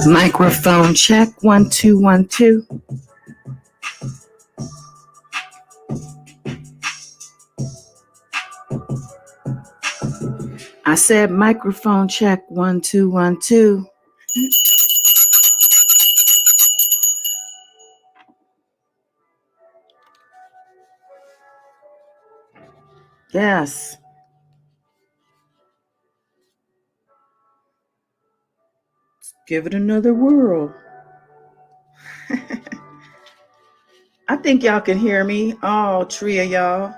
Microphone check 1 2 1 2. I said microphone check 1 2 1 2. Yes. Let's give it another whirl. I think y'all can hear me. All three of y'all.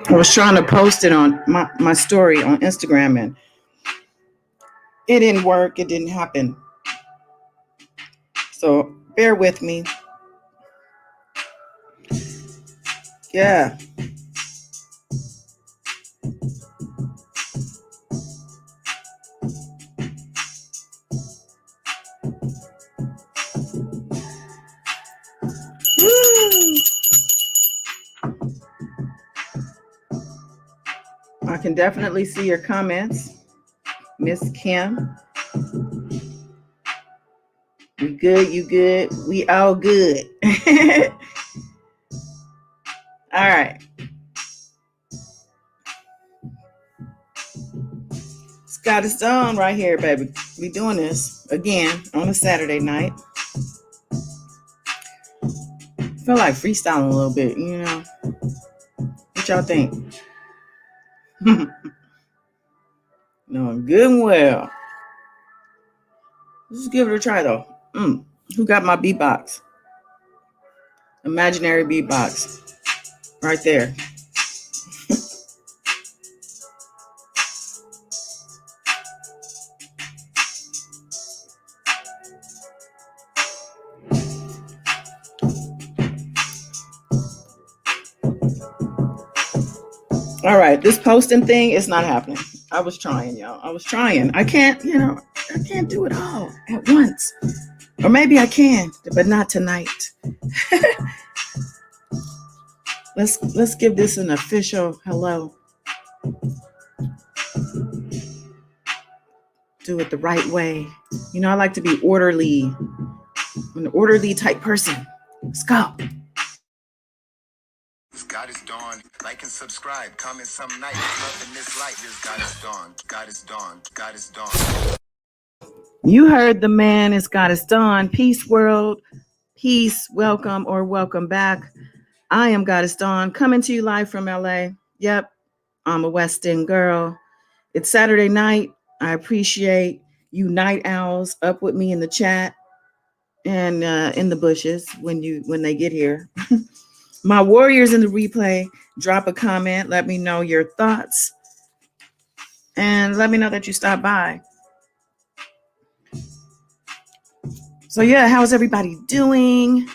I was trying to post it on my story on Instagram and it didn't work. It didn't happen. So bear with me. Yeah. I can definitely see your comments, Miss Kim. We good, you good, we all good. All right. It's got its own right here, baby. We doing this again on a Saturday night. Feel like freestyling a little bit, you know. What y'all think? No, I'm good and well. Let's just give it a try though. Who got my beatbox? Imaginary beatbox. Right there. All right, this posting thing is not happening. I was trying, y'all. I was trying. I can't do it all at once. Or maybe I can, but not tonight. Let's give this an official hello. do it the right way. You know, I like to be orderly. I'm an orderly type person. Let's go. God is dawn. Like and subscribe. Comment some night. Love in this light. Here's God is dawn. God is dawn. God is dawn. You heard the man. It's God is dawn. Peace, world. Peace. Welcome or welcome back. I am Goddess Dawn, coming to you live from LA. Yep, I'm a West End girl. It's Saturday night. I appreciate you night owls up with me in the chat and in the bushes when they get here. My warriors in the replay, drop a comment. Let me know your thoughts. And let me know that you stopped by. So yeah, how's everybody doing?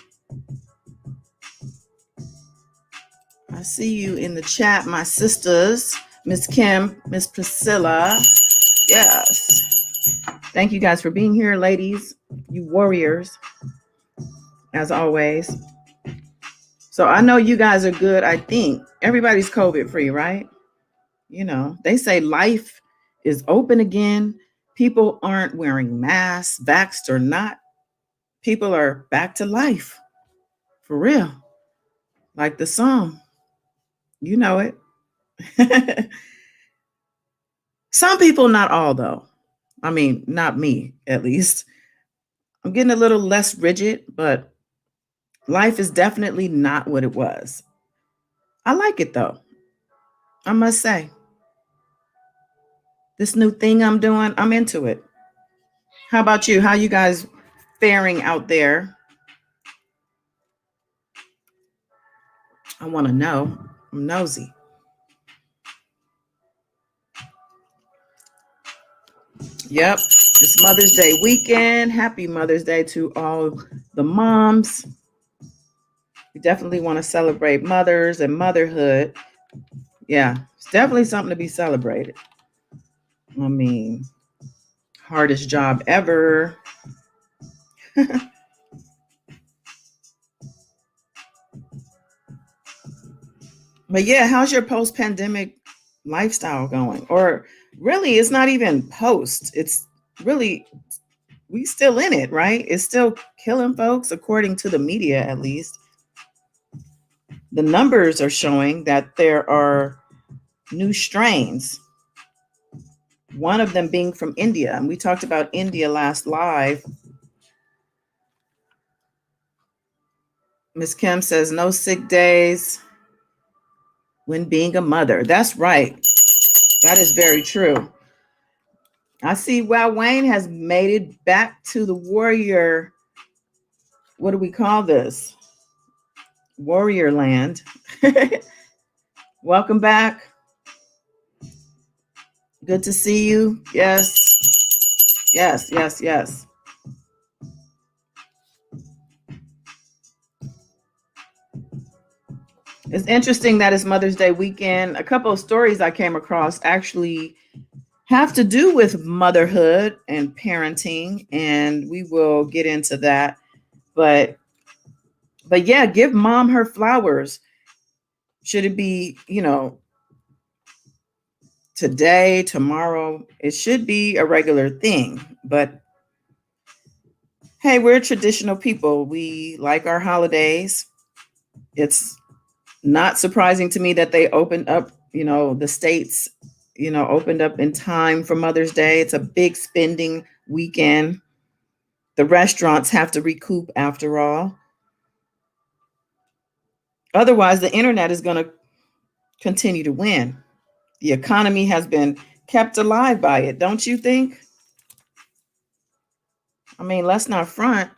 I see you in the chat, my sisters, Miss Kim, Miss Priscilla. Yes. Thank you guys for being here, ladies, you warriors, as always. So I know you guys are good. I think everybody's COVID free, right? You know, they say life is open again. People aren't wearing masks, vaxxed or not. People are back to life, for real. Like the song. You know it. Some people, not all, though. I mean, not me, at least. I'm getting a little less rigid, but life is definitely not what it was. I like it, though. I must say. This new thing I'm doing, I'm into it. How about you? How you guys faring out there? I want to know. I'm nosy. Yep. It's Mother's Day weekend. Happy Mother's Day to all the moms. We definitely want to celebrate mothers and motherhood. Yeah, it's definitely something to be celebrated. I mean, hardest job ever. But yeah, how's your post-pandemic lifestyle going? Or really, it's not even post. It's really, we still in it, right? It's still killing folks, according to the media, at least. The numbers are showing that there are new strains, one of them being from India. And we talked about India last live. Miss Kim says, no sick days when being a mother. That's right. That is very true. I see Wow Wayne has made it back to the warrior. What do we call this? Warrior land. Welcome back. Good to see you. Yes. Yes, yes, yes. It's interesting that it's Mother's Day weekend. A couple of stories I came across actually have to do with motherhood and parenting, and we will get into that. But yeah, give mom her flowers. Should it be, today, tomorrow? It should be a regular thing. But hey, we're traditional people. We like our holidays. It's not surprising to me that they opened up, the states, opened up in time for Mother's Day. It's a big spending weekend. The restaurants have to recoup after all. Otherwise, the internet is going to continue to win. The economy has been kept alive by it, don't you think? I mean, let's not front.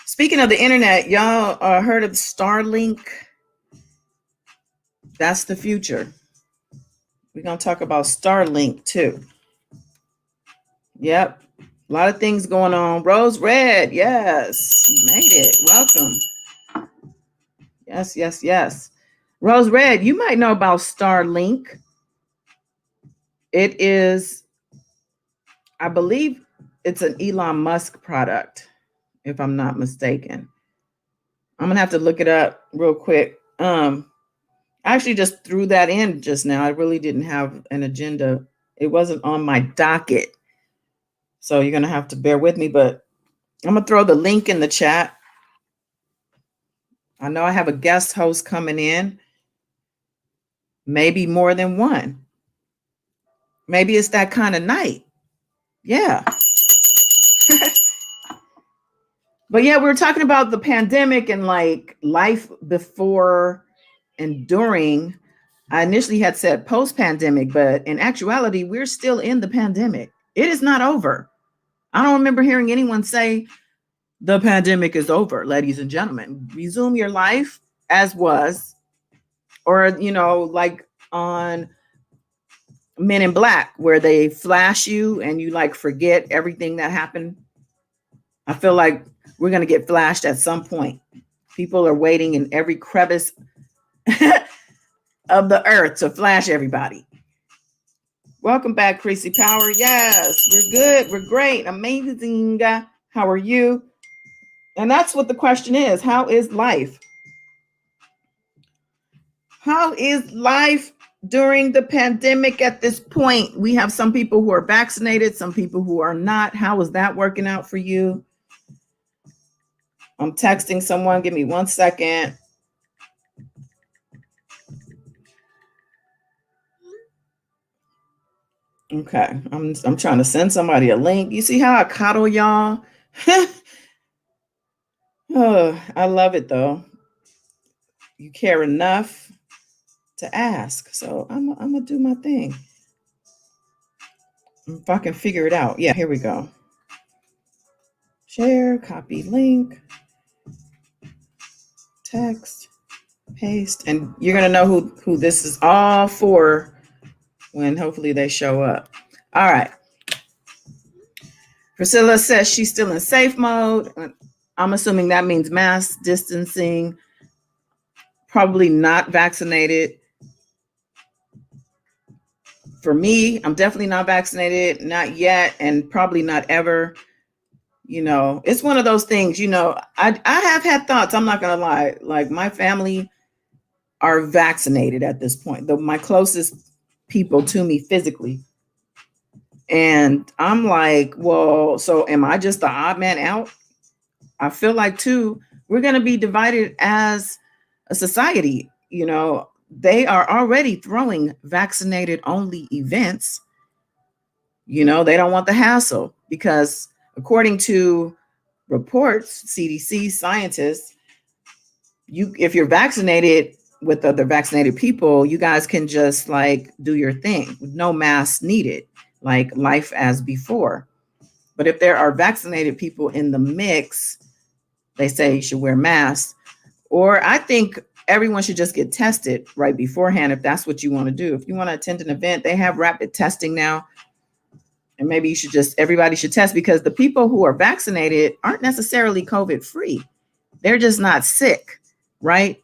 Speaking of the internet, y'all heard of Starlink? That's the future. We're going to talk about Starlink too. Yep. A lot of things going on. Rose Red, yes, you made it. Welcome. Yes, yes, yes. Rose Red, you might know about Starlink. It is, I believe it's an Elon Musk product, if I'm not mistaken. I'm going to have to look it up real quick. I actually just threw that in just now. I really didn't have an agenda It wasn't on my docket. So you're going to have to bear with me, but I'm going to throw the link in the chat. I know I have a guest host coming in, maybe more than one. Maybe it's that kind of night. Yeah. But yeah, we were talking about the pandemic and like life before and during. I initially had said post-pandemic, but in actuality, we're still in the pandemic. It is not over. I don't remember hearing anyone say the pandemic is over, ladies and gentlemen. Resume your life as was, or, you know, like on Men in Black, where they flash you and you like forget everything that happened. I feel like we're going to get flashed at some point. People are waiting in every crevice of the earth to flash everybody. Welcome back, Creasy Power. Yes, we're good. We're great. Amazing. How are you? And that's what the question is. How is life? How is life during the pandemic at this point? We have some people who are vaccinated, some people who are not. How is that working out for you? I'm texting someone. Give me 1 second. Okay, I'm trying to send somebody a link. You see how I coddle y'all? Oh, I love it though. You care enough to ask, so I'm gonna do my thing. If I can figure it out. Yeah, here we go. Share, copy link, text, paste, and you're gonna know who this is all for when hopefully they show up. All right. Priscilla says she's still in safe mode. I'm assuming that means mask distancing, probably not vaccinated. For me, I'm definitely not vaccinated, not yet, and probably not ever. You know, it's one of those things, you know, I have had thoughts, I'm not going to lie, like my family are vaccinated at this point, my closest people to me physically. And I'm like, well, so am I just the odd man out? I feel like too, we're going to be divided as a society. You know, they are already throwing vaccinated only events. You know, they don't want the hassle because according to reports, CDC scientists, if you're vaccinated with other vaccinated people, you guys can just like do your thing with no mask needed, like life as before. But if there are vaccinated people in the mix, they say you should wear masks. Or I think everyone should just get tested right beforehand if that's what you want to do. If you want to attend an event, they have rapid testing now. And maybe everybody should test, because the people who are vaccinated aren't necessarily COVID free. They're just not sick, right?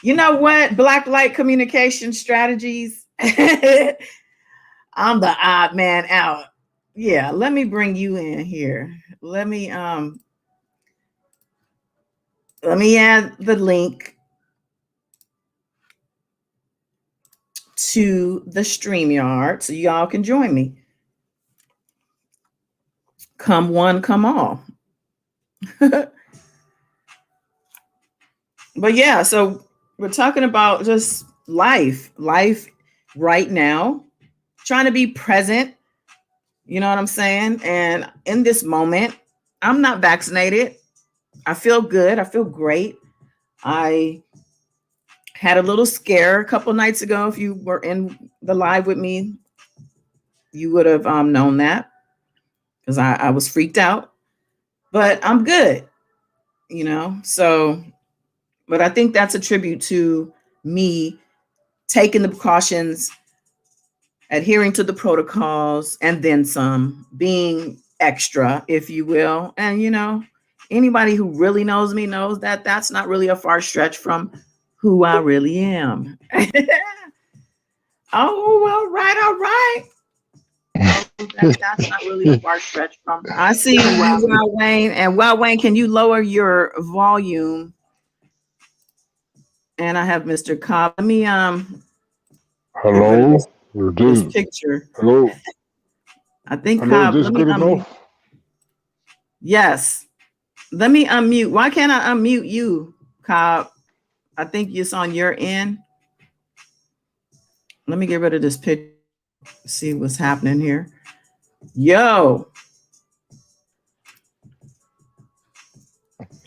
You know what? Black light communication strategies. I'm the odd man out. Yeah, let me bring you in here. Let me add the link to the StreamYard so y'all can join me. Come one, come all. But yeah, so we're talking about just life right now, trying to be present. You know what I'm saying? And in this moment, I'm not vaccinated. I feel good. I feel great. I had a little scare a couple nights ago. If you were in the live with me, you would have known that, because I was freaked out. But I'm good, you know? So, but I think that's a tribute to me taking the precautions, adhering to the protocols, and then some, being extra, if you will. And, you know, anybody who really knows me knows that that's not really a far stretch from who I really am. Oh, all right. That's not really a far stretch from. I see you, Wild Wayne. And Wild Wayne, can you lower your volume? And I have Mr. Cobb. Let me Hello. this picture. Hello. I think Hello, Cobb, is this let me good unmute. enough? Yes. Let me unmute. Why can't I unmute you, Cobb? I think it's on your end. Let me get rid of this picture. See what's happening here. Yo.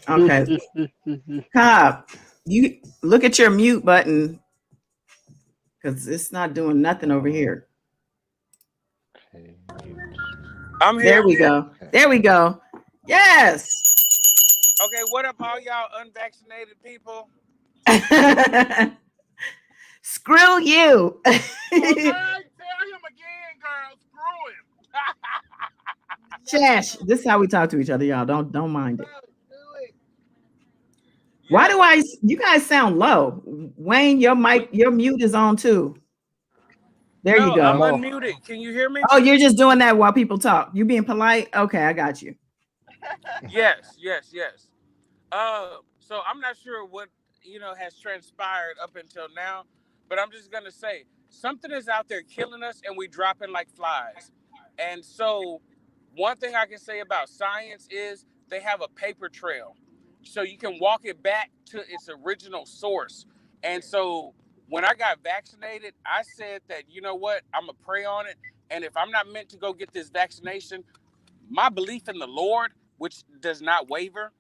Okay. Cobb, you look at your mute button because it's not doing nothing over here. Okay, mute. I'm here. There we go. There we go. Yes. Okay, what up, all y'all unvaccinated people? Screw you. Well, tell him again, girl. Screw him. Chash, this is how we talk to each other, y'all. Don't mind it. Do it. Why do you guys sound low? Wayne, your mic, your mute is on too. There you go. I'm unmuted. Can you hear me? Oh, you're just doing that while people talk. You being polite? Okay, I got you. Yes. So I'm not sure what has transpired up until now, but I'm just gonna say something is out there killing us, and we dropping like flies. And so, one thing I can say about science is they have a paper trail, so you can walk it back to its original source. And so, when I got vaccinated, I said that you know what, I'm gonna pray on it, and if I'm not meant to go get this vaccination, my belief in the Lord, which does not waver,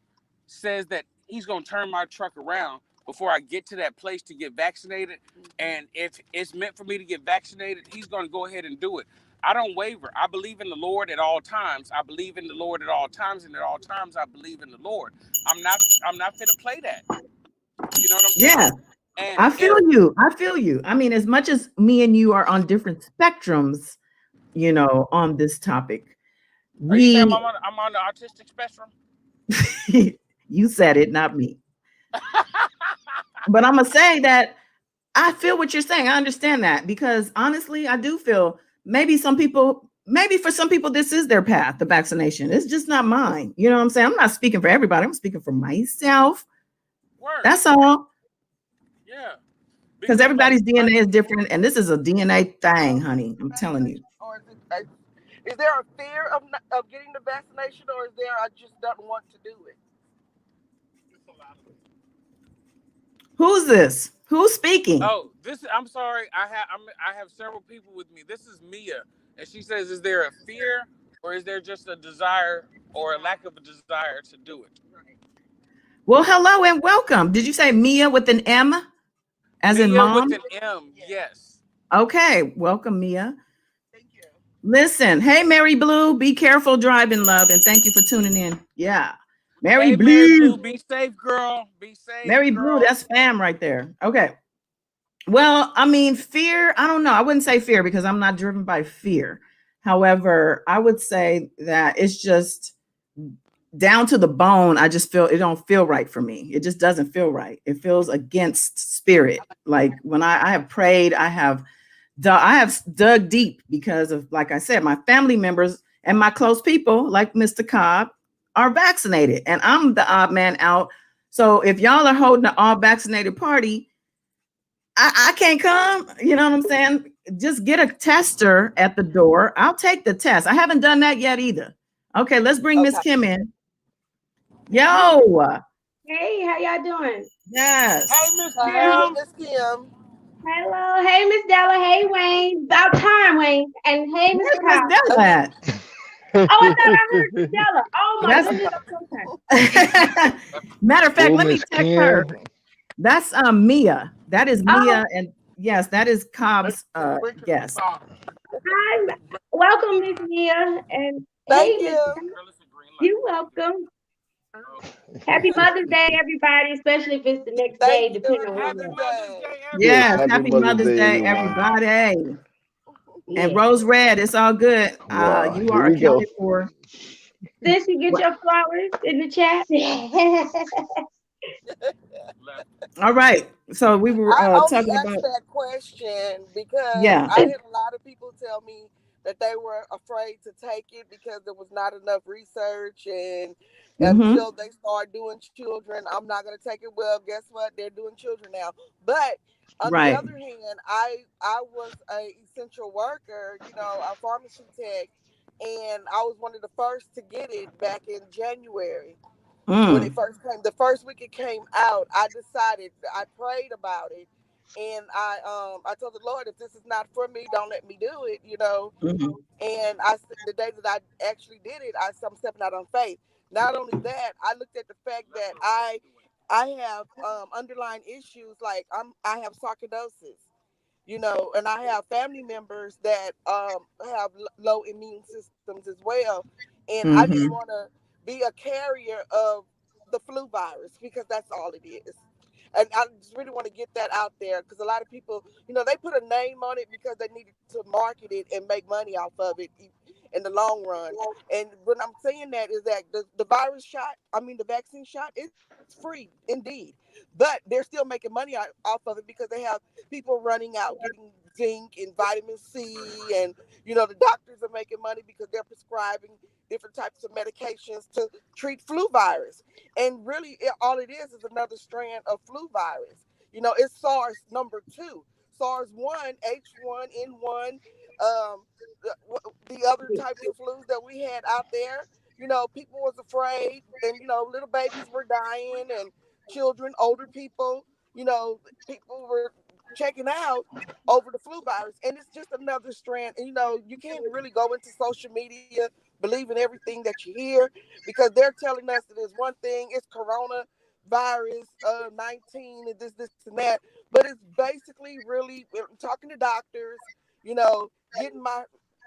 says that he's going to turn my truck around before I get to that place to get vaccinated. And if it's meant for me to get vaccinated, he's going to go ahead and do it. I don't waver. I believe in the Lord at all times. I believe in the Lord at all times, and at all times I believe in the Lord. I'm not finna play that. You know what I'm saying? Yeah. And I feel you. I mean, as much as me and you are on different spectrums, on this topic. Are you saying I'm on the autistic spectrum? You said it, not me. But I'm gonna say that I feel what you're saying. I understand that because honestly, I do feel maybe for some people, this is their path, the vaccination. It's just not mine. You know what I'm saying? I'm not speaking for everybody. I'm speaking for myself. Word. That's all. Yeah. Because everybody's DNA is different, and this is a DNA thing, honey. I'm telling you. Or is there a fear of getting the vaccination, or is there I just don't want to do it? Who's this? Who's speaking? Oh, I'm sorry. I have several people with me. This is Mia, and she says, "Is there a fear, or is there just a desire, or a lack of a desire to do it?" Well, hello and welcome. Did you say Mia with an M, as Mia in mom? with an M. Yes. Okay, welcome, Mia. Thank you. Listen, hey, Mary Blue, be careful driving, love, and thank you for tuning in. Yeah. Mary Blue. Mary Blue, be safe, girl. Be safe. Mary Blue, that's fam right there. Okay. Well, I mean, fear, I don't know. I wouldn't say fear because I'm not driven by fear. However, I would say that it's just down to the bone. I just feel it don't feel right for me. It just doesn't feel right. It feels against spirit. Like when I have prayed, I have dug deep because of, like I said, my family members and my close people, like Mr. Cobb, are vaccinated, and I'm the odd man out. So if y'all are holding an all vaccinated party, I can't come. You know what I'm saying? Just get a tester at the door. I'll take the test. I haven't done that yet either. Okay, let's bring Miss Kim in. Yo. Hey, how y'all doing? Yes. Hey, Miss Kim. Miss Kim. Hello. Hey, Miss Della. Hey, Wayne. About time, Wayne. And hey, Mr. Cobb. Miss Della at? Oh, I thought I heard Miss Della. Oh my goodness. Okay. Matter of fact, let me text her. That's Mia. That is Mia, and yes, that is Cobb's guest. Hi, welcome, Miss Mia, and Thank hey, you. You're welcome. Happy Mother's Day, everybody, especially if it's the next day, depending on when Happy Mother's Day, yes, happy Mother's Day, everybody. And Rose Red, it's all good. Wow, you are accounted for. Since you get your flowers in the chat. All right. So we were I only talking asked about that question because Yeah. I had a lot of people tell me that they were afraid to take it because there was not enough research and until they start doing children. I'm not going to take it. Well, guess what? They're doing children now. But on the Right. other hand, I was a essential worker, a pharmacy tech, and I was one of the first to get it back in January when it first came. The first week it came out, I decided, I prayed about it, and I told the Lord, if this is not for me, don't let me do it. Mhm. And the day that I actually did it, I'm stepping out on faith. Not only that, I looked at the fact that I have underlying issues, like I have sarcoidosis, and I have family members that have low immune systems as well, and I didn't Mhm. want to be a carrier of the flu virus, because that's all it is. And I just really want to get that out there, because a lot of people, they put a name on it because they needed to market it and make money off of it in the long run. And when I'm saying that is that the virus shot, the vaccine shot, it's free indeed, but they're still making money off of it because they have people running out getting zinc and vitamin C, and the doctors are making money because they're prescribing different types of medications to treat flu virus. And really, all it is another strand of flu virus. It's SARS number 2, SARS 1, H1N1, um, the other types of flus that we had out there. People was afraid, and little babies were dying, and children, older people. People were checking out over the flu virus, and it's just another strand. And you can't really go into social media believing everything that you hear, because they're telling us that there's one thing, it's coronavirus 19 and this and that, but it's basically really talking to doctors, getting my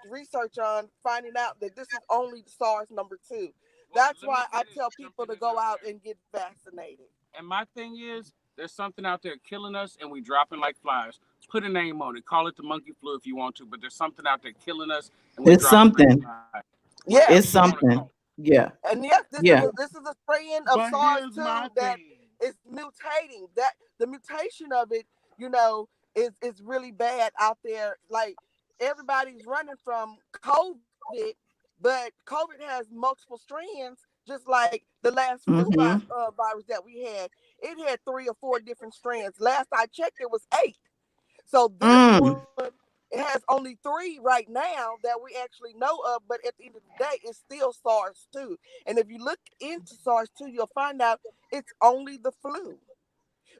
research on, finding out that this is only SARS number 2. That's why I tell people to go out and get vaccinated. And my thing is, there's something out there killing us, and we dropping like flies. Put a name on it. Call it the monkey flu if you want to, but there's something out there killing us, and we It's dropping like something. flies. Yeah. It's something. Yeah. And yes, Yeah. this is a strand of But SARS here's 2 my that thing. is mutating. That the mutation of it, is really bad out there. Like, everybody's running from COVID, but COVID has multiple strands, just like the last Mhm. virus that we had. It had 3 or 4 different strands. Last I checked, it was 8. So this Mm. one, it has only 3 right now that we actually know of, but at the end of the day, it's still SARS-2. And if you look into SARS-2, you'll find out it's only the flu.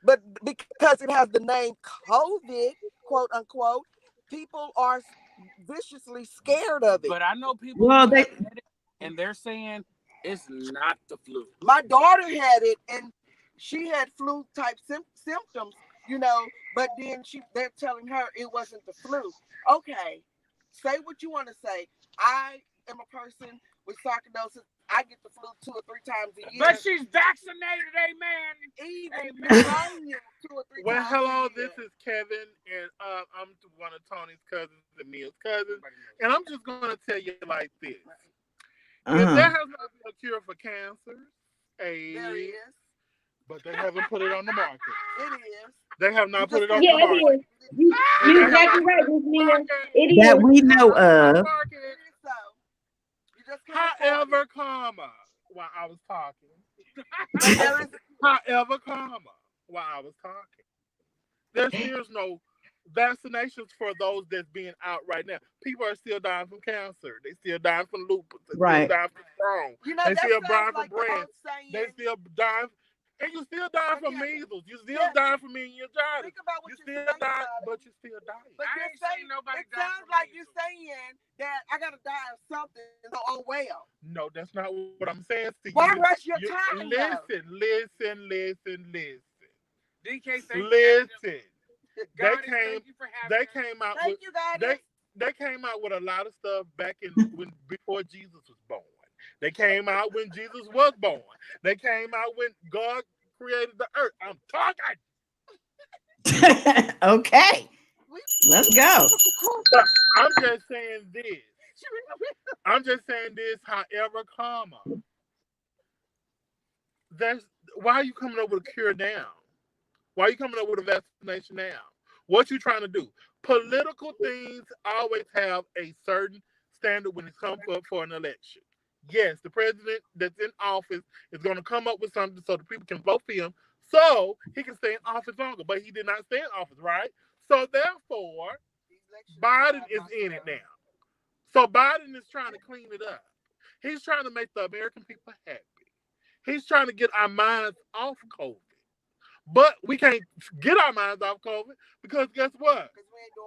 But because it has the name COVID, quote unquote, people are viciously scared of it. But I know people Well, who they. have had it, and they're saying it's not the flu. My daughter had it, and she had flu type symptoms, but then they're telling her it wasn't the flu. Okay, say what you want to say. I am a person with sarcoidosis. I get the flu 2 or 3 times a year. But she's vaccinated, amen. Even pneumonia 2 or 3 Well, times hello, a year. this is Kevin, and I'm one of Tony's cousins and Mia's cousins, and I'm just going to tell you like this. If there has not been a cure for cancer, There AIDS, is. but they haven't put it on the market. It is. They have not put it on Yeah, the it market. is. You're exactly right, Miss Mia. It That is. we know of. It is so. You just can't afford However, it. while I was talking. But there is. However, while I was talking. There's no vaccinations for those that's being out right now. People are still dying from cancer. They still dying from lupus. They Right. still dying from Crohn. They That still sounds dying from like the breast. old saying. They still dying. And you still dying from measles. You still dying from meningitis. Think about what You you're still saying dying, about it. but you still dying. But I you're ain't seen saying, nobody it die sounds from like measles. you're saying that I gotta die of something. So, oh well. No, that's not what I'm saying to Why you. rush your time? Listen. DK, thank you. Listen. God, thank you for having They us. came out Thank with you, guys. they came out with a lot of stuff back before Jesus was born. They came out when Jesus was born. They came out when God created the earth. I'm talking. Okay. Let's go. I'm just saying this. However, why are you coming up with a cure now? Why are you coming up with a vaccination now? What you trying to do? Political things always have a certain standard when it comes for an election. Yes, the president that's in office is going to come up with something so the people can vote for him so he can stay in office longer. But he did not stay in office, right? So therefore, Biden is in it now. So Biden is trying to clean it up. He's trying to make the American people happy. He's trying to get our minds off COVID. But we can't get our minds off COVID because guess what?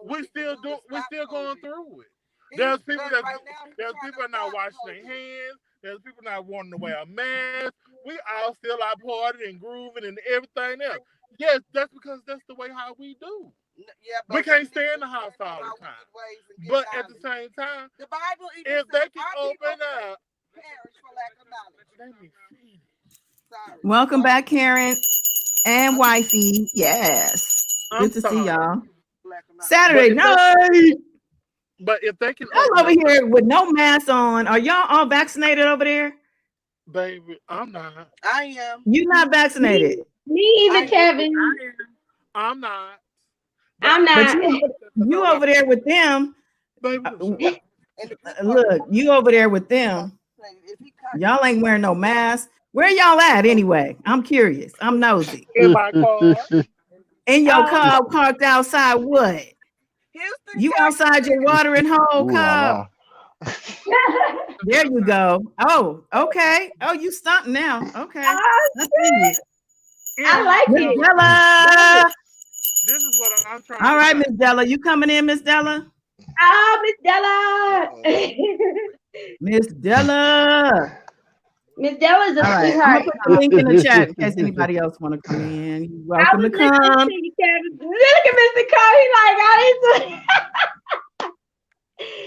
We're still going through it. There's people that are not washing their hands. There's people not wanting to wear a mask. We all still out partying and grooving and everything else. Yes, that's because that's the way how we do. Yeah, we can't stay in the house all the time. But at the same time, the Bible if they can open up, perish for lack of knowledge. Welcome back, Karen and wifey. Yes, good to see y'all. Saturday night. But if they can, I'm over here with no mask on. Are y'all all vaccinated over there? Baby, I'm not. I am. You not vaccinated? Me either, Kevin. I'm not. I'm not. But you over there with them. Baby, look, you over there with them. Y'all ain't wearing no mask. Where y'all at anyway? I'm curious. I'm nosy. In my car. In your car parked outside what? You outside your watering hole, Cobb? There you go. Oh, okay. Oh, you stunting now. Okay. I like it. Della. This is what I'm trying All right, Miss Della. You coming in, Miss Della? Oh, Miss Della. Miss Della. Miss Della's a I'm sweetheart. gonna put the link in the chat in case anybody else want to come in. You're welcome to come. Look at Mr. Cobb.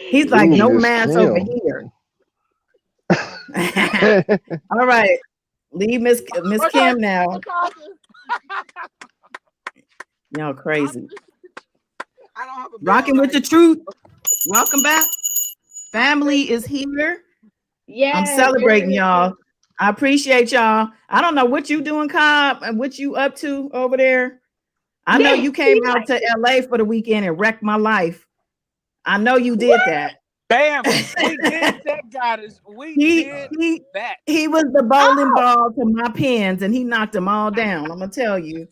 He's like, no mask over here. All right. Leave Miss Kim now. Y'all crazy. Rocking with the truth. Welcome back. Family is here. Yeah, I'm celebrating y'all. I appreciate y'all. I don't know what you doing, Cobb, and what you up to over there. I know you came out to LA for the weekend and wrecked my life. I know you did that. Bam! We did that, guys. We did that. He was the bowling ball to my pins, and he knocked them all down. I'm gonna tell you.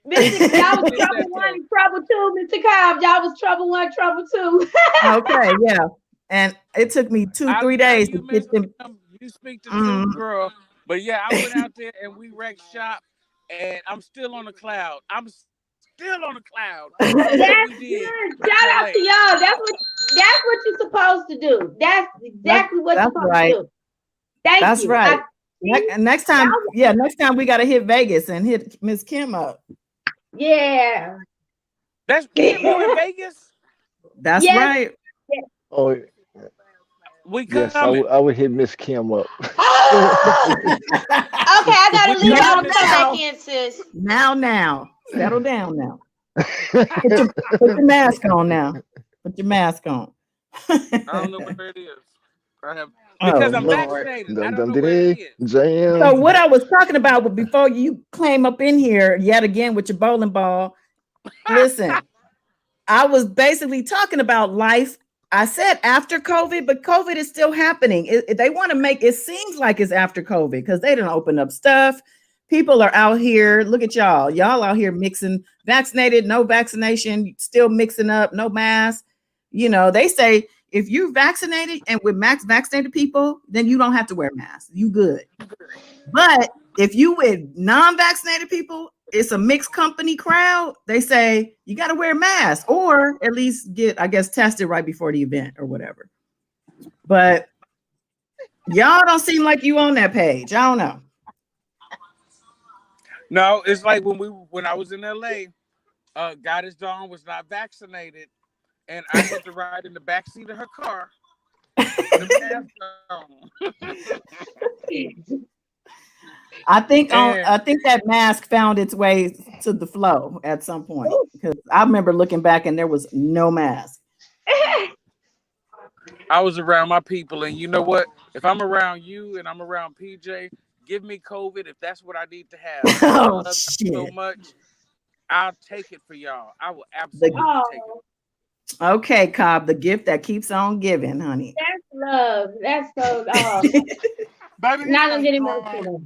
Y'all was trouble one, trouble two, Mr. Cobb. Y'all was trouble one, trouble two. Okay, yeah. And it took me 2-3 days to get them. You speak the truth, girl. But yeah, I went out there and we wrecked shop, and I'm still on the cloud. I'm still on the cloud. That's good. Shout out to y'all. That's what you're supposed to do. That's exactly what you're supposed to do. Thank you. That's right. Next time we gotta hit Vegas and hit Miss Kim up. Yeah. That's you in Vegas? That's right. Oh, yes, I would hit Miss Kim up. Okay, I gotta leave. I'll come back in, sis. Now, settle down now. Put your mask on now. Put your mask on. I don't know where it is. Because I'm vaccinated. I don't know where it is. So what I was talking about before you came up in here yet again with your bowling ball. Listen, I was basically talking about life. I said after COVID, but COVID is still happening. They want to make it seems like it's after COVID because they didn't open up stuff. People are out here. Look at y'all. Y'all out here mixing vaccinated, no vaccination, still mixing up, no mask. You know, they say if you're vaccinated and with max vaccinated people, then you don't have to wear masks. You good. But if you with non-vaccinated people, it's a mixed company crowd. They say you got to wear a mask or at least get, I guess, tested right before the event or whatever. But y'all don't seem like you on that page. I don't know. No, it's like when I was in LA, Goddess Dawn was not vaccinated, and I had to ride in the back seat of her car. I think that mask found its way to the flow at some point because I remember looking back and there was no mask. I was around my people, and you know what? If I'm around you and I'm around PJ, give me COVID if that's what I need to have. I love you so much. I'll take it for y'all. I will absolutely take it. Okay, Cobb, the gift that keeps on giving, honey. That's love. That's so. Baby, Not gonna he's get so strong. emotional.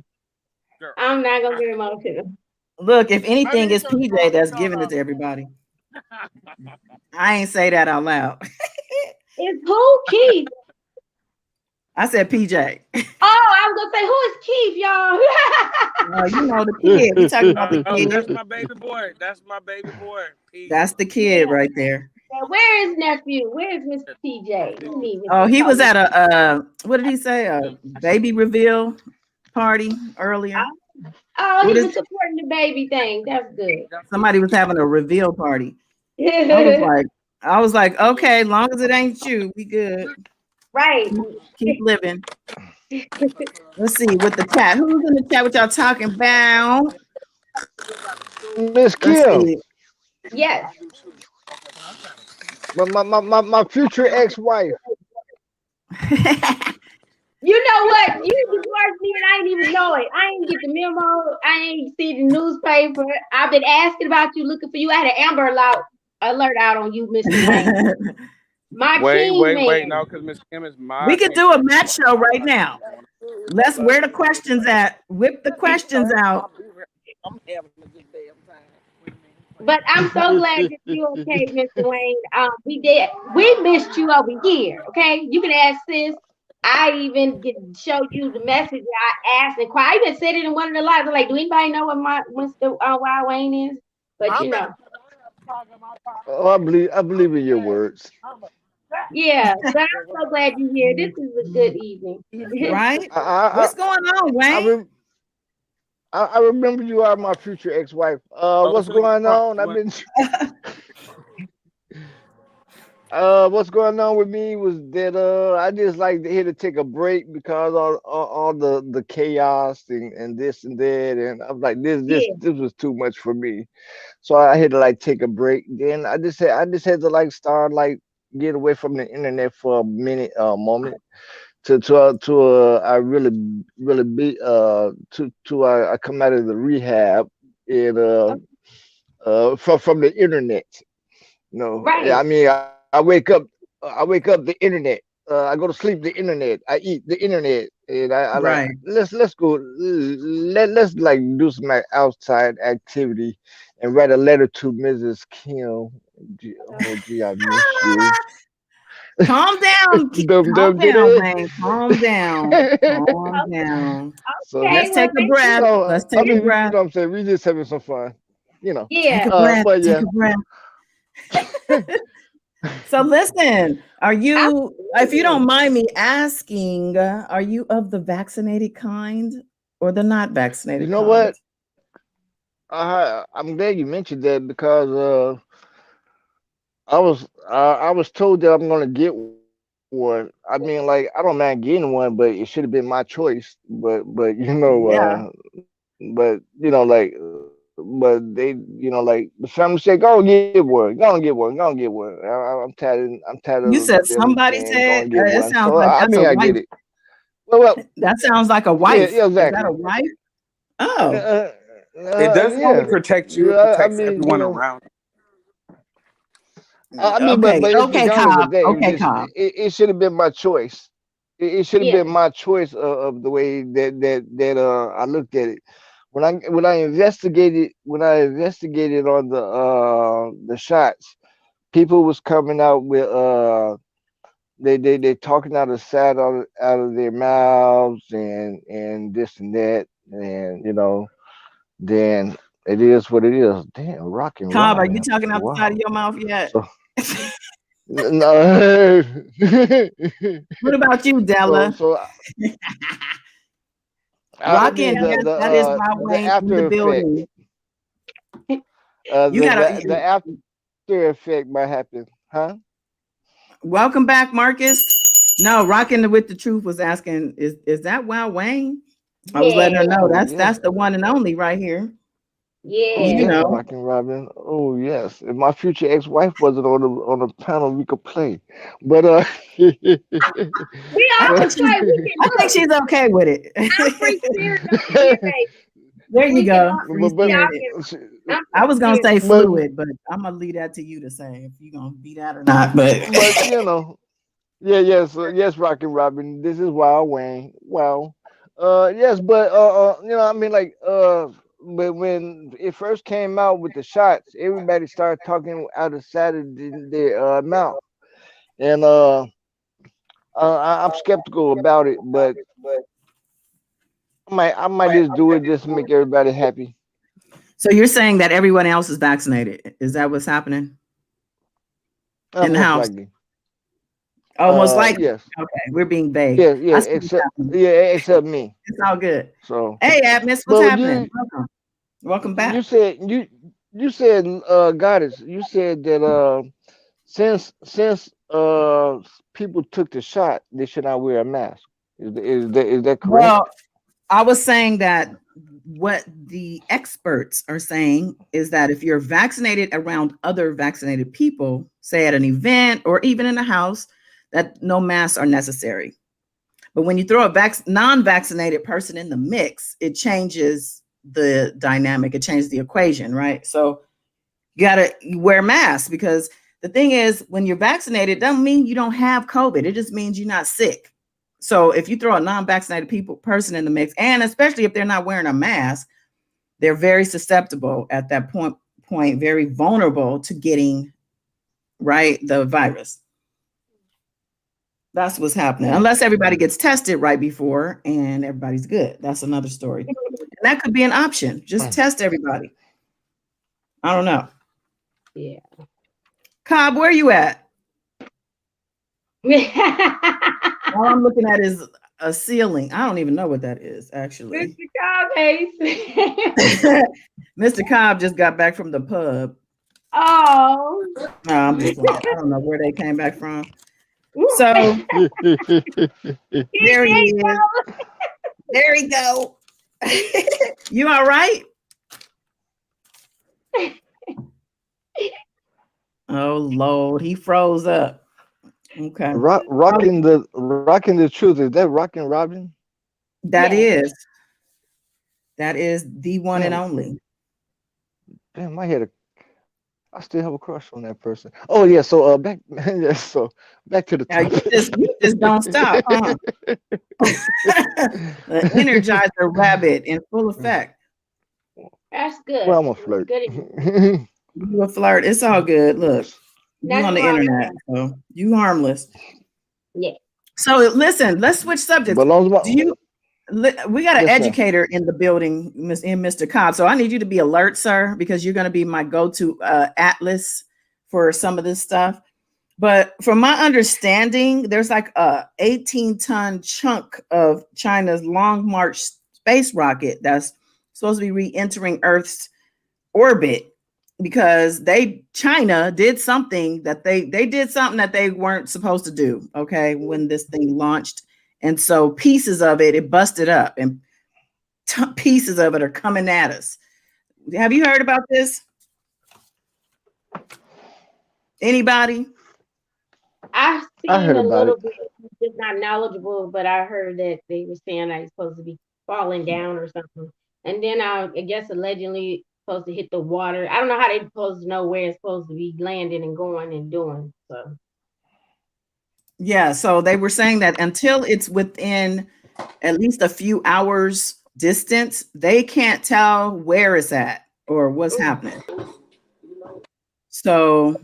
Girl. I'm not gonna get emotional. Look, if anything, Baby, it's he's so PJ strong. that's He giving it don't to know. everybody. I ain't say that out loud. It's who? Keith. I said PJ. Oh, I was gonna say, who is Keith, y'all? You know the kid. We talking about the Oh, kid. that's my baby boy. That's my baby boy. Pete. That's the kid right there. Now, where is nephew? Where is Mr. TJ? We need Mr. Oh, he was Tony. at a what did he say? A baby reveal party earlier. Oh, What he is- was supporting the baby thing. That's good. Somebody was having a reveal party. I was like, okay, long as it ain't you, we good. Right. Keep living. Let's see with the chat. Who's in the chat? What y'all talking about? Miss Let's Kim, see. Yes. my future ex-wife. You know what? You divorced me and I didn't even know it. I didn't get the memo. I ain't see the newspaper. I've been asking about you, looking for you. I had an Amber alert out on you, Mr. Wayne. My king man. No, because Miss Kim is my. We could do a match show right now. Let's where the questions at. Whip the questions out. I'm having a good damn time. But I'm so glad that you're okay, Mr. Wayne. We missed you over here. Okay, you can ask sis. I even show you the message I asked and I even said it in one of the lives. I'm like, do anybody know what Mr. Wild Wayne is? But you know. Oh, I believe in your words. Yeah, but I'm so glad you're here. This is a good evening. Right? What's going on, Wayne? I remember you are my future ex-wife. What's going on? I've been. What's going on with me was that I just like here to take a break because all the chaos and this and that, and I'm like this was too much for me, so I had to like take a break. Then I just had to like start like get away from the internet for a moment to I really be I come out of the rehab and from the internet. No, Right. I mean I wake up the internet. I go to sleep the internet. I eat the internet, and I Right. like let's go let's like do some like outside activity and write a letter to Mrs. Kim. Oh gee, I miss you. Calm down. Calm down, Wayne. Calm down. Calm down. So Okay, Let's take a breath. so, Let's take a breath. You know what I'm saying? We just having some fun, you know. Yeah. Take a breath. But yeah. Take a breath. So listen, are you, if you don't mind me asking, are you of the vaccinated kind or the not vaccinated You know kind? what? I'm glad you mentioned that because I was told that I'm gonna get one. I mean, like I don't mind getting one, but it should have been my choice. But you know, Yeah. but you know, like, but they, you know, like the family said, go get one, go and get one, go and get one. I'm tired. I'm tired of You said them somebody saying, said, go and get it one. sounds So like I that's mean, a I wife. get it. Well, That sounds like a wife. yeah, exactly. Is that a wife? Oh. It does only protect you. It protects everyone you know, around. I mean, but at Okay, the end of the Cobb. day, Okay, Cobb. it should have been my choice. It should have Yeah. been my choice of the way that I looked at it. When I investigated on the shots, people was coming out with they talking out of side out of their mouths and this and that, and you know, then it is what it is. Damn, Rockin Cobb, are Robin. you talking out the side of your mouth yet? So, no. What about you, Della? Rockin, that is my way in the building. The after effect might happen, huh? Welcome back, Marcus. No, Rockin' with the Truth was asking, is that Wild Wayne? I was letting her know that's the one and only right here. Yeah. You know, Rockin Robin. Oh yes. If my future ex-wife wasn't on the panel, we could play. But We always play. I think she's okay with it. I'm free spirit over here, baby. There you go. I was gonna say fluid, but I'm gonna leave that to you to say if you're gonna be that or not. But you know, Yes, Rockin Robin. This is Wild Wayne. Well, yes, but I mean, like, but when it first came out with the shots, everybody started talking out of side of their mouth, and I'm skeptical about it, but I might just do it just to make everybody happy. So you're saying that everyone else is vaccinated? Is that what's happening in the Most house? likely. Oh, most likely. Yes, Okay, we're being vague. yeah, I see what's happening. except me. It's all good. So, Hey, Admiss, what's but happening? Welcome you back. said Goddess, you said that since people took the shot, they should not wear a mask. Is that correct? Well, I was saying that what the experts are saying is that if you're vaccinated around other vaccinated people, say at an event or even in a house, that no masks are necessary. But when you throw a non-vaccinated person in the mix, it changes the dynamic. It changes the equation, right? So you gotta wear masks, because the thing is, when you're vaccinated, it doesn't mean you don't have COVID. It just means you're not sick. So if you throw a non-vaccinated person in the mix, and especially if they're not wearing a mask, they're very susceptible at that point, very vulnerable to getting the virus. That's what's happening. Unless everybody gets tested right before and everybody's good. That's another story. And that could be an option. Just test everybody. I don't know. Yeah. Cobb, where you at? All I'm looking at is a ceiling. I don't even know what that is, actually. Mr. Cobb, Mr. Cobb just got back from the pub. Oh. No, I'm just like, I don't know where they came back from. So there he is. There he go. You all right? Oh Lord, he froze up. Okay. Rocking the truth. Is that Rockin Robin? That is the one and only. Damn, I still have a crush on that person. Oh yeah, so back back to the Now, topic. you just don't stop, huh? The Energizer Rabbit in full effect. That's good. Well, I'm a flirt. Good. You a flirt. It's all good. Look, you on the internet, so you harmless. Yeah. So listen, let's switch subjects. We got an educator in the building, Mr. Cobb. So I need you to be alert, sir, because you're going to be my go-to atlas for some of this stuff. But from my understanding, there's like a 18-ton chunk of China's Long March space rocket that's supposed to be re-entering Earth's orbit, because China did something that they weren't supposed to do, okay, when this thing launched. And so pieces of it busted up, and pieces of it are coming at us. Have you heard about this? Anybody? I've seen I heard a about little it. bit, just not knowledgeable, but I heard that they were saying that it's supposed to be falling down or something. And then I guess allegedly supposed to hit the water. I don't know how they're supposed to know where it's supposed to be landing and going and doing. So yeah, so they were saying that until it's within at least a few hours distance, they can't tell where it's at or what's happening. So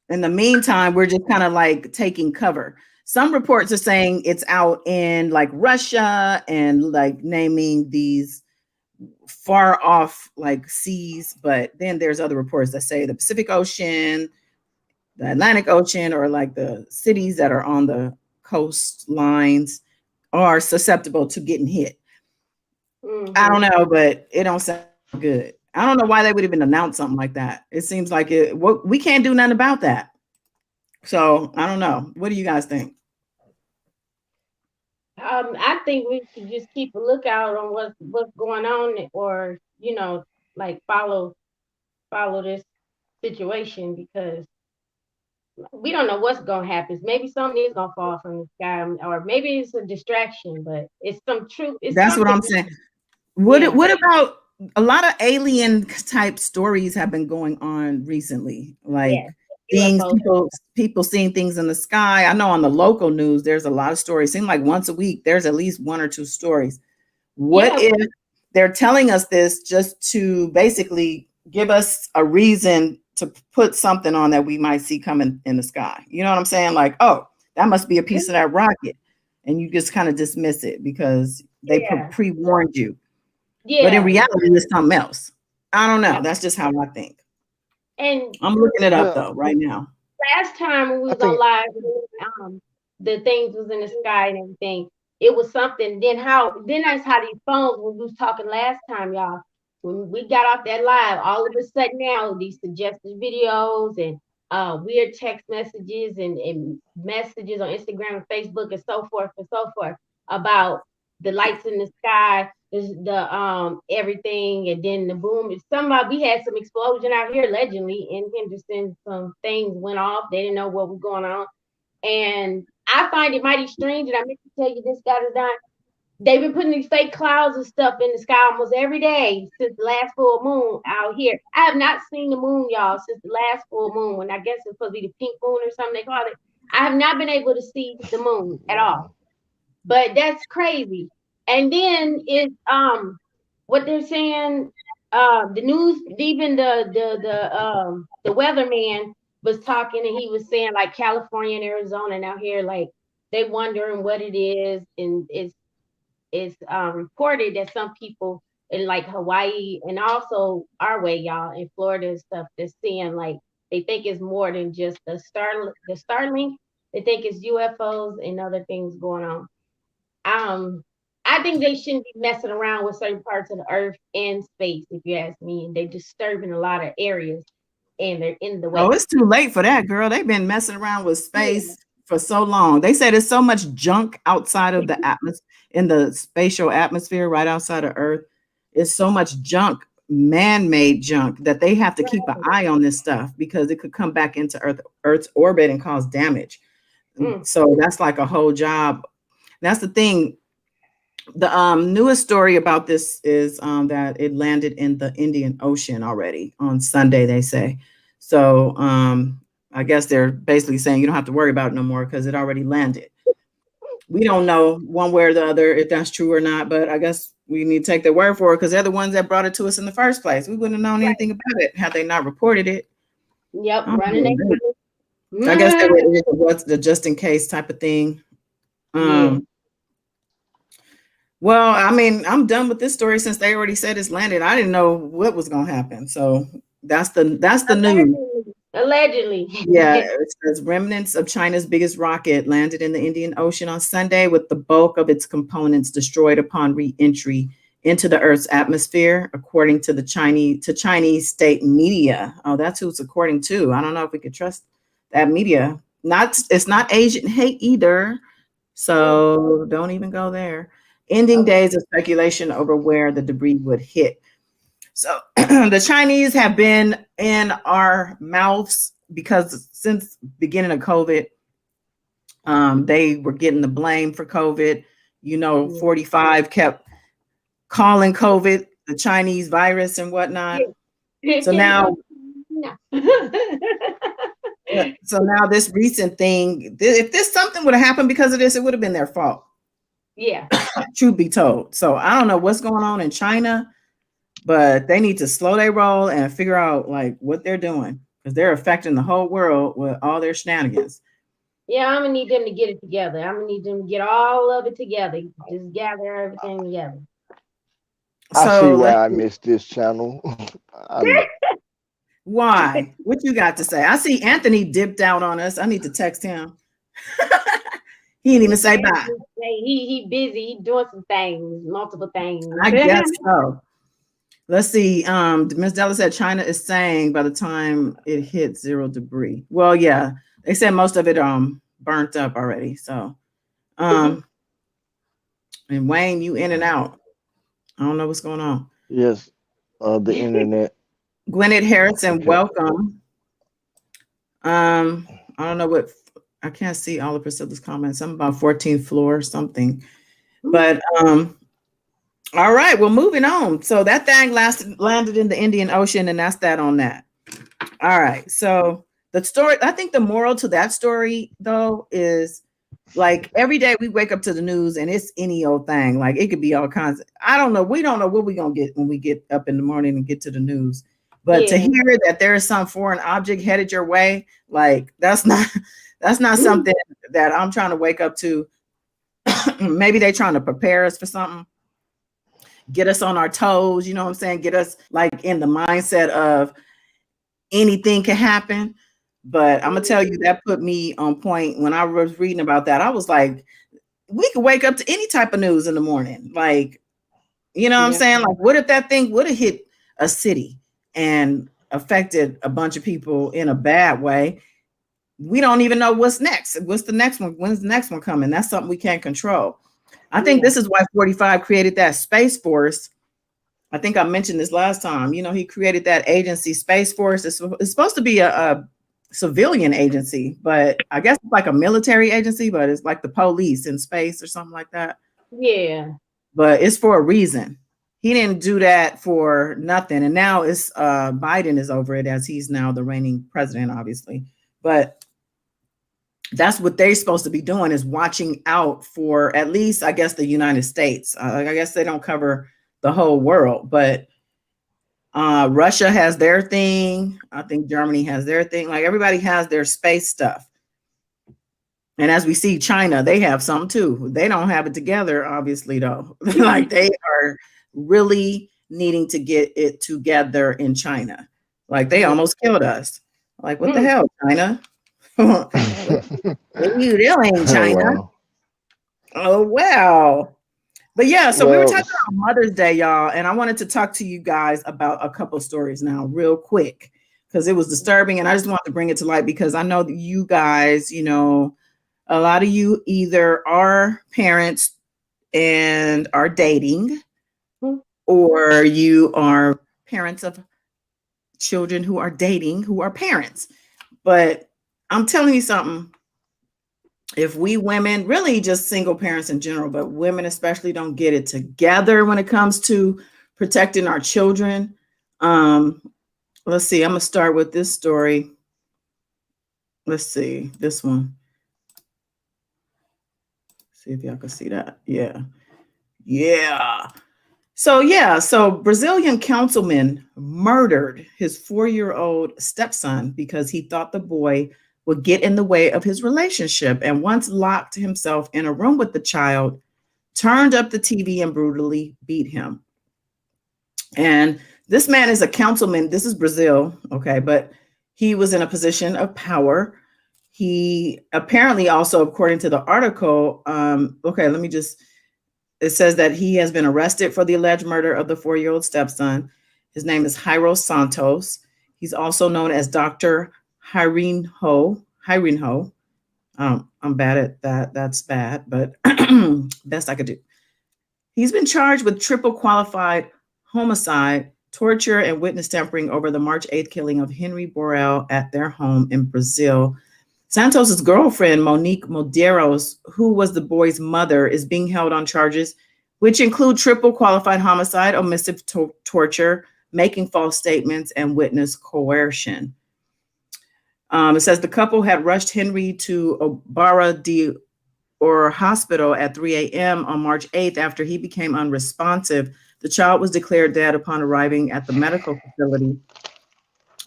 in the meantime, we're just kind of like taking cover. Some reports are saying it's out in like Russia and like naming these far off like seas, but then there's other reports that say the Pacific Ocean, the Atlantic Ocean, or like the cities that are on the coastlines are susceptible to getting hit. I don't know, but it don't sound good. I don't know why they would even announce something like that. It seems like we can't do nothing about that. So I don't know. What do you guys think? I think we should just keep a lookout on what's going on, or like follow this situation, because we don't know what's gonna happen. Maybe something is gonna fall from the sky, or maybe it's a distraction, but it's some truth. That's what I'm saying. What about a lot of alien type stories have been going on recently? Like things, UFOs. people seeing things in the sky. I know on the local news, there's a lot of stories. Seem like once a week, there's at least one or two stories. What Yeah. if they're telling us this just to basically give us a reason to put something on that we might see coming in the sky? You know what I'm saying? Like, oh, that must be a piece of that rocket. And you just kind of dismiss it because they Yeah. pre-warned you. Yeah. But in reality, it's something else. I don't know. Yeah. That's just how I think. And I'm looking it up Well, though right now. last time when we I was on think live, the things was in the sky and everything. It was something. Then that's how these phones, when we was talking last time, y'all. When we got off that live, all of a sudden now these suggested videos and weird text messages and messages on Instagram and Facebook and so forth about the lights in the sky, the everything, and then the boom. We had some explosion out here allegedly in Henderson. Some things went off. They didn't know what was going on, and I find it mighty strange. And I meant to tell you, this guy is dying. They've been putting these fake clouds and stuff in the sky almost every day since the last full moon out here. I have not seen the moon, y'all, since the last full moon, when I guess it's supposed to be the pink moon or something they call it. I have not been able to see the moon at all. But that's crazy. And then it's what they're saying, the news, even the weatherman was talking, and he was saying like California and Arizona and out here, like they wondering what it is, and it's reported that some people in like Hawaii and also our way, y'all, in Florida and stuff, they're seeing like they think it's more than just the Starlink. They think it's UFOs and other things going on. I think they shouldn't be messing around with certain parts of the earth and space, if you ask me. And they're disturbing a lot of areas and they're in the way. Oh, it's too late for that, girl. They've been messing around with space for so long. They say there's so much junk outside of the atmosphere, in the spatial atmosphere right outside of Earth. It's so much junk, man-made junk, that they have to keep an eye on this stuff because it could come back into Earth's orbit and cause damage. So that's like a whole job. That's the thing. The newest story about this is that it landed in the Indian Ocean already on Sunday, they say. So I guess they're basically saying you don't have to worry about it no more because it already landed. We don't know one way or the other if that's true or not, but I guess we need to take their word for it because they're the ones that brought it to us in the first place. We wouldn't have known anything about it had they not reported it. Yep, running it. I guess it was the just in case type of thing. Well, I mean, I'm done with this story since they already said it's landed. I didn't know what was going to happen. So that's the news. Allegedly. Yeah, it says remnants of China's biggest rocket landed in the Indian Ocean on Sunday with the bulk of its components destroyed upon re-entry into the Earth's atmosphere, according to the Chinese state media. Oh, that's who it's according to. I don't know if we could trust that media. It's not Asian hate either. So don't even go there. Ending days of speculation over where the debris would hit. So the Chinese have been in our mouths because since beginning of COVID, they were getting the blame for COVID. 45 kept calling COVID the Chinese virus and whatnot. So now, this recent thing, if this something would have happened because of this, it would have been their fault. Yeah. Truth be told. So I don't know what's going on in China, but they need to slow their roll and figure out like what they're doing because they're affecting the whole world with all their shenanigans. Yeah, I'm gonna need them to get it together. I'm gonna need them to get all of it together. Just gather everything together. I see why I missed this channel. Why? What you got to say? I see Anthony dipped out on us. I need to text him. He didn't even say bye. He busy. He doing some things, multiple things. I guess so. Let's see. Ms. Della said China is saying by the time it hits zero debris. Well, yeah, they said most of it burnt up already. So, and Wayne, you in and out. I don't know what's going on. Yes, the internet. Gwyneth Harrison, welcome. I don't know what. I can't see all of Priscilla's comments. I'm about 14th floor or something. But all right, well, moving on. So that thing landed in the Indian Ocean, and that's that on that. All right. So the story, I think the moral to that story though is like every day we wake up to the news and it's any old thing. Like it could be all kinds of, I don't know. We don't know what we're gonna get when we get up in the morning and get to the news. But to hear that there is some foreign object headed your way, like that's not something that I'm trying to wake up to. Maybe they're trying to prepare us for something, get us on our toes, you know what I'm saying? Get us like in the mindset of anything can happen. But I'm gonna tell you, that put me on point. When I was reading about that, I was like, we could wake up to any type of news in the morning. Like, you know what I'm saying? Like, what if that thing would have hit a city and affected a bunch of people in a bad way? We don't even know what's next. What's the next one? When's the next one coming? That's something we can't control. I think this is why 45 created that Space Force. I think I mentioned this last time. You know, he created that agency, Space Force. It's supposed to be a civilian agency, but I guess it's like a military agency, but it's like the police in space or something like that. Yeah. But it's for a reason. He didn't do that for nothing. And now it's Biden is over it, as he's now the reigning president, obviously. But that's what they're supposed to be doing, is watching out for at least, I guess, the United States. I guess they don't cover the whole world, but Russia has their thing. I think Germany has their thing. Like everybody has their space stuff. And as we see, China, they have some too. They don't have it together, obviously, though. Like they are really needing to get it together in China. Like they almost killed us. Like, what the hell, China? What are you doing, China? Oh, wow. But yeah, so we were talking about Mother's Day, y'all, and I wanted to talk to you guys about a couple stories now real quick because it was disturbing, and I just wanted to bring it to light because I know that you guys, you know, a lot of you either are parents and are dating, or you are parents of children who are dating, who are parents. But I'm telling you something. If we women, really just single parents in general, but women especially, don't get it together when it comes to protecting our children. Let's see, I'm gonna start with this story. Let's see, this one. See if y'all can see that. Yeah. So Brazilian councilman murdered his 4-year-old stepson because he thought the boy would get in the way of his relationship, and once locked himself in a room with the child, turned up the TV and brutally beat him. And this man is a councilman. This is Brazil, okay, but he was in a position of power. He apparently also, according to the article, it says that he has been arrested for the alleged murder of the 4-year-old stepson. His name is Jairo Santos. He's also known as Dr. Hirinho. I'm bad at that. That's bad, but best I could do. He's been charged with triple qualified homicide, torture, and witness tampering over the March 8th killing of Henry Borel at their home in Brazil. Santos's girlfriend, Monique Medeiros, who was the boy's mother, is being held on charges which include triple qualified homicide, omissive torture, making false statements, and witness coercion. It says the couple had rushed Henry to Barra de Or hospital at 3 a.m. on March 8th after he became unresponsive. The child was declared dead upon arriving at the medical facility.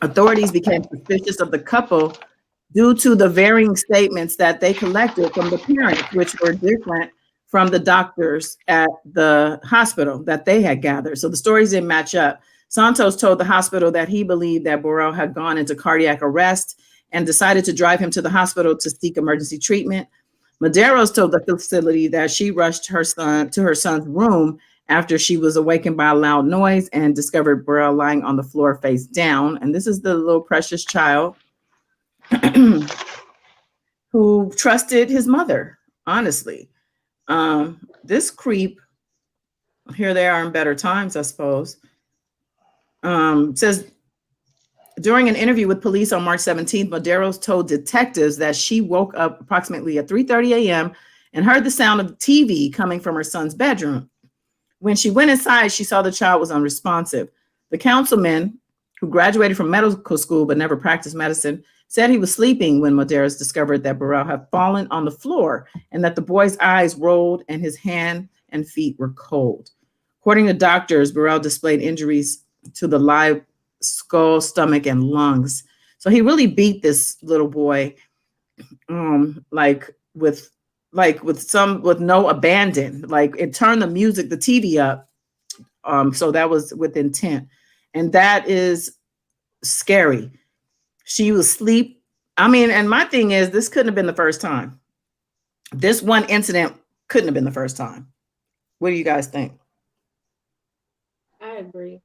Authorities became suspicious of the couple due to the varying statements that they collected from the parents, which were different from the doctors at the hospital that they had gathered. So the stories didn't match up. Santos told the hospital that he believed that Borel had gone into cardiac arrest and decided to drive him to the hospital to seek emergency treatment. Medeiros told the facility that she rushed her son to her son's room after she was awakened by a loud noise and discovered Borel lying on the floor face down. And this is the little precious child who trusted his mother, honestly. This creep, here they are in better times, I suppose, says, during an interview with police on March 17th, Medeiros told detectives that she woke up approximately at 3:30 a.m. and heard the sound of TV coming from her son's bedroom. When she went inside, she saw the child was unresponsive. The councilman, who graduated from medical school but never practiced medicine, said he was sleeping when Medeiros discovered that Burrell had fallen on the floor and that the boy's eyes rolled and his hand and feet were cold. According to doctors, Burrell displayed injuries to the live skull, stomach, and lungs. So he really beat this little boy, with no abandon. Like, it turned the music, the TV up. So that was with intent. And that is scary. She was asleep. I mean, and my thing is, this couldn't have been the first time. This one incident couldn't have been the first time. What do you guys think? I agree.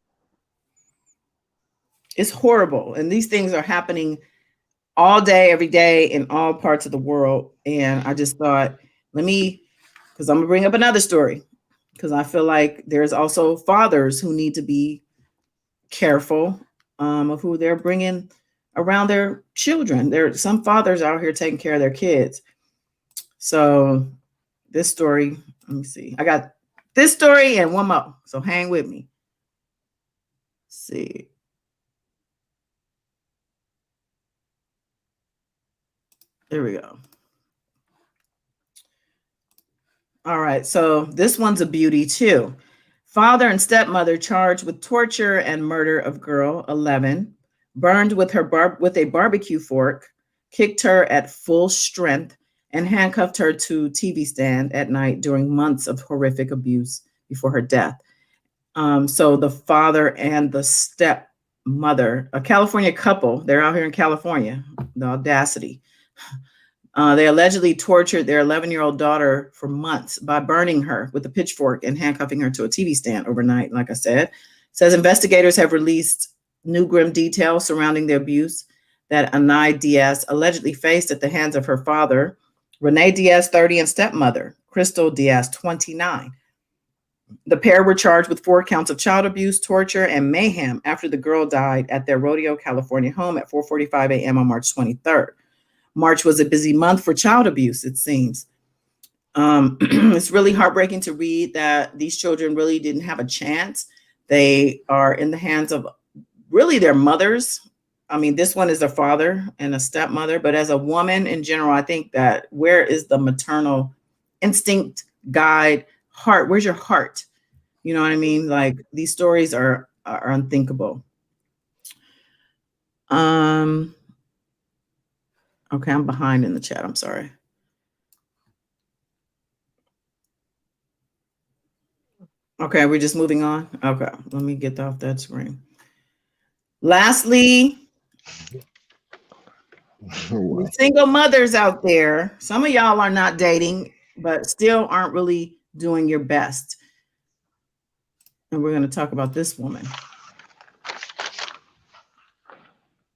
It's horrible. And these things are happening all day, every day in all parts of the world. And I just thought, because I'm going to bring up another story, because I feel like there's also fathers who need to be careful of who they're bringing around their children. There's some fathers out here taking care of their kids. So this story, let me see. I got this story and one more. So hang with me. Let's see. There we go. All right. So this one's a beauty too. Father and stepmother charged with torture and murder of girl 11, burned with a barbecue fork, kicked her at full strength, and handcuffed her to TV stand at night during months of horrific abuse before her death. So the father and the stepmother, a California couple, they're out here in California, the audacity. They allegedly tortured their 11-year-old daughter for months by burning her with a pitchfork and handcuffing her to a TV stand overnight. Like I said, it says investigators have released new grim details surrounding the abuse that Anay Diaz allegedly faced at the hands of her father, Renee Diaz, 30, and stepmother, Crystal Diaz, 29. The pair were charged with 4 counts of child abuse, torture, and mayhem after the girl died at their Rodeo, California home at 4:45 a.m. on March 23rd. March was a busy month for child abuse, it seems. It's really heartbreaking to read that these children really didn't have a chance. They are in the hands of really their mothers. I mean, this one is a father and a stepmother, but as a woman in general, I think that where is the maternal instinct, guide, heart? Where's your heart? You know what I mean? Like, these stories are unthinkable. Okay, I'm behind in the chat. I'm sorry. Okay, we're just moving on. Okay, let me get off that screen. Lastly, single mothers out there, some of y'all are not dating, but still aren't really doing your best. And we're going to talk about this woman.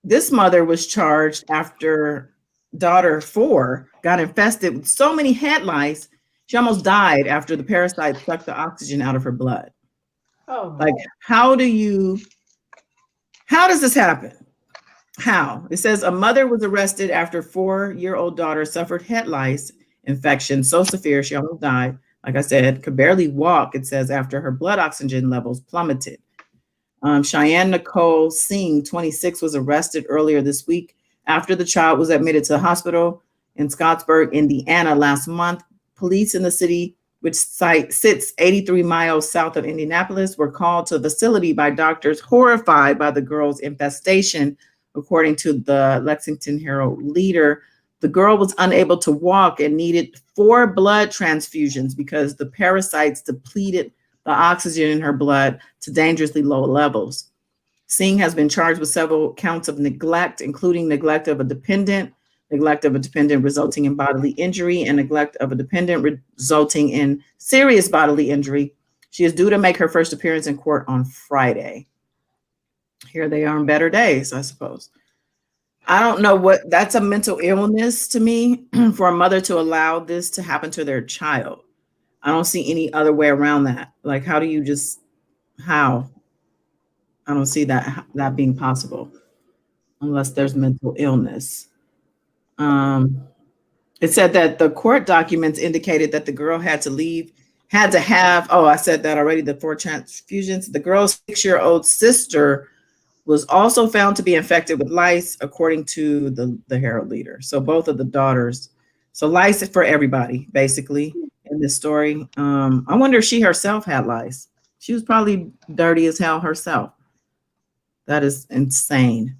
This mother was charged after daughter 4 got infested with so many head lice, she almost died after the parasite sucked the oxygen out of her blood. Oh, like, how does this happen? How? It says a mother was arrested after 4-year-old daughter suffered head lice infection so severe she almost died. Like I said, could barely walk, it says, after her blood oxygen levels plummeted. Cheyenne Nicole Singh, 26, was arrested earlier this week after the child was admitted to the hospital in Scottsburg, Indiana last month. Police in the city, which sits 83 miles south of Indianapolis, were called to the facility by doctors horrified by the girl's infestation. According to the Lexington Herald Leader, the girl was unable to walk and needed 4 blood transfusions because the parasites depleted the oxygen in her blood to dangerously low levels. Singh has been charged with several counts of neglect, including neglect of a dependent resulting in bodily injury, and neglect of a dependent resulting in serious bodily injury. She is due to make her first appearance in court on Friday. Here they are in better days, I suppose. I don't know that's a mental illness to me for a mother to allow this to happen to their child. I don't see any other way around that. Like, how? I don't see that being possible unless there's mental illness. It said that the court documents indicated that the girl had to have, I said that already, the 4 transfusions. The girl's 6-year-old sister was also found to be infected with lice, according to the Herald leader. So both of the daughters. So lice is for everybody, basically, in this story. I wonder if she herself had lice. She was probably dirty as hell herself. That is insane.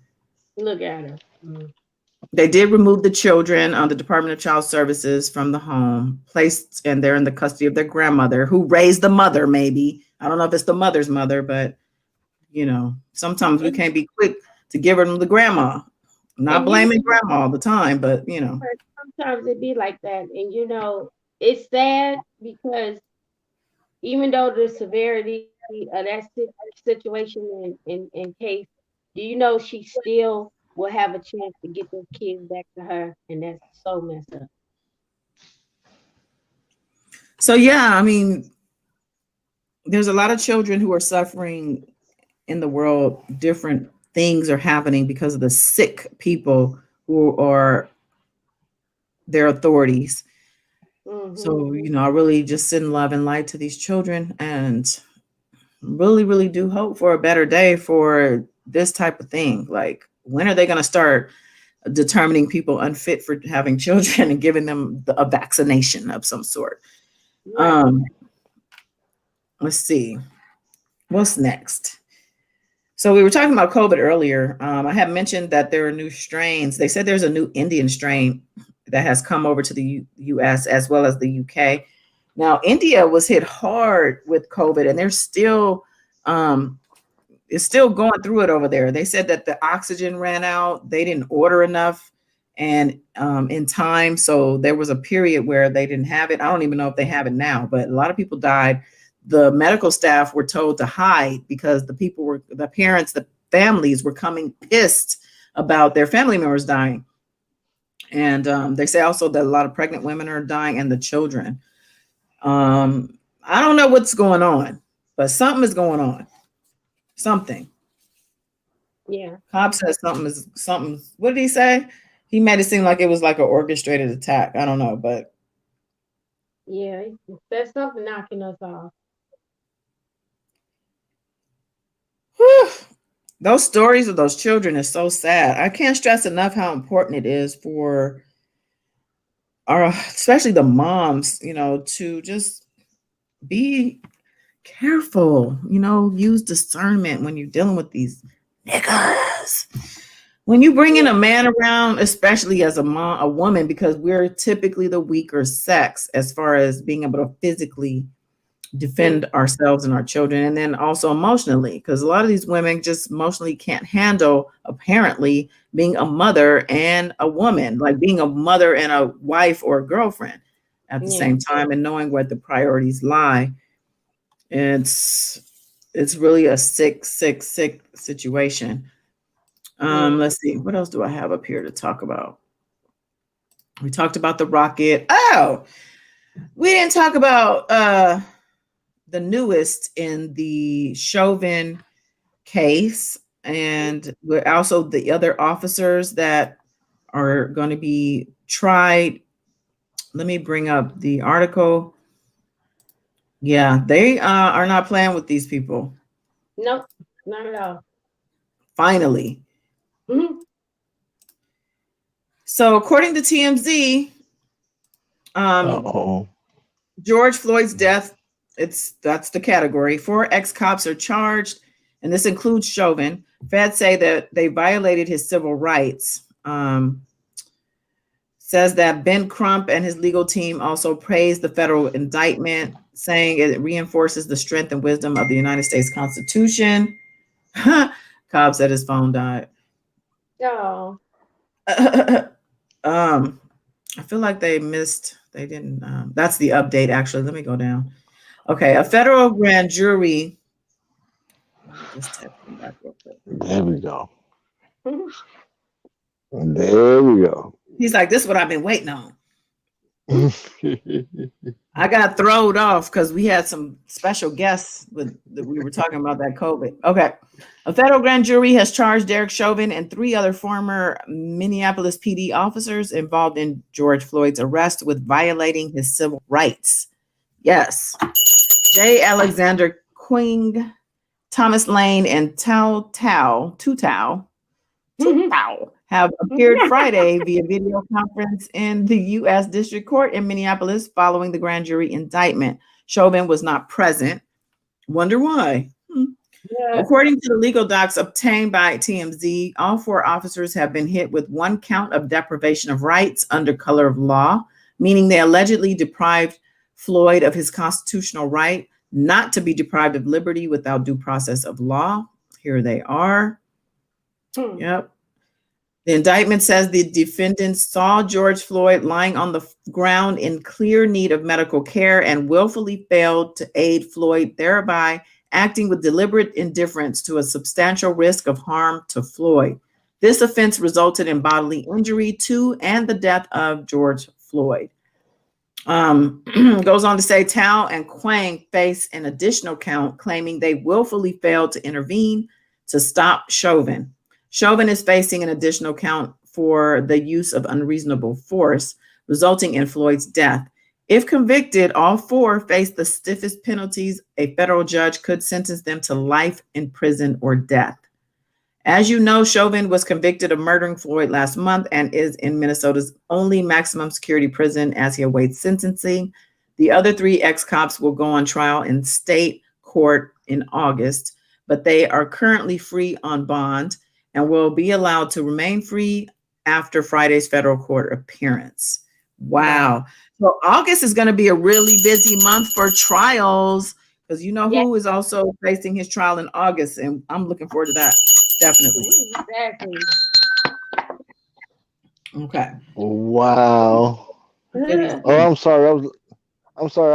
Look at her. Mm. They did remove the children on the Department of Child Services from the home, placed, and they're in the custody of their grandmother, who raised the mother, maybe. I don't know if it's the mother's mother, but, you know, sometimes we can't be quick to give her to the grandma. Not blaming grandma all the time, but, you know. Sometimes it be like that. And, you know, it's sad because even though the severity of that situation in case, do you know she still will have a chance to get those kids back to her? And that's so messed up. So, yeah, I mean, there's a lot of children who are suffering in the world. Different things are happening because of the sick people who are their authorities. Mm-hmm. So, you know, I really just send love and light to these children, and really, really do hope for a better day for this type of thing. Like, when are they going to start determining people unfit for having children and giving them a vaccination of some sort? Right. Let's see. What's next? So we were talking about COVID earlier. I had mentioned that there are new strains. They said there's a new Indian strain that has come over to the US as well as the UK. Now, India was hit hard with COVID, and they're still it's still going through it over there. They said that the oxygen ran out. They didn't order enough and in time. So there was a period where they didn't have it. I don't even know if they have it now, but a lot of people died. The medical staff were told to hide because the parents, the families were coming pissed about their family members dying. And they say also that a lot of pregnant women are dying and the children. I don't know what's going on, but something is going on. Something. Yeah. Cobb says something. What did he say? He made it seem like it was like an orchestrated attack. I don't know, but yeah, there's something knocking us off. Whew. Those stories of those children is so sad. I can't stress enough how important it is for especially the moms, you know, to just be careful, you know, use discernment when you're dealing with these niggas. When you bring in a man around, especially as a woman, because we're typically the weaker sex as far as being able to physically defend ourselves and our children, and then also emotionally, because a lot of these women just emotionally can't handle, apparently, being a mother and a woman, like being a mother and a wife or a girlfriend at the same time, and knowing where the priorities lie. It's really a sick situation. Let's see, what else do I have up here to talk about? We talked about the rocket. Oh, we didn't talk about the newest in the Chauvin case, and we're also the other officers that are going to be tried. Let me bring up the article. Yeah, they are not playing with these people. Nope, not at all. Finally. Mm-hmm. So according to TMZ, George Floyd's death, that's the category. 4 ex-cops are charged, and this includes Chauvin. Feds say that they violated his civil rights. Says that Ben Crump and his legal team also praised the federal indictment, saying it reinforces the strength and wisdom of the United States Constitution. Cobb said his phone died. Oh. I feel like they didn't. That's the update, actually. Let me go down. Okay, a federal grand jury. Just tap them back real quick. There we go. There we go. He's like, this is what I've been waiting on. I got thrown off because we had some special guests we were talking about that COVID. Okay. A federal grand jury has charged Derek Chauvin and 3 other former Minneapolis PD officers involved in George Floyd's arrest with violating his civil rights. Yes. J. Alexander Quing, Thomas Lane and Tutau have appeared Friday via video conference in the U.S. District Court in Minneapolis following the grand jury indictment. Chauvin was not present. Wonder why? Yeah. According to the legal docs obtained by TMZ, all 4 officers have been hit with 1 count of deprivation of rights under color of law, meaning they allegedly deprived Floyd of his constitutional right not to be deprived of liberty without due process of law. Here they are. Yep. The indictment says the defendants saw George Floyd lying on the ground in clear need of medical care and willfully failed to aid Floyd, thereby acting with deliberate indifference to a substantial risk of harm to Floyd. This offense resulted in bodily injury to and the death of George Floyd. Goes on to say Tao and Quang face an additional count claiming they willfully failed to intervene to stop Chauvin. Chauvin is facing an additional count for the use of unreasonable force, resulting in Floyd's death. If convicted, all 4 face the stiffest penalties. A federal judge could sentence them to life in prison or death. As you know, Chauvin was convicted of murdering Floyd last month and is in Minnesota's only maximum security prison as he awaits sentencing. The other 3 ex-cops will go on trial in state court in August, but they are currently free on bond and will be allowed to remain free after Friday's federal court appearance. Wow. So August is going to be a really busy month for trials because you know who is also facing his trial in August, and I'm looking forward to that. Definitely. Exactly. Okay. Wow. Yeah. Oh, I'm sorry. I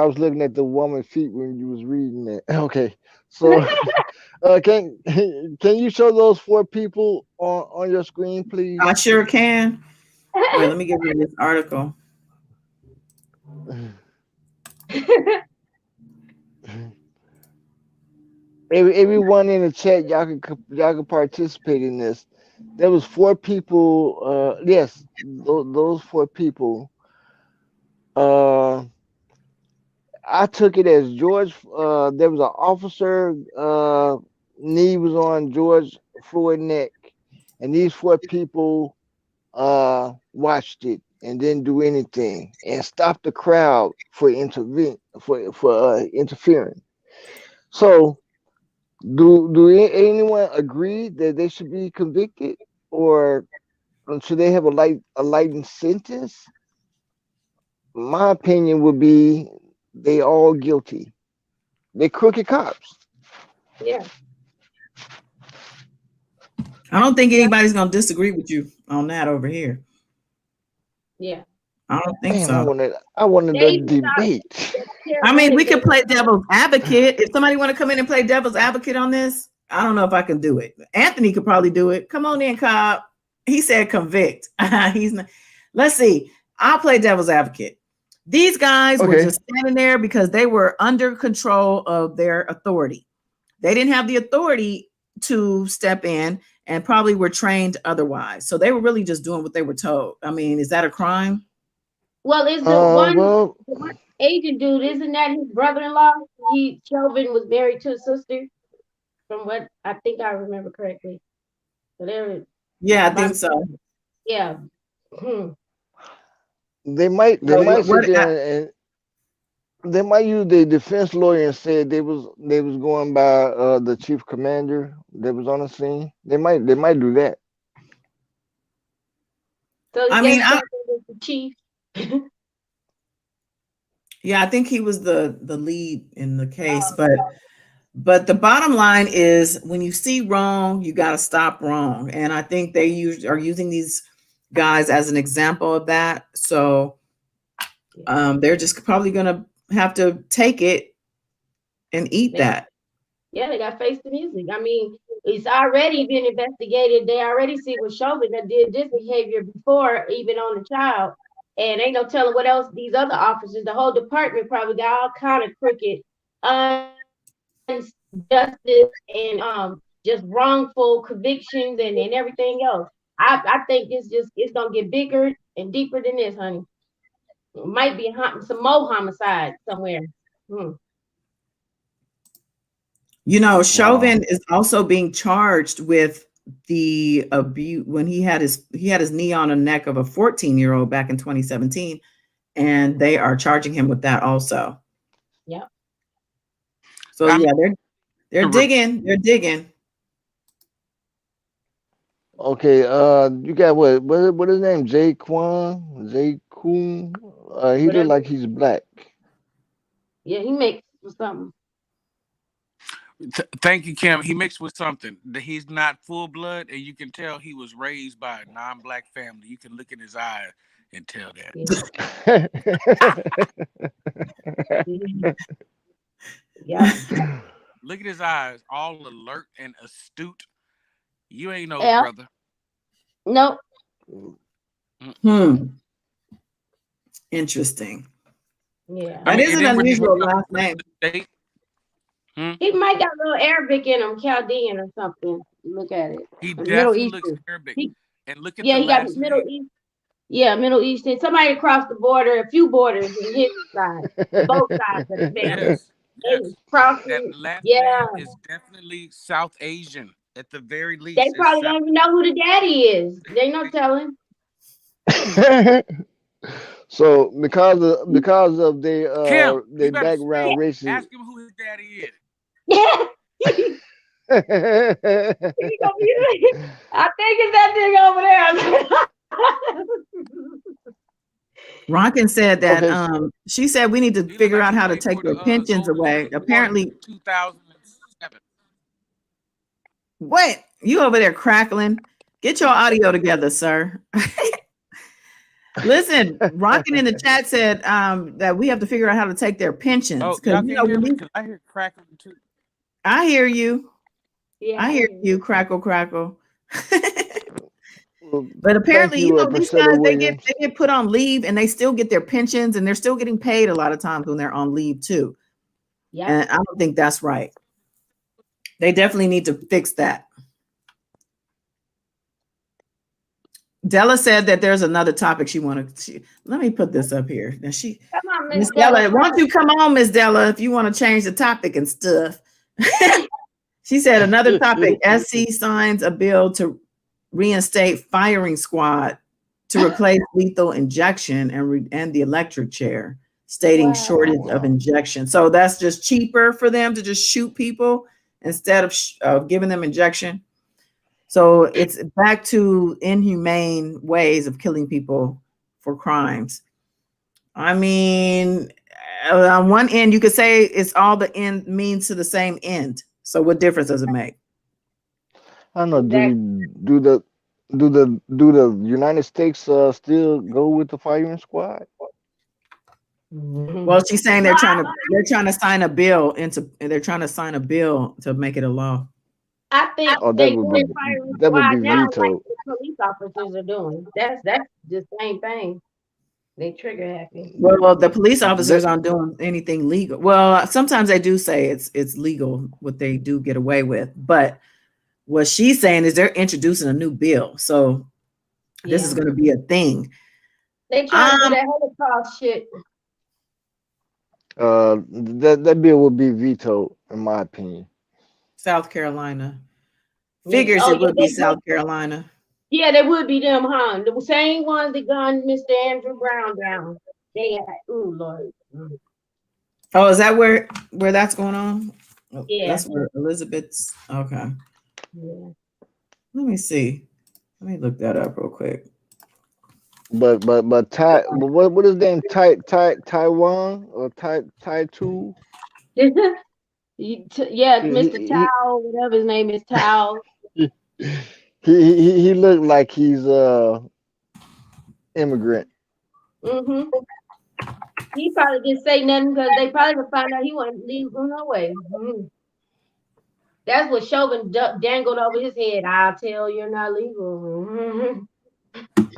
was looking at the woman's feet when you was reading it. Okay. So can you show those 4 people on your screen, please? I sure can. Wait, let me give you this article. Everyone in the chat, y'all can participate in this. There was 4 people. Yes, those 4 people. I took it as George. There was an officer. Knee was on George Floyd's neck, and these 4 people watched it and didn't do anything and stopped the crowd for interfering. So, do anyone agree that they should be convicted, or should they have a lightened sentence? My opinion would be they all guilty. They crooked cops. Yeah. I don't think anybody's going to disagree with you on that over here. Yeah. I don't think Man, so. I wanted They a debate. I mean, we could play devil's advocate. If somebody want to come in and play devil's advocate on this, I don't know if I can do it. Anthony could probably do it. Come on in, Cobb. He said convict. He's not. Let's see. I'll play devil's advocate. These guys were just standing there because they were under control of their authority. They didn't have the authority to step in and probably were trained otherwise. So they were really just doing what they were told. I mean, is that a crime? Well, is the one agent dude, isn't that his brother-in-law? Chauvin was married to a sister, from what I think I remember correctly. So I think so. Yeah. They might sit there and they might use the defense lawyer and say they was going by the chief commander that was on the scene. They might do that. So I mean, was the chief. Yeah, I think he was the lead in the case, but the bottom line is when you see wrong, you got to stop wrong. And I think they are using these guys as an example of that. So they're just probably going to have to take it and eat that. Yeah, they got to face the music. I mean, it's already been investigated. They already see what Chauvin that did this behavior before, even on the child. And ain't no telling what else these other officers, the whole department probably got all kind of crooked justice and just wrongful convictions and everything else. I think it's gonna get bigger and deeper than this, honey. It might be some more homicide somewhere. You know, Wow. Chauvin is also being charged with the abuse when he had his knee on the neck of a 14-year-old back in 2017, and they are charging him with that also. Yep. So I mean, yeah, they're digging. They're digging. Okay, you got what his name? Jay Kun. He look Whatever. like he's black. Yeah, he makes something. Thank you, Kim. He mixed with something. He's not full blood, and you can tell he was raised by a non-black family. You can look in his eyes and tell that. Yeah. Look at his eyes, all alert and astute. You ain't no Yeah. brother. Nope. Interesting. Yeah. That is an unusual last name. He might got a little Arabic in him, Chaldean or something. Look at it. He Middle definitely Eastern. looks Arabic. And look at Yeah, the he got last Middle name. East. Yeah, Middle Eastern. Somebody across the border, a few borders on his side, both sides of the family. Yes. Crossing, That last yeah. name is definitely South Asian at the very least. They probably don't even know who the daddy is. They no telling. So because of Kim, their background races. Ask him who his daddy is. Yeah. I think it's that thing over there. Rockin said that she said we need to figure out how to take their pensions away. Apparently 2007. What? You over there crackling? Get your audio together, sir. Listen, Rockin in the chat said that we have to figure out how to take their pensions. Oh, Because y'all can hear me? 'Cause I hear crackling too. I hear you. Yeah, I hear you, crackle. But apparently, you know, these guys they get put on leave and they still get their pensions and they're still getting paid a lot of times when they're on leave too. Yeah. And I don't think that's right. They definitely need to fix that. Della said that there's another topic she wanted to. Let me put this up here. Now come on, Miss Della, why don't you come on, Miss Della, if you want to change the topic and stuff. She said another topic. SC signs a bill to reinstate firing squad to replace lethal injection and the electric chair, stating shortage of injection. So that's just cheaper for them to just shoot people instead of giving them injection. So it's back to inhumane ways of killing people for crimes. I mean, on one end, you could say it's all the end means to the same end. So what difference does it make? I don't know. Do the United States still go with the firing squad? Well, she's saying they're trying to sign a bill to make it a law. I think that would be vetoed. Like the police officers are doing. That's the same thing. They trigger happy. Well, the police officers aren't doing anything legal. Well, sometimes they do say it's legal what they do get away with, but what she's saying is they're introducing a new bill, so this is going to be a thing. They trying to do that Holocaust shit. That bill will be vetoed, in my opinion. South Carolina. Figures it would be South Carolina. Yeah, they would be them, huh? The same ones that gunned Mr. Andrew Brown down. They had, ooh, Lord. Oh, is that where that's going on? Yeah. That's where Elizabeth's, okay. Yeah. Let me see. Let me look that up real quick. But what is his name? Taiwan or Tai2? Yeah, Mr. Tao, whatever his name is, Tao. He looked like he's immigrant. Mm-hmm. He probably didn't say nothing because they probably would find out he wasn't legal no way. Mm-hmm. That's what Chauvin dangled over his head. I'll tell you're not legal. Mm-hmm.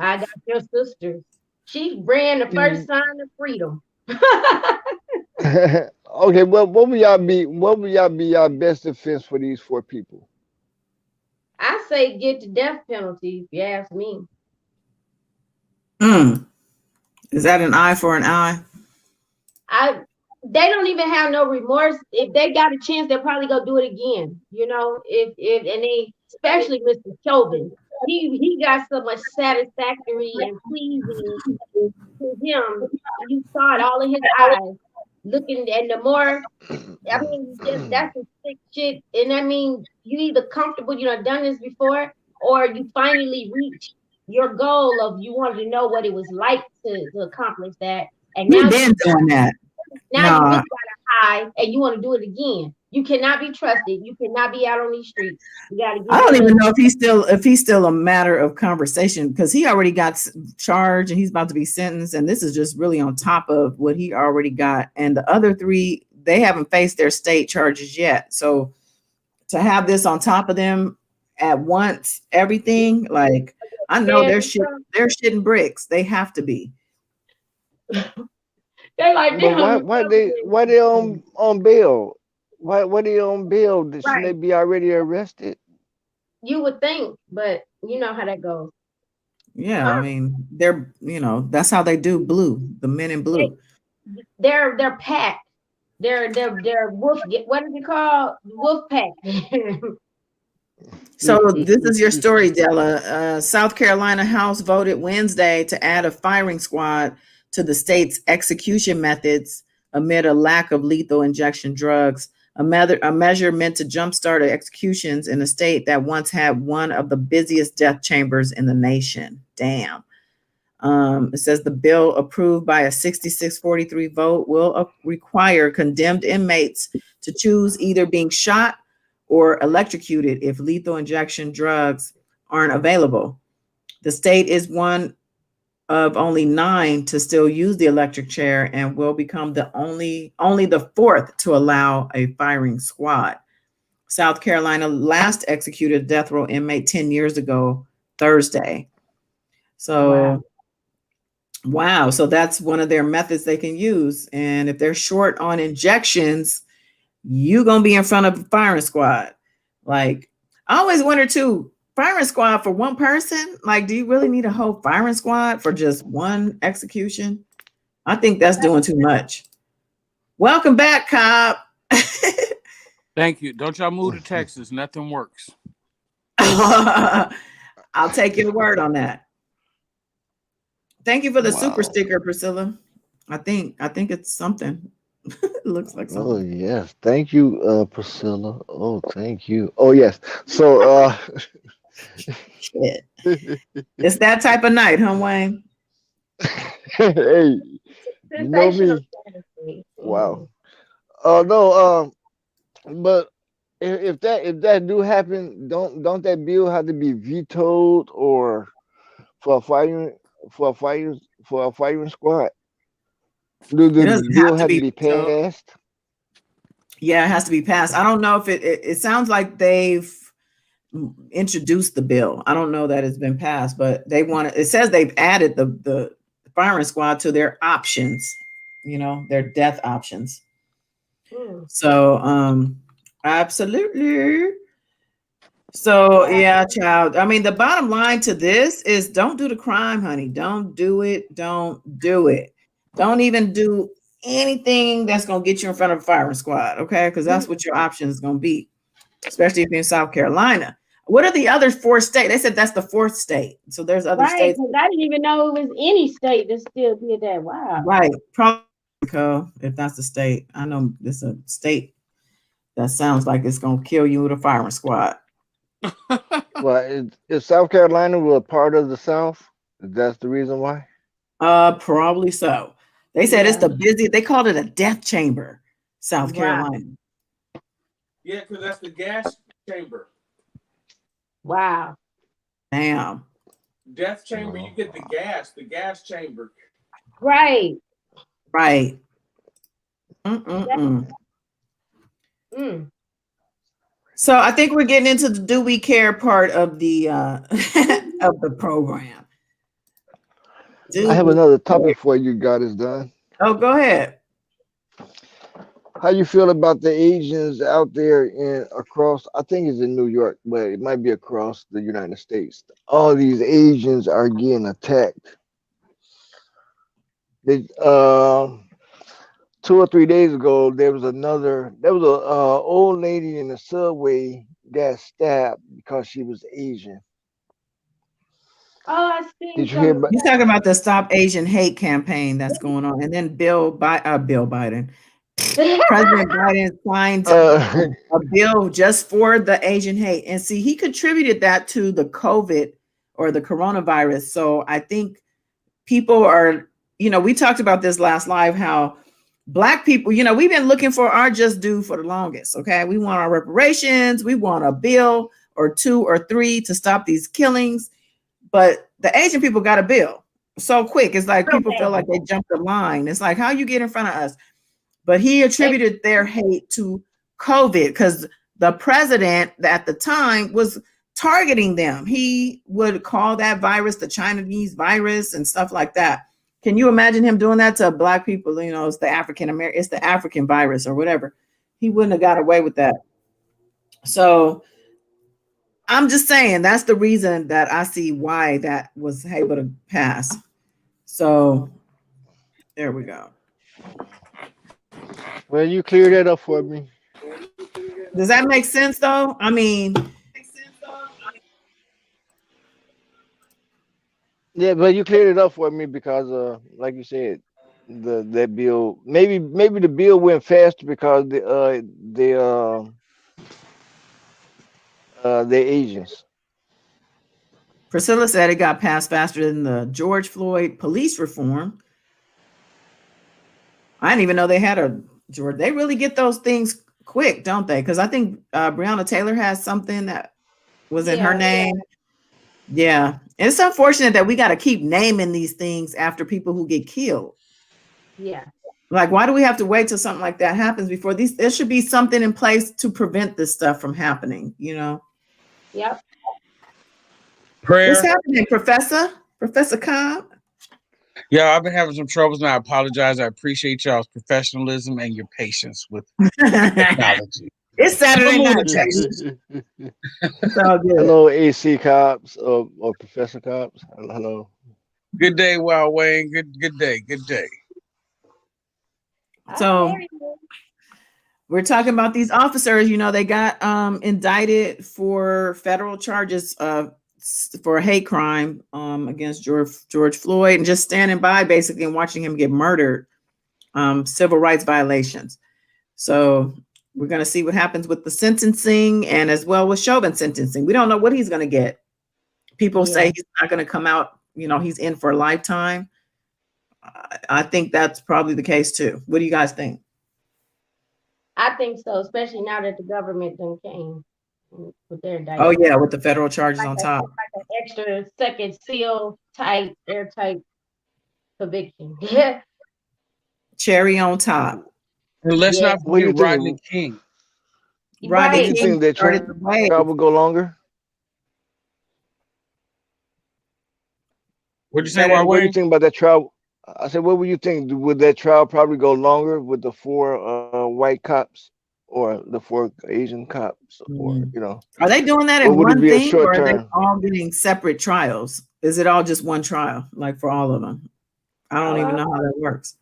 I got your sister. She ran the first sign of freedom. Okay, well, what would y'all be your best defense for these 4 people? I say get the death penalty, if you ask me. Is that an eye for an eye? they don't even have no remorse. If they got a chance, they'll probably go do it again. You know, if and they, especially Mr. Chauvin, he got so much satisfactory and pleasing to him. You saw it all in his eyes. Looking, and the more, I mean, just that's some sick shit. And I mean, you either comfortable, you know, done this before, or you finally reach your goal of you wanted to know what it was like to accomplish that. And We've now been doing that. now you No, just got a high and you want to do it again. You cannot be trusted. You cannot be out on these streets. You got to I get don't your even know if he's still a matter of conversation because he already got charged and he's about to be sentenced, and this is just really on top of what he already got. And the other three, they haven't faced their state charges yet. So to have this on top of them at once, everything like I know fans. they're shitting bricks. They have to be. They like they But why hungry why they government. why they on bail? Why they on bail? Shouldn't they Right. be already arrested? You would think, but you know how that goes. Yeah, I mean they're that's how they do blue. The men in blue. They're packed. They're wolf. What is it called? Wolf pack. So this is your story, Della. South Carolina House voted Wednesday to add a firing squad to the state's execution methods amid a lack of lethal injection drugs, a measure meant to jumpstart executions in a state that once had one of the busiest death chambers in the nation. Damn. It says the bill approved by a 66-43 vote will require condemned inmates to choose either being shot or electrocuted if lethal injection drugs aren't available. The state is one of only 9 to still use the electric chair and will become only the 4th to allow a firing squad. South Carolina last executed a death row inmate 10 years ago, Thursday. So, wow. So that's one of their methods they can use. And if they're short on injections, you gonna be in front of a firing squad. Like, I always wonder too, firing squad for one person, like, do you really need a whole firing squad for just one execution? I think that's doing too much. Welcome back, Cobb. Thank you. Don't y'all move to Texas. Nothing works. I'll take your word on that. Thank you for the super Wow. sticker, Priscilla. I think it's something. It looks like Oh something. yes, thank you, Priscilla. Oh, thank you. Oh yes. So Shit. It's that type of night, huh, Wayne? hey, you know Sensational me. fantasy. Wow. No, but if that do happen, don't that bill have to be vetoed or for a firing for a firing for a firing squad? Do It the doesn't bill have to have to be be vetoed. passed? Yeah, it has to be passed. I don't know if it sounds like they've introduced the bill. I don't know that it's been passed, but it says they've added the firing squad to their options, their death options. So absolutely. So yeah, child. I mean, the bottom line to this is don't do the crime, honey. Don't do it. Don't do it. Don't even do anything that's gonna get you in front of a firing squad, okay? Because that's what your option is gonna be, especially if you're in South Carolina. What are the other 4 states? They said that's the 4th state. So there's other Right, states. because I didn't even know it was any state that still did that. Wow. Right. Probably if that's the state. I know it's a state that sounds like it's gonna kill you with a firing squad. Well, is South Carolina was part of the South? That's the reason why. Probably so. They said it's the busiest. They called it a death chamber, South Carolina. Yeah, because that's the gas chamber. Wow. Damn. Death chamber, you get the gas chamber. Right. Right. So I think we're getting into the do we care part of the of the program. I have another topic for you, God is done. Oh, go ahead. How you feel about the Asians out there across? I think it's in New York, but it might be across the United States. All these Asians are getting attacked. They 2 or 3 days ago, there was a old lady in the subway got stabbed because she was Asian. Oh, I seen Did you hear some of about? You talking about the Stop Asian Hate campaign that's going on, and then Bill Biden, that. President Biden signed Uh, a bill just for the Asian hate, and see, he contributed that to the COVID or the coronavirus. So I think people are, we talked about this last live, how Black people, we've been looking for our just due for the longest. Okay, we want our reparations, we want a bill or two or three to stop these killings. But the Asian people got a bill so quick. It's like people feel like they jumped the line. It's like, how you get in front of us? But he attributed their hate to COVID because the president at the time was targeting them. He would call that virus the Chinese virus and stuff like that. Can you imagine him doing that to Black people? It's the it's the African virus or whatever. He wouldn't have got away with that. So I'm just saying that's the reason that I see why that was able to pass. So there we go. well, you clear that up for me. Does that make sense though? I mean, Yeah, but you cleared it up for me because, like you said, that bill maybe the bill went faster because they're Asians. Priscilla said it got passed faster than the George Floyd police reform. I didn't even know they had a George. They really get those things quick, don't they? Because I think Breonna Taylor has something that was in her name. Yeah. It's unfortunate that we got to keep naming these things after people who get killed. Yeah. Like, why do we have to wait till something like that happens before these? There should be something in place to prevent this stuff from happening, Yep. Prayer. What's happening, Professor Cobb? Yeah, I've been having some troubles and I apologize. I appreciate y'all's professionalism and your patience with technology. It's Saturday night. Texas. It's all good. Hello, AC Cops or Professor Cops. Hello. Good day, Wild Wayne. Good day. Good day. So we're talking about these officers. They got indicted for federal charges for a hate crime against George Floyd, and just standing by basically and watching him get murdered. Civil rights violations. So we're going to see what happens with the sentencing and as well with Chauvin sentencing. We don't know what he's going to get. People say he's not going to come out. He's in for a lifetime. I think that's probably the case too. What do you guys think? I think so, especially now that the government done came with their indictment. Oh yeah, with the federal charges on top. Like an extra second seal type, airtight conviction. Yeah. Cherry on top. And let's not forget Rodney King. Rodney You King think that trial will go longer? What'd you say, What do you Wayne? think about that trial? I said, what would you think? Would that trial probably go longer with the 4 white cops or the 4 Asian cops? Or are they doing that in would it one be a thing, short or are they term? all getting separate trials? Is it all just one trial, like for all of them? I don't even know how that works.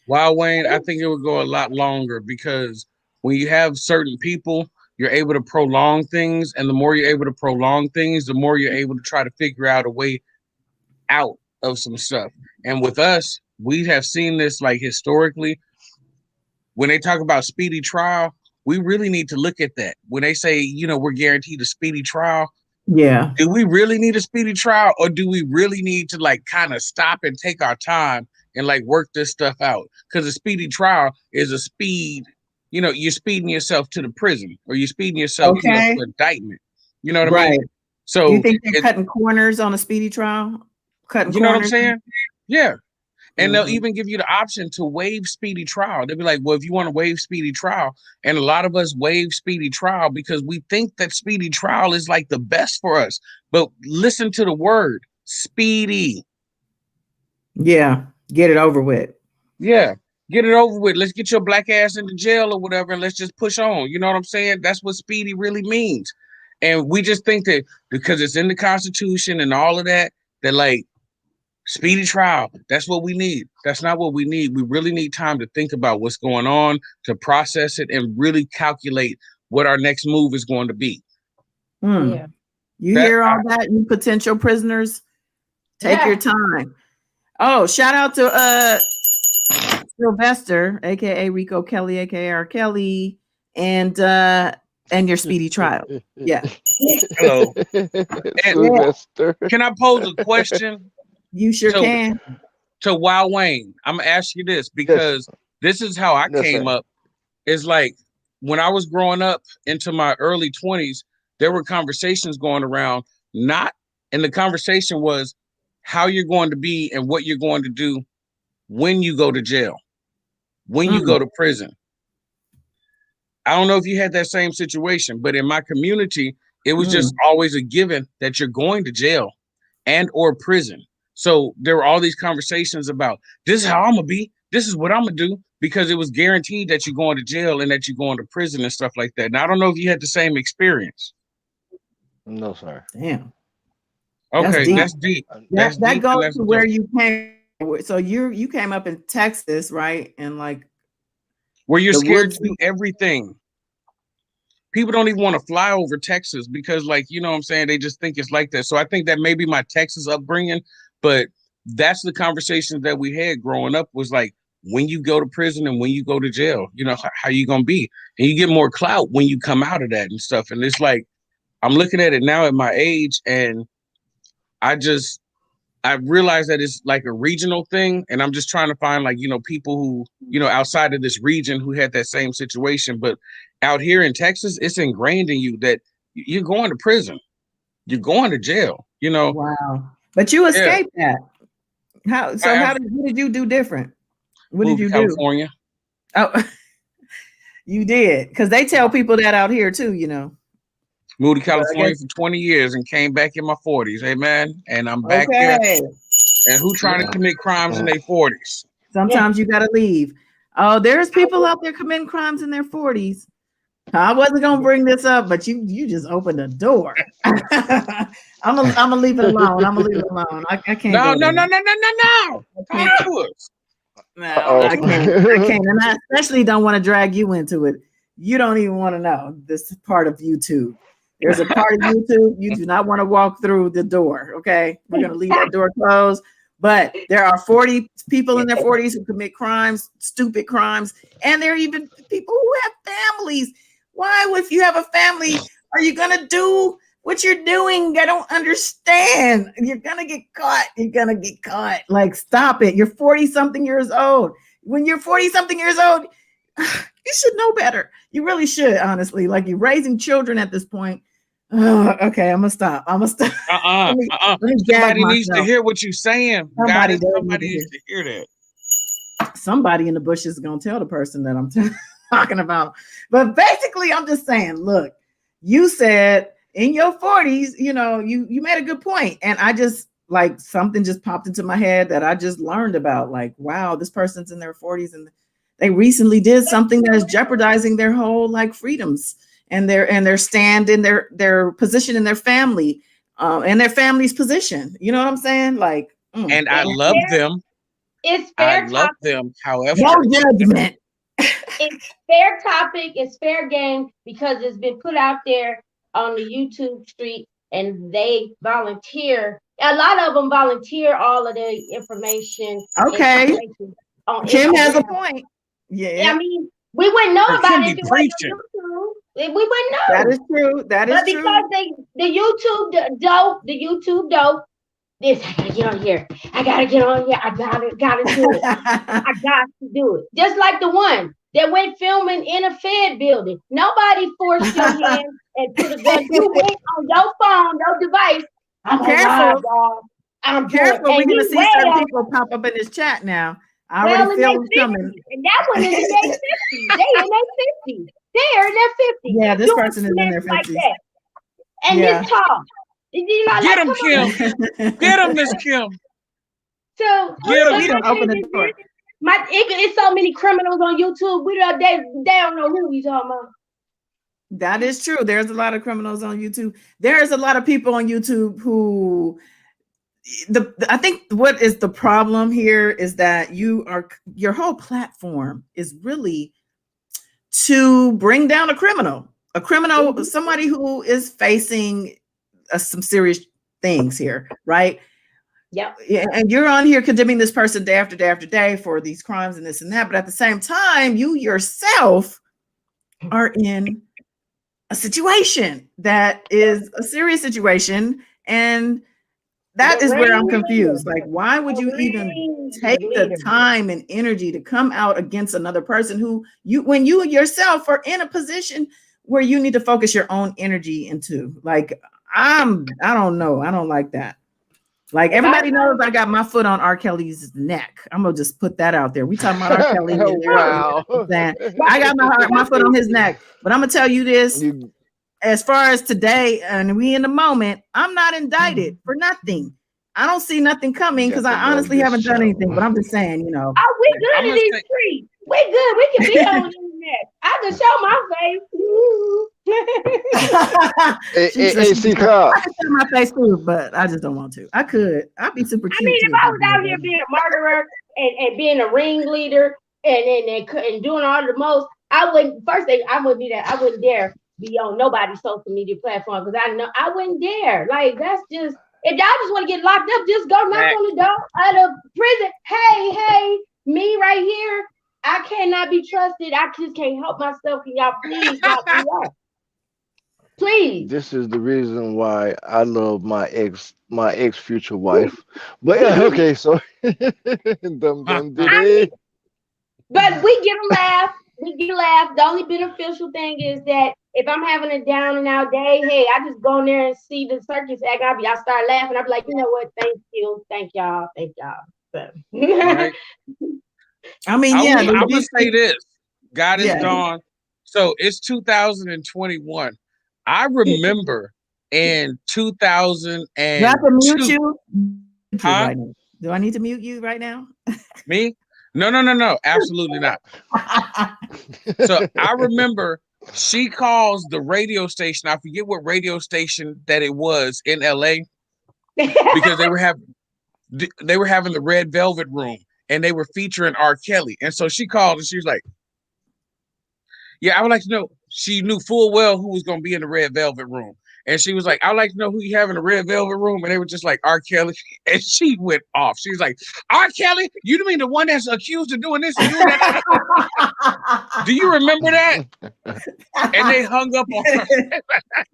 Wild Wayne, I think it would go a lot longer because when you have certain people, you're able to prolong things, and the more you're able to prolong things, the more you're able to try to figure out a way out of some stuff. And with us, we have seen this like historically. When they talk about speedy trial, we really need to look at that. When they say, we're guaranteed a speedy trial, do we really need a speedy trial, or do we really need to like kind of stop and take our time and like work this stuff out? Because a speedy trial is a speed, you're speeding yourself to the prison, or you're speeding yourself to the indictment. You know what I mean? So you think they're cutting corners on a speedy trial? You know what I'm saying? Yeah. And they'll even give you the option to waive speedy trial. They'll be like, well, if you want to waive speedy trial, and a lot of us waive speedy trial because we think that speedy trial is like the best for us. But listen to the word, speedy. Yeah, get it over with. Yeah, get it over with. Let's get your black ass into jail or whatever, and let's just push on. You know what I'm saying? That's what speedy really means. And we just think that because it's in the Constitution and all of that, that like, Speedy trial. That's what we need. That's not what we need. We really need time to think about what's going on, to process it, and really calculate what our next move is going to be. Yeah. You hear all that, you potential prisoners? Take your time. Oh, shout out to Sylvester, aka Rico Kelly, aka R. Kelly, and your speedy trial. Yeah. Hello. Sylvester. Can I pose a question? You sure can. To Wild Wayne, I'm gonna ask you this because this is how I came up. It's like when I was growing up into my early 20s, there were conversations going around, and the conversation was how you're going to be and what you're going to do when you go to jail, when you go to prison. I don't know if you had that same situation, but in my community, it was just always a given that you're going to jail and or prison. So there were all these conversations about this is how I'm gonna be, this is what I'm gonna do, because it was guaranteed that you're going to jail and that you're going to prison and stuff like that. Now I don't know if you had the same experience. No, sir. Damn. Okay, that's deep. That goes to where you came. So you came up in Texas, right? And like where you're scared to do everything. People don't even want to fly over Texas because, like, you know what I'm saying? They just think it's like that. So I think that maybe my Texas upbringing, but that's the conversations that we had growing up was like, when you go to prison and when you go to jail, you know, how you going to be? And you get more clout when you come out of that and stuff. And it's like, I'm looking at it now at my age and I realized that it's like a regional thing. And I'm just trying to find like, you know, people who, you know, outside of this region who had that same situation. But out here in Texas, it's ingrained in you that you're going to prison. You're going to jail, you know? Wow. But you escaped that. What did you do different? What did you do? California. Oh, you did. Because they tell people that out here too, you know. Moved to California for 20 years and came back in my 40s. Amen. And I'm back there. And who trying to commit crimes in their 40s? Sometimes you got to leave. Oh, there's people out there committing crimes in their 40s. I wasn't going to bring this up, but you just opened the door. I'm gonna leave it alone. I can't. No. I can't. And I especially don't want to drag you into it. You don't even want to know this part of YouTube. There's a part of YouTube you do not want to walk through the door. Okay, we're gonna leave that door closed. But there are 40 people in their 40s who commit crimes, stupid crimes, and there are even people who have families. Why, if you have a family, are you gonna do what you're doing? I don't understand. You're gonna get caught. Like, stop it. You're 40-something years old. When you're 40-something years old, you should know better. You really should, honestly. Like, you're raising children at this point. Okay, I'm gonna stop. Let me somebody needs to hear what you're saying. Somebody needs to hear that. Somebody in the bushes is gonna tell the person that I'm talking about. But basically, I'm just saying, look, you said in your 40s, you know, you made a good point. And I just, like, something just popped into my head that I just learned about. Like, wow, this person's in their 40s and they recently did something that is jeopardizing their whole, like, freedoms and their stand in their position in their family, and their family's position. You know what I'm saying? Like, and I love them. It's fair. I love them. However, no judgment. It's fair topic. It's fair game because it's been put out there on the YouTube street, and they volunteer. A lot of them volunteer all of the information. Okay, Kim has a point. Yeah, I mean, we wouldn't know about it if it wasn't on YouTube. We wouldn't know. That is true. That is true. But because the YouTube dope. This, I gotta get on here. I gotta do it. I got to do it. Just like the one that went filming in a Fed building. Nobody forced your hand and put a gun. You went on your phone, your device. I'm careful. I'm careful. We're gonna see some people pop up in this chat now. I already feel them coming. And that one is in their 50s. They in their 50s. They're in their 50s. Yeah, this person is in their 50s. Like that. And this talk. Get him, Kim. Get him, Miss Kim. So get him. Open the door. It's so many criminals on YouTube. They don't know who we talking about. That is true. There's a lot of criminals on YouTube. There's a lot of people on YouTube who I think what is the problem here is that your whole platform is really to bring down a criminal, somebody who is facing some serious things here, right? Yep. Yeah, and you're on here condemning this person day after day after day for these crimes and this and that, but at the same time, you yourself are in a situation that is a serious situation, and that is where I'm confused. Like, why would you even take the time and energy to come out against another person when you yourself are in a position where you need to focus your own energy into? Like, I don't know. I don't like that. Like, everybody knows I got my foot on R. Kelly's neck. I'm gonna just put that out there. We talking about R. Kelly. Wow. I got my foot on his neck, but I'm gonna tell you this. As far as today, and we in the moment, I'm not indicted for nothing. I don't see nothing coming because I honestly haven't done anything. But I'm just saying, Oh, we good in these streets. We good. We can be on the internet. I can show my face. Hey, Cobb. I can show my face too, but I just don't want to. I could. I'd be super cute. I mean, if I was out here being a murderer and being a ringleader and doing all the most, I wouldn't do that. I wouldn't dare be on nobody's social media platform because I know I wouldn't dare. Like, that's just, if y'all just want to get locked up, just go knock on the door of the prison. Hey, me right here. I cannot be trusted. I just can't help myself. Can y'all please lock me up? Please. This is the reason why I love my ex future wife. But okay, so But we get a laugh. The only beneficial thing is that if I'm having a down and out day, hey, I just go in there and see the circus act. I start laughing. I'll be like, you know what? Thank you. Thank y'all. So. Right. I mean, I would say this. God is gone. So it's 2021. I remember in 2000 and do I have to mute you? Huh? Do I need to mute you right now? Me? No, absolutely not. So I remember she calls the radio station. I forget what radio station that it was in LA because they were having the Red Velvet Room and they were featuring R. Kelly. And so she called and she was like, yeah, I would like to know. She knew full well who was going to be in the Red Velvet Room. And she was like, I'd like to know who you have in the Red Velvet Room. And they were just like, R. Kelly. And she went off. She was like, R. Kelly? You mean the one that's accused of doing this and doing that? Do you remember that? And they hung up on her.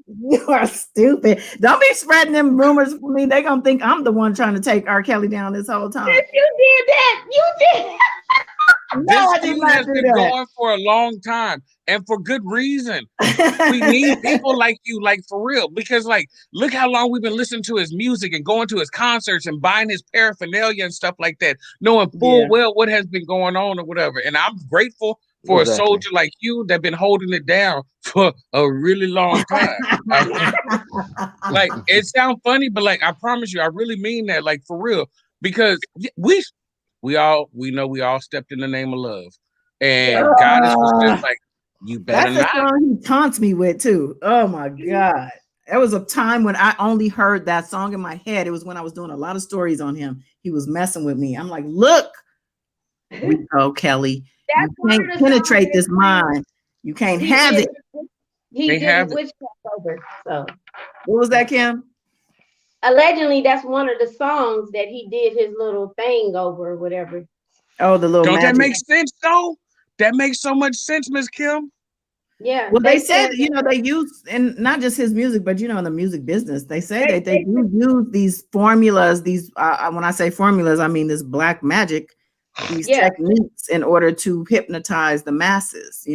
You are stupid. Don't be spreading them rumors for me. They're going to think I'm the one trying to take R. Kelly down this whole time. If you did that, you did. No, this feud has been going for a long time and for good reason. We need people like you, like for real, because like, look how long we've been listening to his music and going to his concerts and buying his paraphernalia and stuff like that, knowing full well what has been going on or whatever. And I'm grateful for a soldier like you that been holding it down for a really long time. Like, it sounds funny, but like, I promise you, I really mean that, like for real, because we all stepped in the name of love, and God was just like, you better not. That's the song he taunts me with too. Oh my God. There was a time when I only heard that song in my head. It was when I was doing a lot of stories on him. He was messing with me. I'm like, look, Rico Kelly, you can't penetrate this mind. You can't have it. He did witchcraft over. So what was that, Kim? Allegedly, that's one of the songs that he did his little thing over or whatever. Oh, the little. Don't that make sense though? That makes so much sense, Miss Kim. Yeah. Well, they said, they use, and not just his music, but in the music business, they say that they do use these formulas. These, when I say formulas, I mean this black magic, these techniques in order to hypnotize the masses.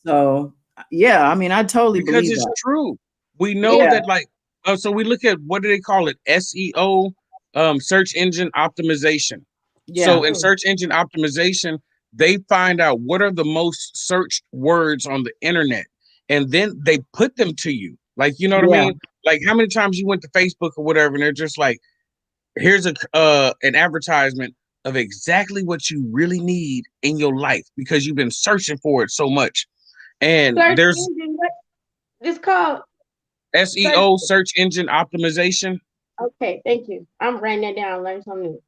So yeah, I mean, I totally because believe it's that. true. We know that, like. So we look at, what do they call it? SEO, search engine optimization. Yeah. So in search engine optimization, they find out what are the most searched words on the internet, and then they put them to you. Like, you know what I mean? Like, how many times you went to Facebook or whatever, and they're just like, here's an advertisement of exactly what you really need in your life because you've been searching for it so much. And there's engine, what it's called? SEO, search engine optimization. Okay, thank you. I'm writing that down. Learn something new.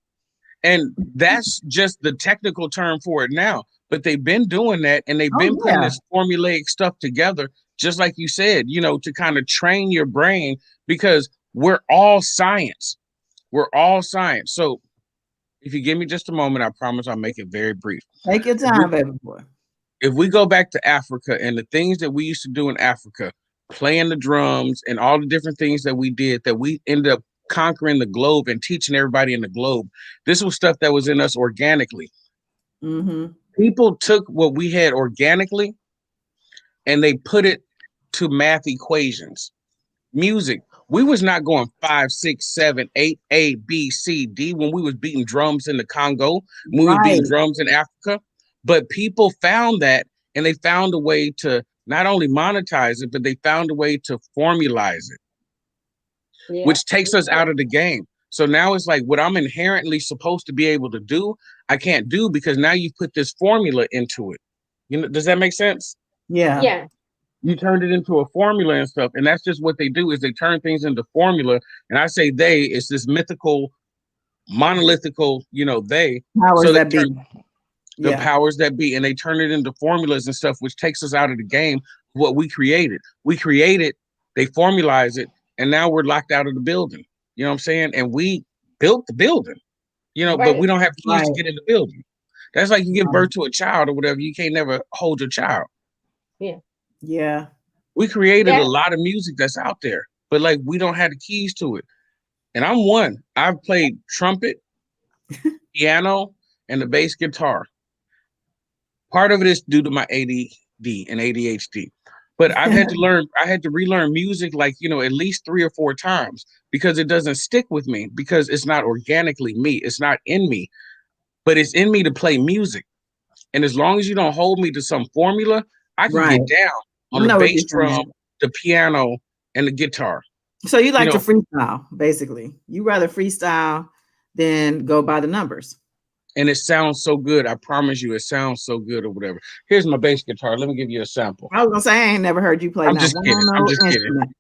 And that's just the technical term for it now. But they've been doing that, and they've been putting this formulaic stuff together, just like you said, to kind of train your brain, because we're all science. We're all science. So if you give me just a moment, I promise I'll make it very brief. Take your time, baby boy. If we go back to Africa and the things that we used to do in Africa, playing the drums and all the different things that we did, that we ended up conquering the globe and teaching everybody in the globe. This was stuff that was in us organically. Mm-hmm. People took what we had organically and they put it to math equations. Music. We was not going 5, 6, 7, 8, A, B, C, D when we was beating drums in the Congo, when we was beating drums in Africa. But people found that, and they found a way to not only monetize it, but they found a way to formalize it, which takes us out of the game. So now it's like what I'm inherently supposed to be able to do, I can't do because now you put this formula into it. Does that make sense? Yeah. You turned it into a formula and stuff. And that's just what they do, is they turn things into formula. And I say it's this mythical, monolithical, they. Powers that be. The powers that be. And they turn it into formulas and stuff, which takes us out of the game. What we created. We created, they formalize it, and now we're locked out of the building. You know what I'm saying? And we built the building, but we don't have keys to get in the building. That's like you give birth to a child or whatever. You can't never hold your child. Yeah. Yeah. We created a lot of music that's out there, but like we don't have the keys to it. And I'm one. I've played trumpet, piano, and the bass guitar. Part of it is due to my ADD and ADHD. But I've had to relearn music like, at least 3 or 4 times because it doesn't stick with me, because it's not organically me. It's not in me, but it's in me to play music. And as long as you don't hold me to some formula, I can get down on the bass drum, the piano, and the guitar. So you like to freestyle, basically. You rather freestyle than go by the numbers. And it sounds so good. I promise you, it sounds so good or whatever. Here's my bass guitar. Let me give you a sample. I was gonna say, I ain't never heard you play. I'm just kidding.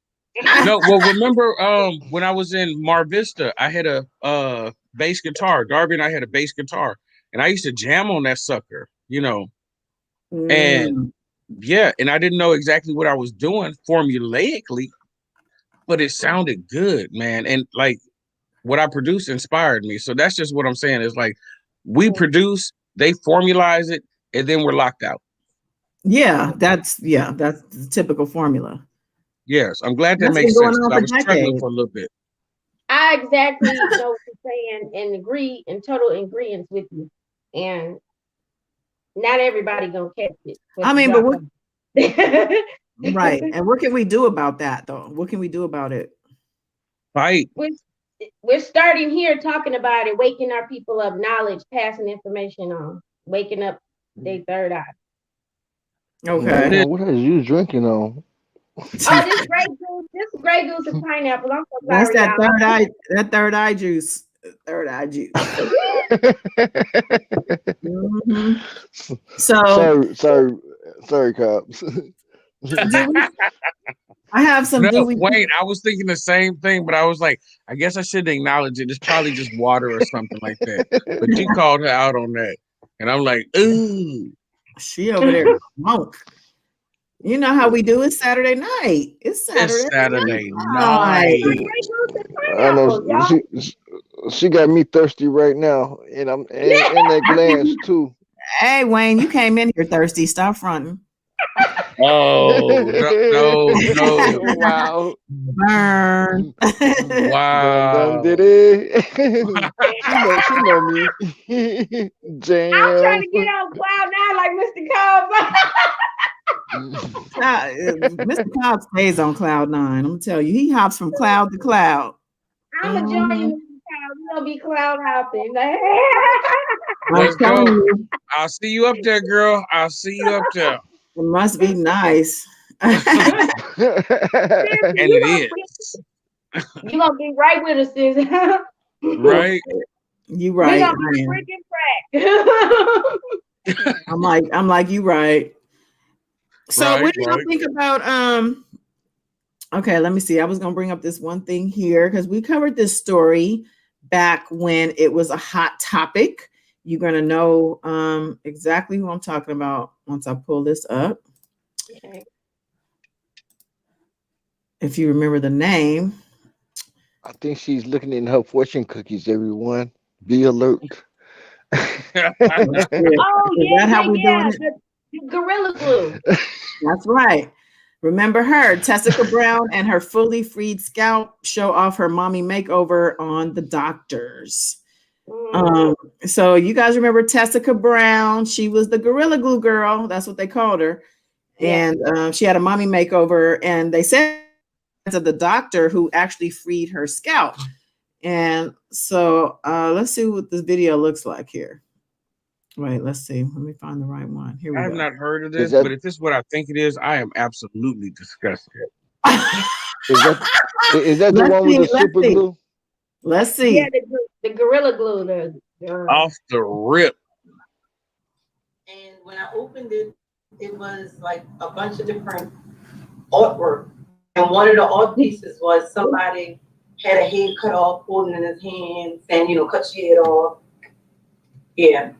No, well, remember when I was in Mar Vista, I had a bass guitar. Darby and I had a bass guitar, and I used to jam on that sucker, and and I didn't know exactly what I was doing formulaically, but it sounded good, man. And like what I produced inspired me. So that's just what I'm saying. It's like we produce, they formalize it, and then we're locked out. Yeah, that's the typical formula. Yes, I'm glad that makes sense. I was struggling for a little bit. I exactly know what you're saying and agree in total agreement with you. And not everybody gonna catch it. I mean, but what right. And what can we do about that though? What can we do about it? Fight. We're starting here talking about it, waking our people up, knowledge, passing information on, waking up their third eye. Okay. What are you drinking on? Oh, this Grey Goose and pineapple. I'm so sorry. That's that third eye juice. Third eye juice. Mm-hmm. So sorry, Cobbs. I have some. Wayne, I was thinking the same thing, but I was like, I guess I should acknowledge it. It's probably just water or something like that. But you called her out on that, and I'm like, ooh, she over there drunk. You know how we do it Saturday night. It's Saturday night. I know she got me thirsty right now, and I'm in that glass too. Hey Wayne, you came in here thirsty. Stop fronting. Oh no! Wow! Burn! Wow! Did it? she know me. Jam. I'm trying to get on cloud now, like Mr. Cobb. Mr. Cobb stays on cloud 9. I'm gonna tell you, he hops from cloud to cloud. I'm gonna join you, Mr. Cobb. We're gonna be cloud hopping. Let's go. I'll see you up there, girl. I'll see you up there. It must be nice. And it is. You're gonna be right with us, sis. Right. You right. We're gonna be freaking crack. I'm like you right. So right, what do you think about Okay, let me see. I was going to bring up this one thing here because we covered this story back when it was a hot topic. You're going to know exactly who I'm talking about once I pull this up. Okay. If you remember the name. I think she's looking in her fortune cookies, everyone. Be alert. Oh Is yeah, that how we doing it? the Gorilla Glue. That's right. Remember her, Tessica Brown and her fully freed scalp show off her mommy makeover on the doctors. So you guys remember Tessica Brown? She was the Gorilla Glue girl. That's what they called her. Yeah. And she had a mommy makeover, and they said to the doctor who actually freed her scalp. And so let's see what this video looks like here. Wait, let's see. Let me find the right one. Here we go. I have not heard of this, but if this is what I think it is, I am absolutely disgusted. Is that the one with the super glue? Let's see. Yeah, the Gorilla Glue. Off the rip. And when I opened it, it was like a bunch of different artwork. And one of the art pieces was somebody had a head cut off, holding in his hand, saying, you know, cut your head off. Yeah.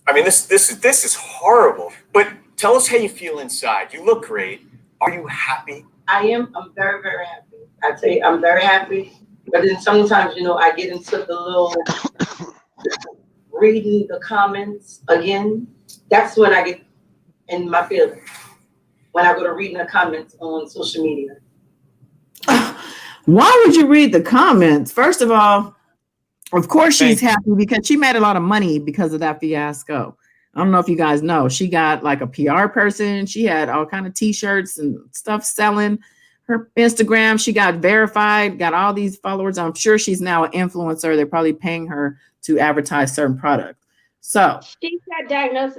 I mean, this is horrible. But tell us how you feel inside. You look great. Are you happy? I am. I'm very, very happy. I tell you, I'm very happy. But then sometimes, you know, I get into the little reading the comments again. That's when I get in my feelings. When I go to reading the comments on social media. Why would you read the comments? First of all, of course she's happy because she made a lot of money because of that fiasco. I don't know if you guys know. She got like a PR person. She had all kind of t-shirts and stuff selling. Her Instagram, she got verified, got all these followers. I'm sure she's now an influencer. They're probably paying her to advertise certain products. So she got diagnosed.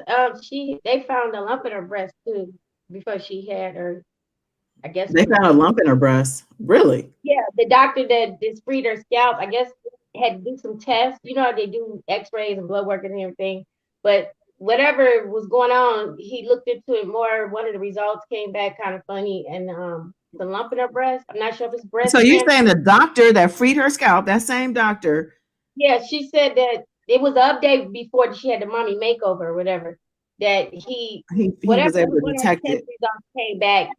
They found a lump in her breast too before she had her. I guess they found a lump in her breast. Really? Yeah, the doctor that just freed her scalp, I guess, had to do some tests. You know how they do X-rays and blood work and everything. But whatever was going on, he looked into it more. One of the results came back kind of funny, and the lump in her breast. I'm not sure if it's breast. So you're saying the doctor that freed her scalp, that same doctor? Yeah, she said that it was an update before she had the mommy makeover or whatever. That he was able to detect it. Results came back.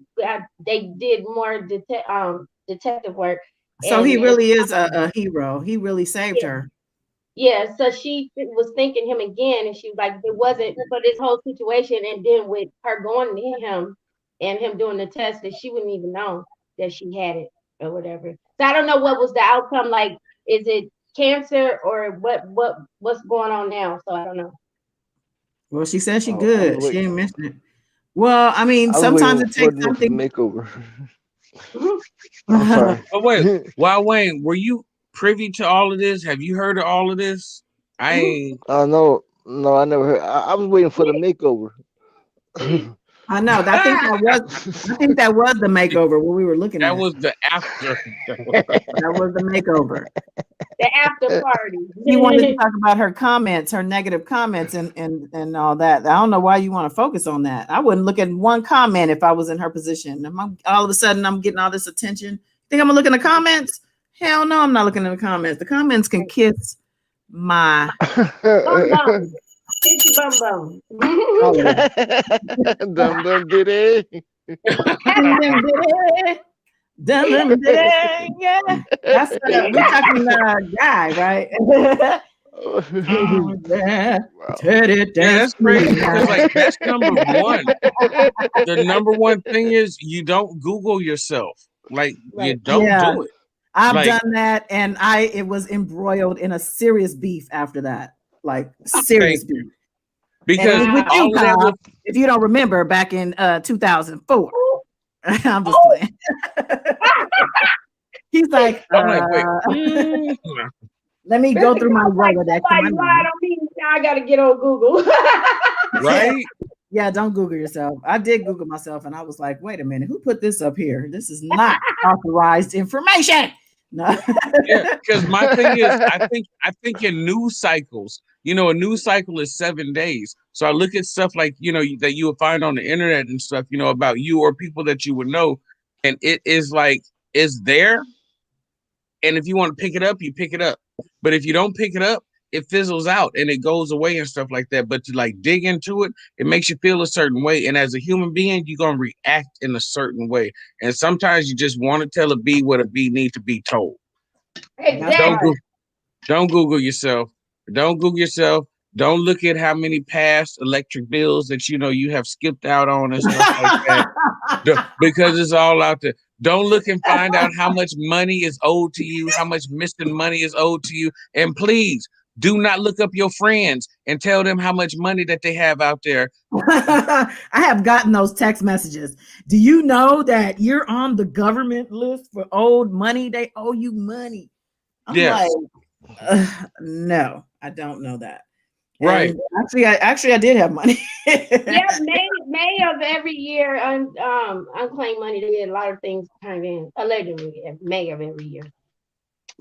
They did more detective work. So he really is a hero. He really saved her. Yeah, so she was thanking him again, and she was like, it wasn't for this whole situation, and then with her going to him and him doing the test, that she wouldn't even know that she had it or whatever. So I don't know what was the outcome. Like, is it cancer or what's going on now? So I don't know. Well, she said she good. She ain't mentioned it. Well, I mean, sometimes it takes something makeover. Oh wait, wow, Wayne, were you privy to all of this? Have you heard of all of this? I ain't. No, I never heard. I was waiting for the makeover. I know. I think that was the makeover what we were looking at. That was the after. That was the makeover. The after party. He wanted to talk about her comments, her negative comments, and all that. I don't know why you want to focus on that. I wouldn't look at one comment if I was in her position. All of a sudden, I'm getting all this attention. Think I'm gonna look in the comments? Hell no, I'm not looking in the comments. The comments can kiss my kiss your bum bum. Dum dum diddy. Dum diddy. Yeah, that's we're talking guy, right? Yeah, that's crazy because like that's number one. The number one thing is you don't Google yourself. Like you don't do it. I've done that, and it was embroiled in a serious beef after that. Like serious beef. Because with you, Cobb, if you don't remember, back in 2004. I'm just playing. He's like, wait. Let me go through my Rolodex. I gotta get on Google. Right? Yeah, don't Google yourself. I did Google myself, and I was like, wait a minute, who put this up here? This is not authorized information. No. Yeah, because my thing is, I think in news cycles, a news cycle is 7 days. So I look at stuff like, that you would find on the internet and stuff, about you or people that you would know. and it is like it's there. And if you want to pick it up, you pick it up. But if you don't pick it up, it fizzles out and it goes away and stuff like that. But to like dig into it, it makes you feel a certain way. And as a human being, you're gonna react in a certain way. And sometimes you just want to tell a bee what a bee needs to be told. Exactly. Don't Google yourself. Don't Google yourself. Don't look at how many past electric bills that you have skipped out on and stuff like that. Because it's all out there. Don't look and find out how much money is owed to you, how much missing money is owed to you. And please do not look up your friends and tell them how much money that they have out there. I have gotten those text messages. Do you know that you're on the government list for owed money? They owe you money. I'm Yes. like, no, I don't know that. Right. And actually, I did have money. Yeah, May of every year, unclaimed money. They get a lot of things turned in allegedly. May of every year.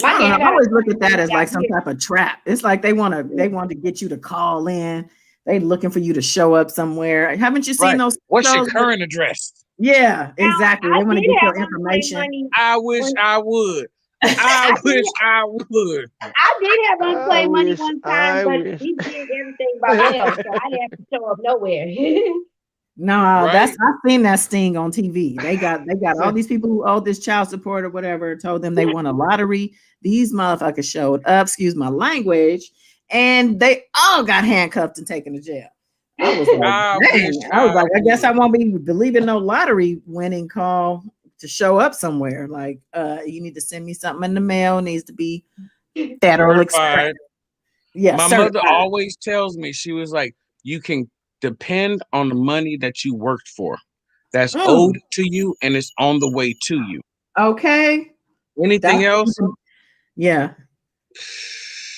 I always look at that as like some type of trap. It's like they want to get you to call in. They looking for you to show up somewhere. Haven't you seen those? What's your current address? Yeah, exactly. They want to get your information. I wish I would. I wish I would. I did have unclaimed money one time, but we did everything by mail, so I didn't have to show up nowhere. No, I've seen that sting on TV. They got all these people who owe this child support or whatever, told them they won a lottery. These motherfuckers showed up, excuse my language, and they all got handcuffed and taken to jail. I was like, I guess I won't be believing no lottery winning call to show up somewhere. Like, you need to send me something in the mail. It needs to be Federal Express. Yeah, my mother always tells me, she was like, you can depend on the money that you worked for. That's owed to you and it's on the way to you. Okay. Anything else? Yeah.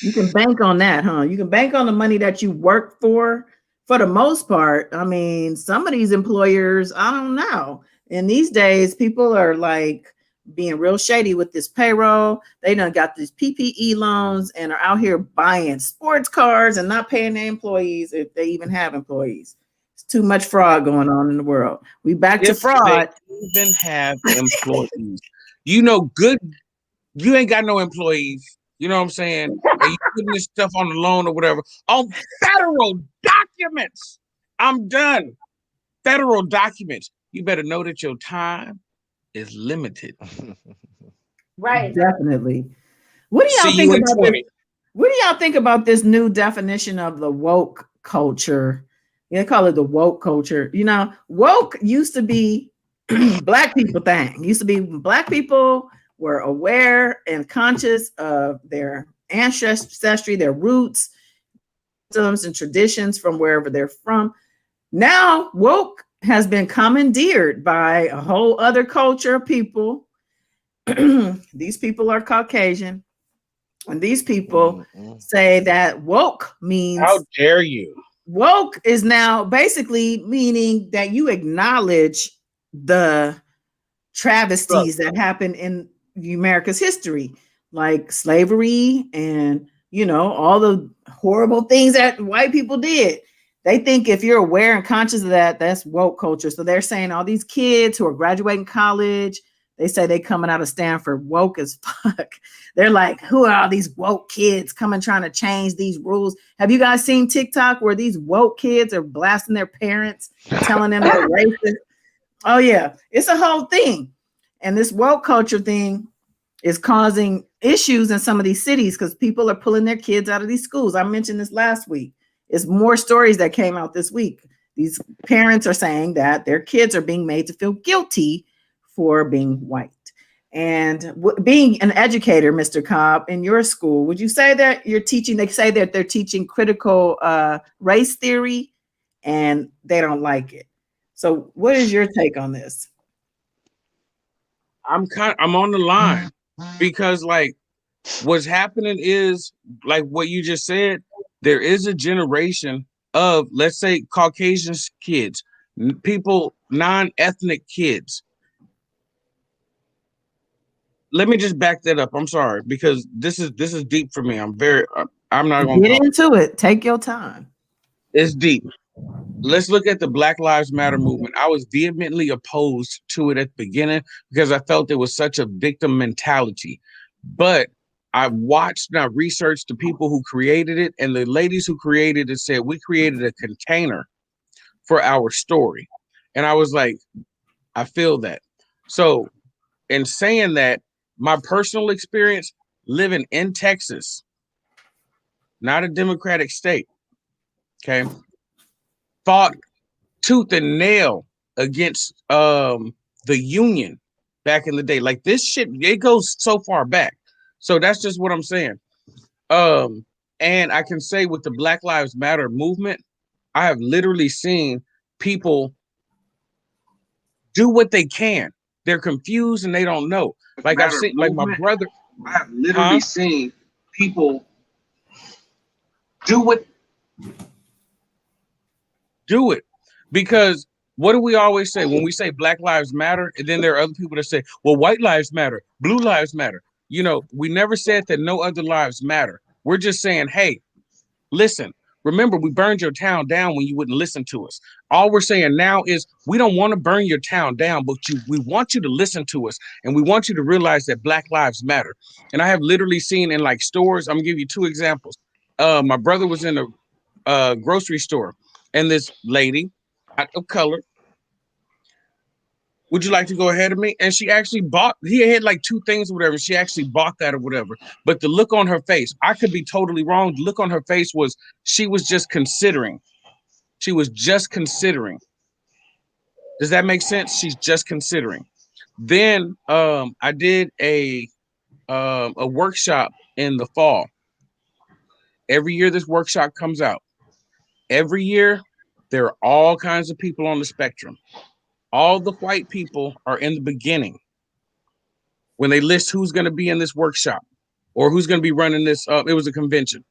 You can bank on that, huh? You can bank on the money that you worked for the most part. I mean, some of these employers, I don't know. And these days, people are like being real shady with this payroll. They done got these PPE loans and are out here buying sports cars and not paying their employees if they even have employees. It's too much fraud going on in the world. We back to fraud. They even have employees. Good. You ain't got no employees. You know what I'm saying? And you putting this stuff on the loan or whatever on federal documents. I'm done. Federal documents. You better know that your time is limited. Right. Definitely. What do y'all think about this? What do y'all think about this new definition of the woke culture? They call it the woke culture. Woke used to be Black people thing. Used to be Black people were aware and conscious of their ancestry, their roots, customs and traditions from wherever they're from. Now, woke has been commandeered by a whole other culture of people. These people are Caucasian. And these people say that woke means... How dare you? Woke is now basically meaning that you acknowledge the travesties that happened in America's history, like slavery and, all the horrible things that white people did. They think if you're aware and conscious of that, that's woke culture. So they're saying all these kids who are graduating college, they say they coming out of Stanford woke as fuck. They're like, who are all these woke kids coming trying to change these rules? Have you guys seen TikTok where these woke kids are blasting their parents, telling them they're racist? Oh yeah, it's a whole thing. And this woke culture thing is causing issues in some of these cities because people are pulling their kids out of these schools. I mentioned this last week. It's more stories that came out this week. These parents are saying that their kids are being made to feel guilty for being white. And being an educator, Mr. Cobb, in your school, would you say that you're teaching, they say that they're teaching critical race theory and they don't like it. So what is your take on this? I'm on the line because like what's happening is like what you just said. There is a generation of, let's say, Caucasian kids, people, non-ethnic kids. Let me just back that up. I'm sorry, because this is deep for me. I'm not going to get into it. Take your time. It's deep. let's look at the Black Lives Matter movement. I was vehemently opposed to it at the beginning because I felt it was such a victim mentality. But I watched and I researched the people who created it, and the ladies who created it said, we created a container for our story. And I was like, I feel that. So in saying that, my personal experience living in Texas, not a Democratic state, okay, fought tooth and nail against the union back in the day. Like this shit, it goes so far back. So that's just what I'm saying. And I can say with the Black Lives Matter movement, I have literally seen people do what they can. They're confused and they don't know. Like I've seen, like my brother, I have literally seen people do it. Because what do we always say when we say Black Lives Matter? And then there are other people that say, well, white lives matter, blue lives matter. You know, we never said that no other lives matter. We're just saying, hey, listen, remember, we burned your town down when you wouldn't listen to us. All we're saying now is we don't want to burn your town down, but we want you to listen to us. And we want you to realize that Black lives matter. And I have literally seen in like stores, I'm gonna give you 2 examples. My brother was in a grocery store, and this lady of color, would you like to go ahead of me? And she actually bought, he had like 2 things or whatever. She actually bought that or whatever. But the look on her face, I could be totally wrong. The look on her face was, she was just considering. She was just considering. Does that make sense? She's just considering. Then I did a workshop in the fall. Every year this workshop comes out. Every year, there are all kinds of people on the spectrum. All the white people are in the beginning when they list who's going to be in this workshop or who's going to be running this. It was a convention.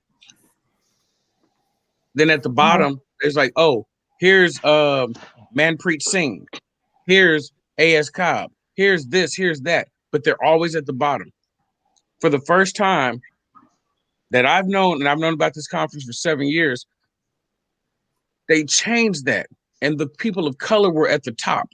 Then at the bottom, it's like, oh, here's Manpreet Singh. Here's A.S. Cobb. Here's this, here's that. But they're always at the bottom. For the first time that I've known, and I've known about this conference for 7 years, they changed that. And the people of color were at the top.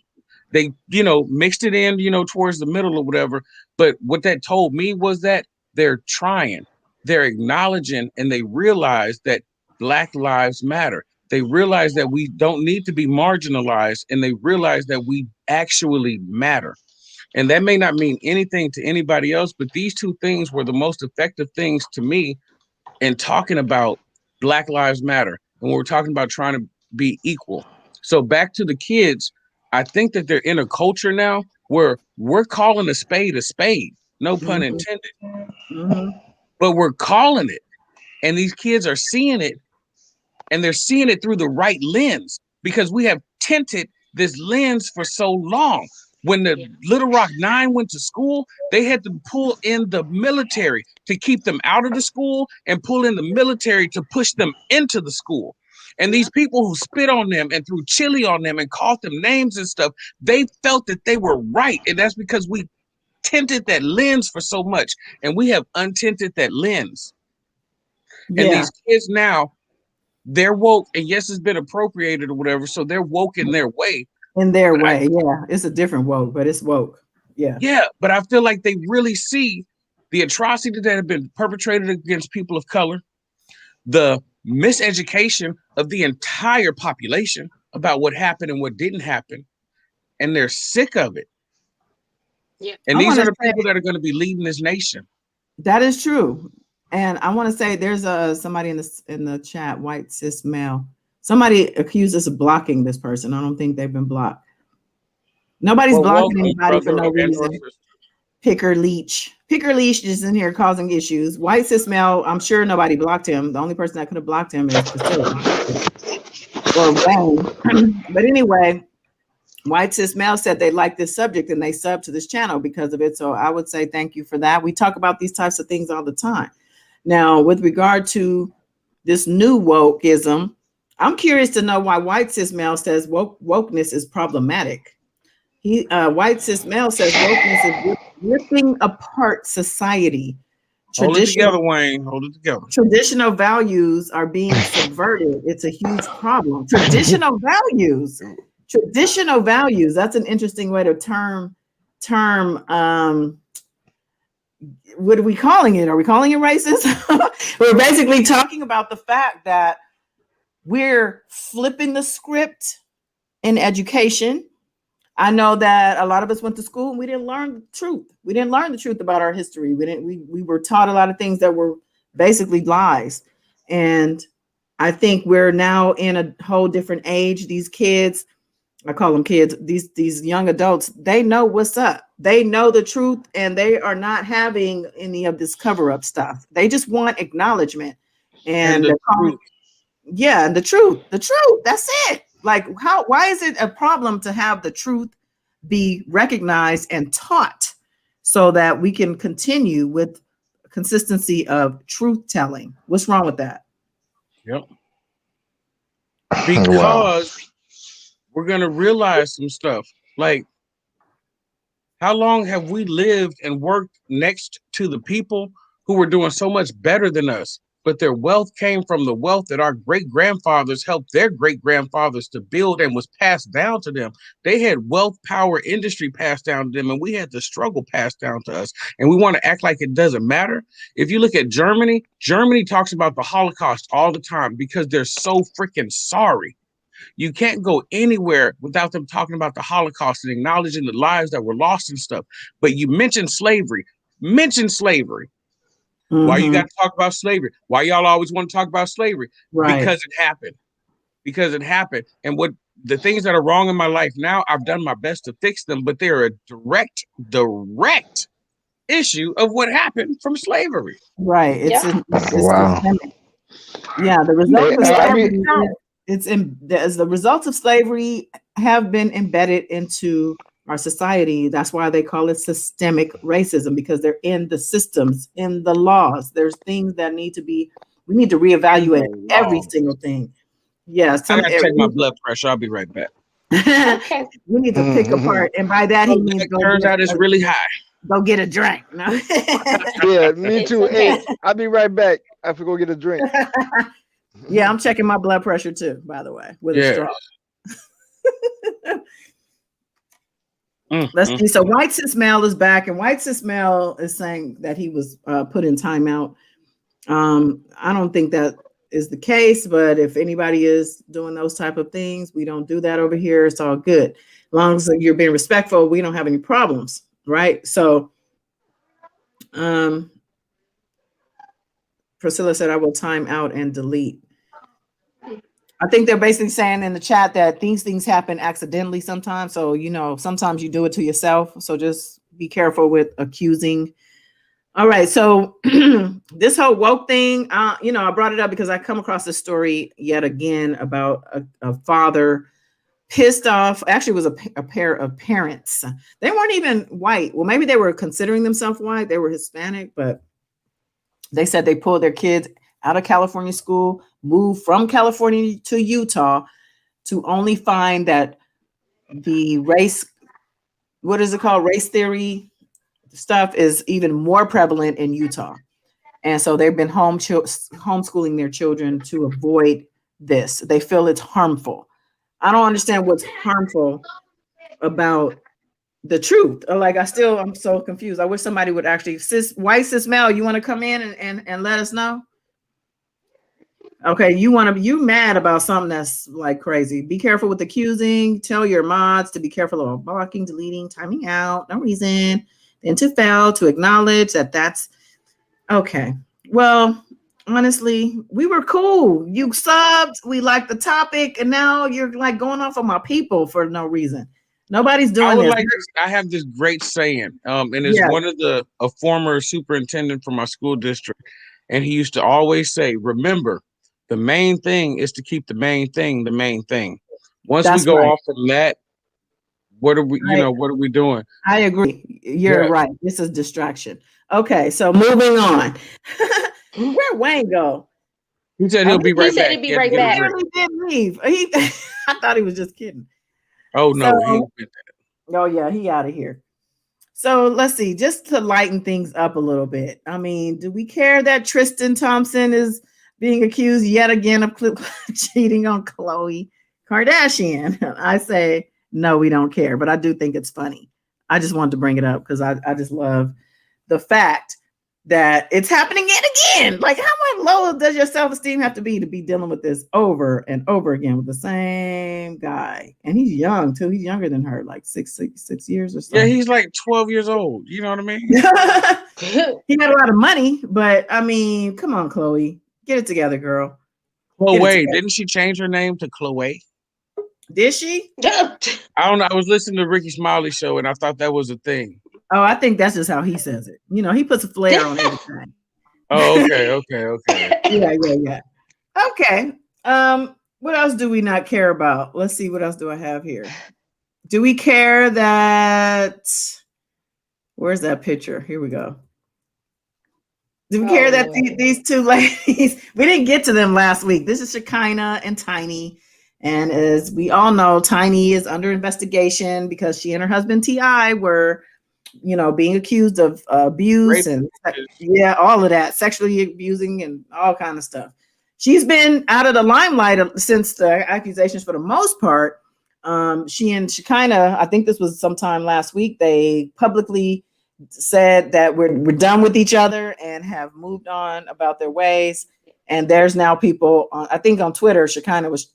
They, mixed it in, towards the middle or whatever. But what that told me was that they're trying, they're acknowledging, and they realize that Black lives matter. They realize that we don't need to be marginalized, and they realize that we actually matter. And that may not mean anything to anybody else, but these 2 things were the most effective things to me in talking about Black lives matter. And we're talking about trying to be equal. So back to the kids, I think that they're in a culture now where we're calling a spade, no pun intended, but we're calling it. And these kids are seeing it, and they're seeing it through the right lens because we have tinted this lens for so long. When the Little Rock 9 went to school, they had to pull in the military to keep them out of the school and pull in the military to push them into the school. And these people who spit on them and threw chili on them and called them names and stuff, they felt that they were right. And that's because we tinted that lens for so much. And we have untinted that lens. Yeah. And these kids now, they're woke. And yes, it's been appropriated or whatever. So they're woke in their way. In their way, yeah. It's a different woke, but it's woke. Yeah. Yeah, but I feel like they really see the atrocities that have been perpetrated against people of color, the miseducation of the entire population about what happened and what didn't happen, and they're sick of it. Yeah. And these are the people that are going to be leading this nation. That is true. And I want to say there's somebody in the chat, white cis male. Somebody accused us of blocking this person. I don't think they've been blocked. Nobody's blocking anybody for no reason. Picker Leach is in here causing issues. White cis male, I'm sure nobody blocked him. The only person that could have blocked him is Priscilla or Wayne. But anyway, white cis male said they like this subject and they subbed to this channel because of it. So I would say thank you for that. We talk about these types of things all the time. Now, with regard to this new wokeism, I'm curious to know why white cis male says wokeness is problematic. White cis male says wokeness is ripping apart society, Hold it together, Wayne. Hold it together. Traditional values are being subverted. It's a huge problem. Traditional values. That's an interesting way to term. What are we calling it? Are we calling it racist? We're basically talking about the fact that we're flipping the script in education. I know that a lot of us went to school and we didn't learn the truth. We didn't learn the truth about our history. We were taught a lot of things that were basically lies. And I think we're now in a whole different age. These kids, I call them kids, these young adults, they know what's up. They know the truth, and they are not having any of this cover-up stuff. They just want acknowledgement. And the truth. Yeah, the truth. That's it. Like, why is it a problem to have the truth be recognized and taught so that we can continue with consistency of truth telling? What's wrong with that? Yep. Because we're going to realize some stuff. Like, how long have we lived and worked next to the people who were doing so much better than us? But their wealth came from the wealth that our great-grandfathers helped their great-grandfathers to build and was passed down to them. They had wealth, power, industry passed down to them, and we had the struggle passed down to us. And we want to act like it doesn't matter. If you look at Germany, Germany talks about the Holocaust all the time because they're so freaking sorry. You can't go anywhere without them talking about the Holocaust and acknowledging the lives that were lost and stuff. But you mentioned slavery. Why you got to talk about slavery? Why y'all always want to talk about slavery? Right. Because it happened. And what the things that are wrong in my life now, I've done my best to fix them, but they're a direct issue of what happened from slavery. Right. It's wow. Yeah, the result of slavery, the results of slavery have been embedded into our society. That's why they call it systemic racism, because they're in the systems, in the laws. There's things that we need to reevaluate every single thing. Yeah. I gotta check my blood pressure. I'll be right back. Okay. We need to pick apart. And by that, he means turns out it's really high. Go get a drink. No? Yeah, me too. Hey, I'll be right back. I have to go get a drink. Yeah, I'm checking my blood pressure too, by the way, with a straw. Let's see. So White Cis Male is back, and White Cis Male is saying that he was put in timeout. I don't think that is the case, but if anybody is doing those type of things, we don't do that over here. It's all good. As long as you're being respectful, we don't have any problems, right? So Priscilla said, I will time out and delete. I think they're basically saying in the chat that these things happen accidentally sometimes. So, sometimes you do it to yourself. So just be careful with accusing. All right. So this whole woke thing, I brought it up because I come across this story yet again about a father pissed off. Actually, it was a pair of parents. They weren't even white. Well, maybe they were considering themselves white. They were Hispanic, but they said they pulled their kids out of California school, moved from California to Utah to only find that the race theory stuff is even more prevalent in Utah. And so they've been homeschooling their children to avoid this. They feel it's harmful. I don't understand what's harmful about the truth. I'm so confused. I wish somebody would actually, White Cis Male, you want to come in and let us know? Okay, you mad about something that's like crazy. Be careful with accusing. Tell your mods to be careful about blocking, deleting, timing out, no reason. Then to fail to acknowledge that's okay. Well, honestly, we were cool. You subbed, we liked the topic, and now you're like going off on my people for no reason. Nobody's doing this. I have this great saying, and it's one of a former superintendent from my school district, and he used to always say, remember, the main thing is to keep the main thing the main thing. Once we go off from that, what are we doing? I agree. You're right. This is distraction. Okay, so moving on. Where'd Wayne go? He said he'll be right back. He said he'd be right back. He really did leave. I thought he was just kidding. Oh no. Oh yeah, he out of here. So let's see, just to lighten things up a little bit. I mean, do we care that Tristan Thompson is being accused yet again of cheating on Khloe Kardashian? I say, no, we don't care, but I do think it's funny. I just wanted to bring it up because I just love the fact that it's happening again. Like, how much lower does your self-esteem have to be dealing with this over and over again with the same guy? And he's young too. He's younger than her, like six years or so. Yeah, he's like 12 years old. You know what I mean? He had a lot of money, but I mean, come on, Khloe, get it together, girl. Chloe, didn't she change her name to Chloe? Did she? I don't know. I was listening to Ricky Smiley show and I thought that was a thing. Oh, I think that's just how he says it. You know, he puts a flair on everything. Oh, okay. Yeah. Okay. What else do we not care about? Let's see. What else do I have here? Do we care that? Where's that picture? Here we go. Do we care that these two ladies? We didn't get to them last week. This is Shekinah and Tiny. And as we all know, Tiny is under investigation because she and her husband T.I. were, being accused of abuse and all of that, sexually abusing and all kind of stuff. She's been out of the limelight since the accusations for the most part. She and Shekinah, I think this was sometime last week, they publicly said that we're done with each other and have moved on about their ways. And there's now people, I think on Twitter, Shekinah was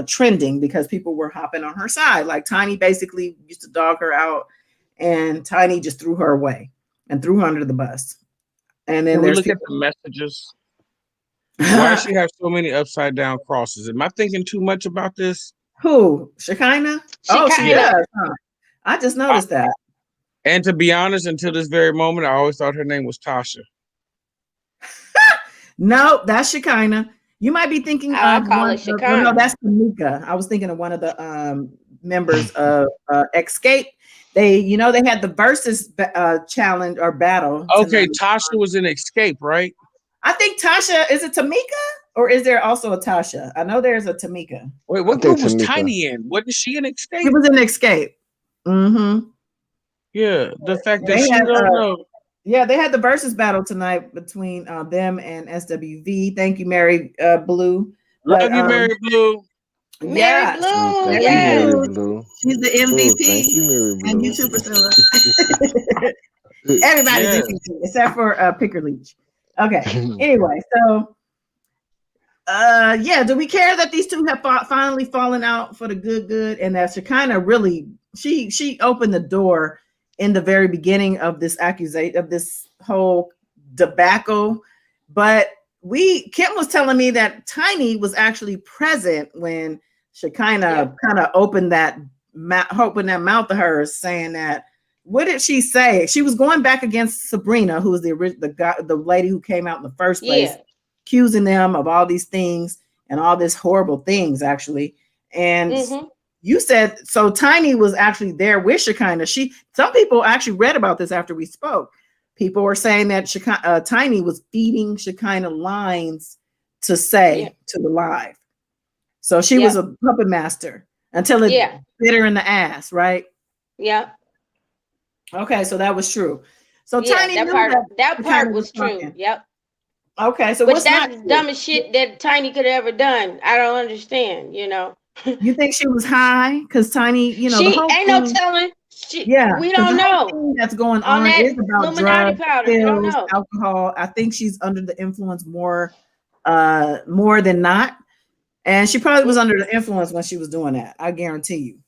trending because people were hopping on her side. Like Tiny basically used to dog her out. And Tiny just threw her away and threw her under the bus. And then look at the messages. Why does she have so many upside down crosses? Am I thinking too much about this? Who? Shekinah? Oh, she does. Huh? I just noticed that. And to be honest, until this very moment, I always thought her name was Tasha. No, that's Shekinah. You might be thinking of one. No, that's Tamika. I was thinking of one of the members of Escape. They had the versus challenge or battle. Okay, Tasha was in Escape, right? I think Tasha, is it Tamika or is there also a Tasha? I know there's a Tamika. Wait, what group was Tiny in? Wasn't she in Escape? She was in Escape. Mm-hmm. Yeah, the fact that she don't know. Yeah, they had the versus battle tonight between them and SWV. Thank you, Mary Blue. Love you, Mary Blue. Yeah, Mary Blue. She's the MVP. Thank you, Mary Blue. And you too, Priscilla. Everybody's MVP except for Picker Leach. Okay. Anyway, so do we care that these two have finally fallen out for the good, and that Shekinah really she opened the door in the very beginning of this accusation of this whole debacle, but Kim was telling me that Tiny was actually present when Shekinah kind of opened that mouth of hers, saying that. What did she say? She was going back against Sabrina, who was the lady who came out in the first place, accusing them of all these things and all these horrible things, actually. And you said so. Tiny was actually there with Shekinah. Some people actually read about this after we spoke. People were saying that Tiny was feeding Shekinah lines to say to the live. So she was a puppet master until it bit her in the ass, right? Yeah. Okay, so that was true. So Tiny that part was true. Yep. Okay, so that's the dumbest shit that Tiny could have ever done. I don't understand, You think she was high? Because Tiny, she ain't no telling. We don't know. That's going on is about drugs, pills, alcohol. I think she's under the influence more than not, and she probably was under the influence when she was doing that. I guarantee you.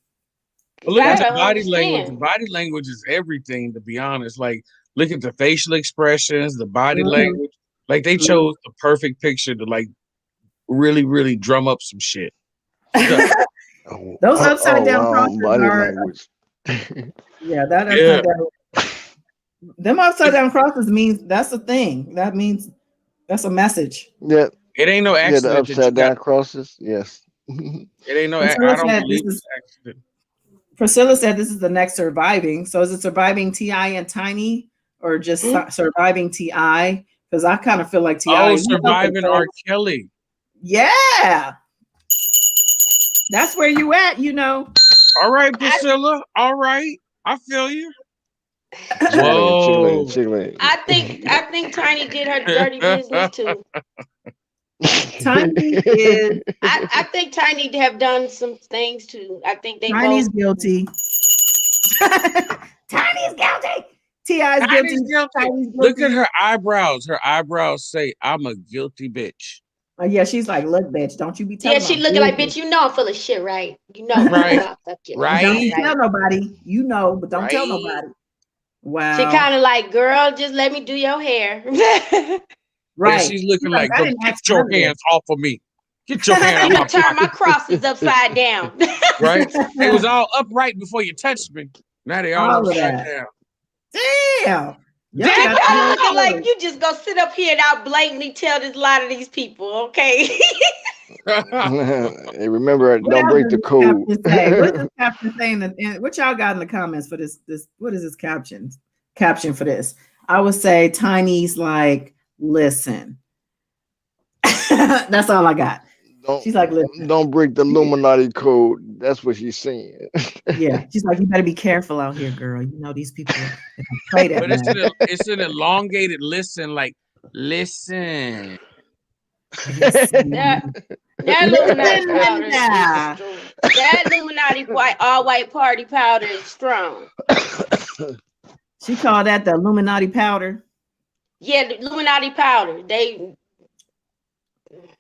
But look at the body language. The body language is everything, to be honest. Like, look at the facial expressions, the body language. Like, they chose the perfect picture to, like, really, really drum up some shit. Those upside down crosses body language. That upside down. Them upside down crosses means that's a thing. That means that's a message. Yeah. It ain't no accident. Yeah, the upside down crosses. Yes. It ain't no accident. I don't believe it's accident. Priscilla said this is the next surviving. So is it surviving T.I. and Tiny or just surviving T.I.? Because I kind of feel like T.I. surviving R. Kelly. Yeah. That's where you at, All right, Priscilla. All right. I feel you. Whoa. Chick-fil-A. I think Tiny did her dirty business too. Tiny is I think Tiny have done some things too. I think they Tiny's both guilty. Tiny's guilty. T.I.'s guilty. Tiny's guilty. Tiny's Look guilty. at her eyebrows. Her eyebrows say, "I'm a guilty bitch." Oh, yeah, she's like, look, bitch, don't you be telling she my looking like, business. bitch, you know I'm full of shit, right? You know, Right. Don't you tell nobody. You know, but don't tell Right. nobody. Wow. She kind of like, girl, just let me do your hair. Right. And she's looking She's like, I "Go didn't get ask your none of this. hands off of me. Get your hand You off gonna my turn my crosses upside down. Right? They was all upright before you touched me. Now they all All of upside that. down. Damn. You Y'all got kind the of looking like whole you just gonna sit up here and out blatantly tell this lot of these people, okay? Hey, remember, What don't else break does the this caption code. say? What is this caption saying? What y'all got in the comments for this? What is this caption for this? I would say Tiny's like, listen. That's all I got. She's like, listen. Don't break the Illuminati code. That's what she's saying. Yeah, she's like, you better be careful out here, girl. You know these people they can play that. But it's an elongated listen, like listen. That Illuminati Listen powder now. that Illuminati all white party powder is strong. She called that the Illuminati powder. Yeah, the Illuminati powder.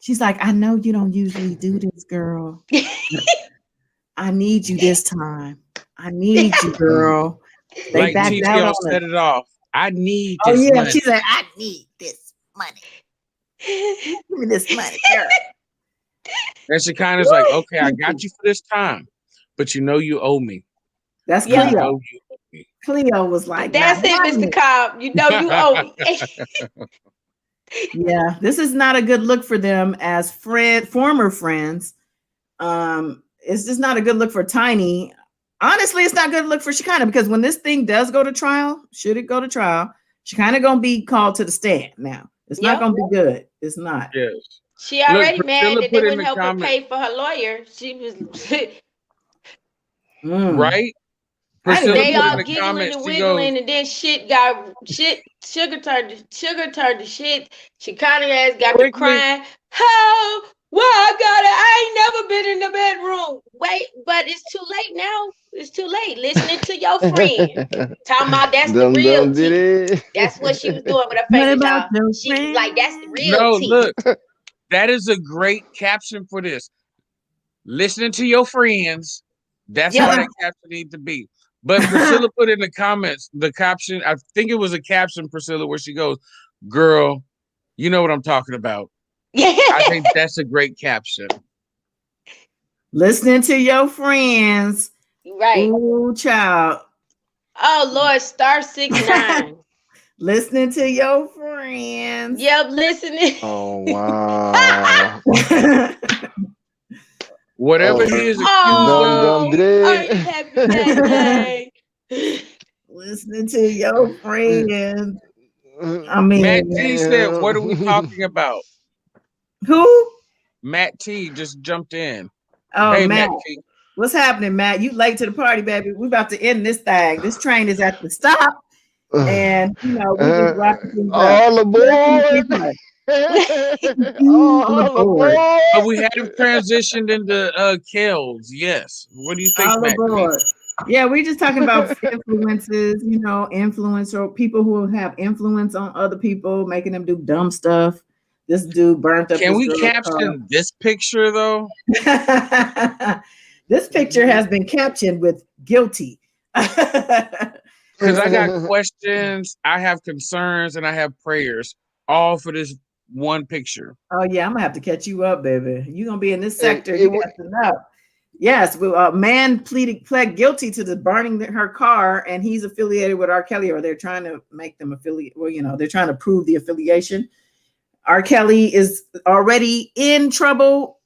She's like, I know you don't usually do this, girl. I need you this time. I need you, girl. They Like backed out TTL on set it. it off. I need Oh this yeah, money. she said, I need this money. Give me this money, girl. And Shekinah's like, okay, I got you for this time, but you know you owe me. That's You know Cleo. you owe me. Cleo was like, That's it, Mr. Cobb. You know you owe me. Yeah, this is not a good look for them as former friends. It's just not a good look for Tiny. Honestly, it's not a good look for Shekinah because when this thing does go to trial, should it go to trial, Shekinah gonna be called to the stand now. It's not gonna be good. It's not. Yes. She already Look, mad that they put in wouldn't the help her comment- pay for her lawyer. She was right. Priscilla they put in all the giggling comments, and she wiggling, goes, and then sugar turned to shit. Shekinah ass got to crying. Oh, well, I ain't never been in the bedroom. Wait, but it's too late now. It's too late. Listening to your friend. Talking about that's the real tea. That's what she was doing with her What favorite about dog. your She was like, that's the real no, tea. look, that is a great caption for this. Listening to your friends. That's how that caption needs to be. But Priscilla put in the comments the caption. I think it was a caption, Priscilla, where she goes, "Girl, you know what I'm talking about." I think that's a great caption. Listening to your friends. Right. Ooh, child. Oh Lord, *69. Listening to your friends. Yep, listening. Oh wow. Whatever he is accused of. Are you happy birthday? Listening to your friends. I mean, Matt T said, "What are we talking about?" Who? Matt T just jumped in. Oh, hey, Matt. T. What's happening, Matt? You late to the party, baby. We about to end this thing. This train is at the stop. And, you know, we just wrapping things up. All aboard. All aboard. But we haven't transitioned into Kells. Yes. What do you think, All Matt aboard. T? Yeah, we're just talking about influences, you know, influencer people who have influence on other people, making them do dumb stuff. This dude burnt up. Can we caption this picture though? This picture has been captioned with guilty. Because I got questions, I have concerns, and I have prayers, all for this one picture. Oh yeah, I'm gonna have to catch you up, baby. You're gonna be in this sector. You got to know. Yes, a man pled guilty to the burning her car, and he's affiliated with R. Kelly, or they're trying to make them affiliate. Well, you know, they're trying to prove the affiliation. R. Kelly is already in trouble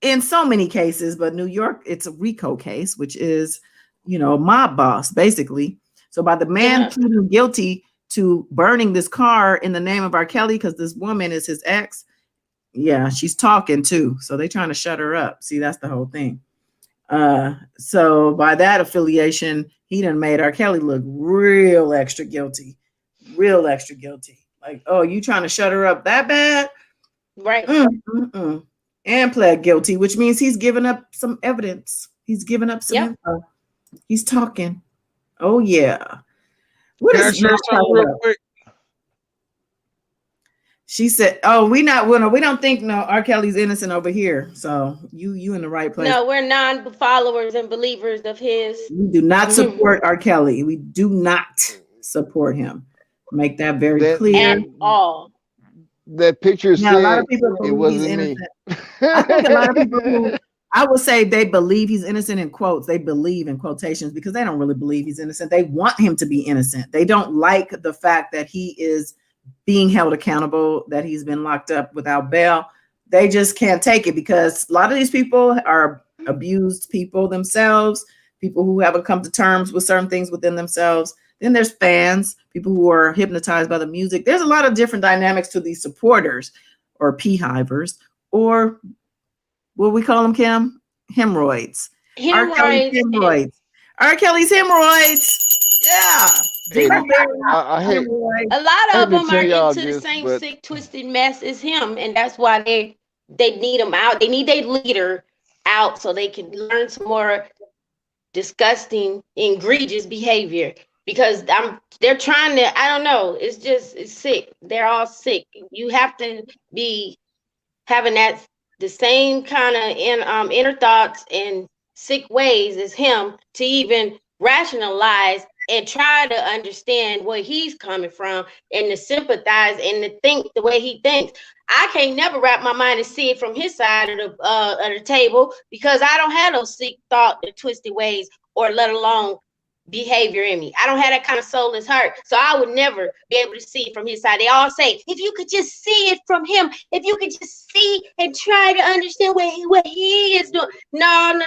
in so many cases, but New York, it's a RICO case, which is, you know, a mob boss, basically. So by the man pleading guilty to burning this car in the name of R. Kelly, because this woman is his ex, yeah, she's talking too. So they're trying to shut her up. See, that's the whole thing. So by that affiliation, he done made R. Kelly look real extra guilty. Real extra guilty. Like, oh, you trying to shut her up that bad? Right. And pled guilty, which means he's given up some evidence. He's given up some info. He's talking. Oh yeah. What Can I is share something real quick? She said, "Oh, we don't think no R. Kelly's innocent over here. So you in the right place. No, we're non-followers and believers of his. We do not support R. Kelly. We do not support him. Make that very clear. At all. That picture now, said a lot of people it wasn't me. I think a lot of people who I would say they believe he's innocent in quotes. They believe in quotations because they don't really believe he's innocent. They want him to be innocent. They don't like the fact that he is being held accountable, that he's been locked up without bail. They just can't take it because a lot of these people are abused people themselves, people who haven't come to terms with certain things within themselves. Then there's fans, people who are hypnotized by the music. There's a lot of different dynamics to these supporters or p-hivers or what we call them, Kim? Hemorrhoids. R. Kelly's hemorrhoids. R. Kelly's hemorrhoids. Yeah. Hey, a lot of them are into the same sick, twisted mess as him, and that's why they need him out. They need their leader out so they can learn some more disgusting, egregious behavior. Because they're trying to, I don't know, it's sick. They're all sick. You have to be having the same kind of inner thoughts and sick ways as him to even rationalize and try to understand where he's coming from and to sympathize and to think the way he thinks. I can't never wrap my mind and see it from his side of the table because I don't have those sick thought, the twisted ways, or let alone behavior in me. I don't have that kind of soulless heart. So I would never be able to see it from his side. They all say, if you could just see it from him, if you could just see and try to understand what he is doing. No.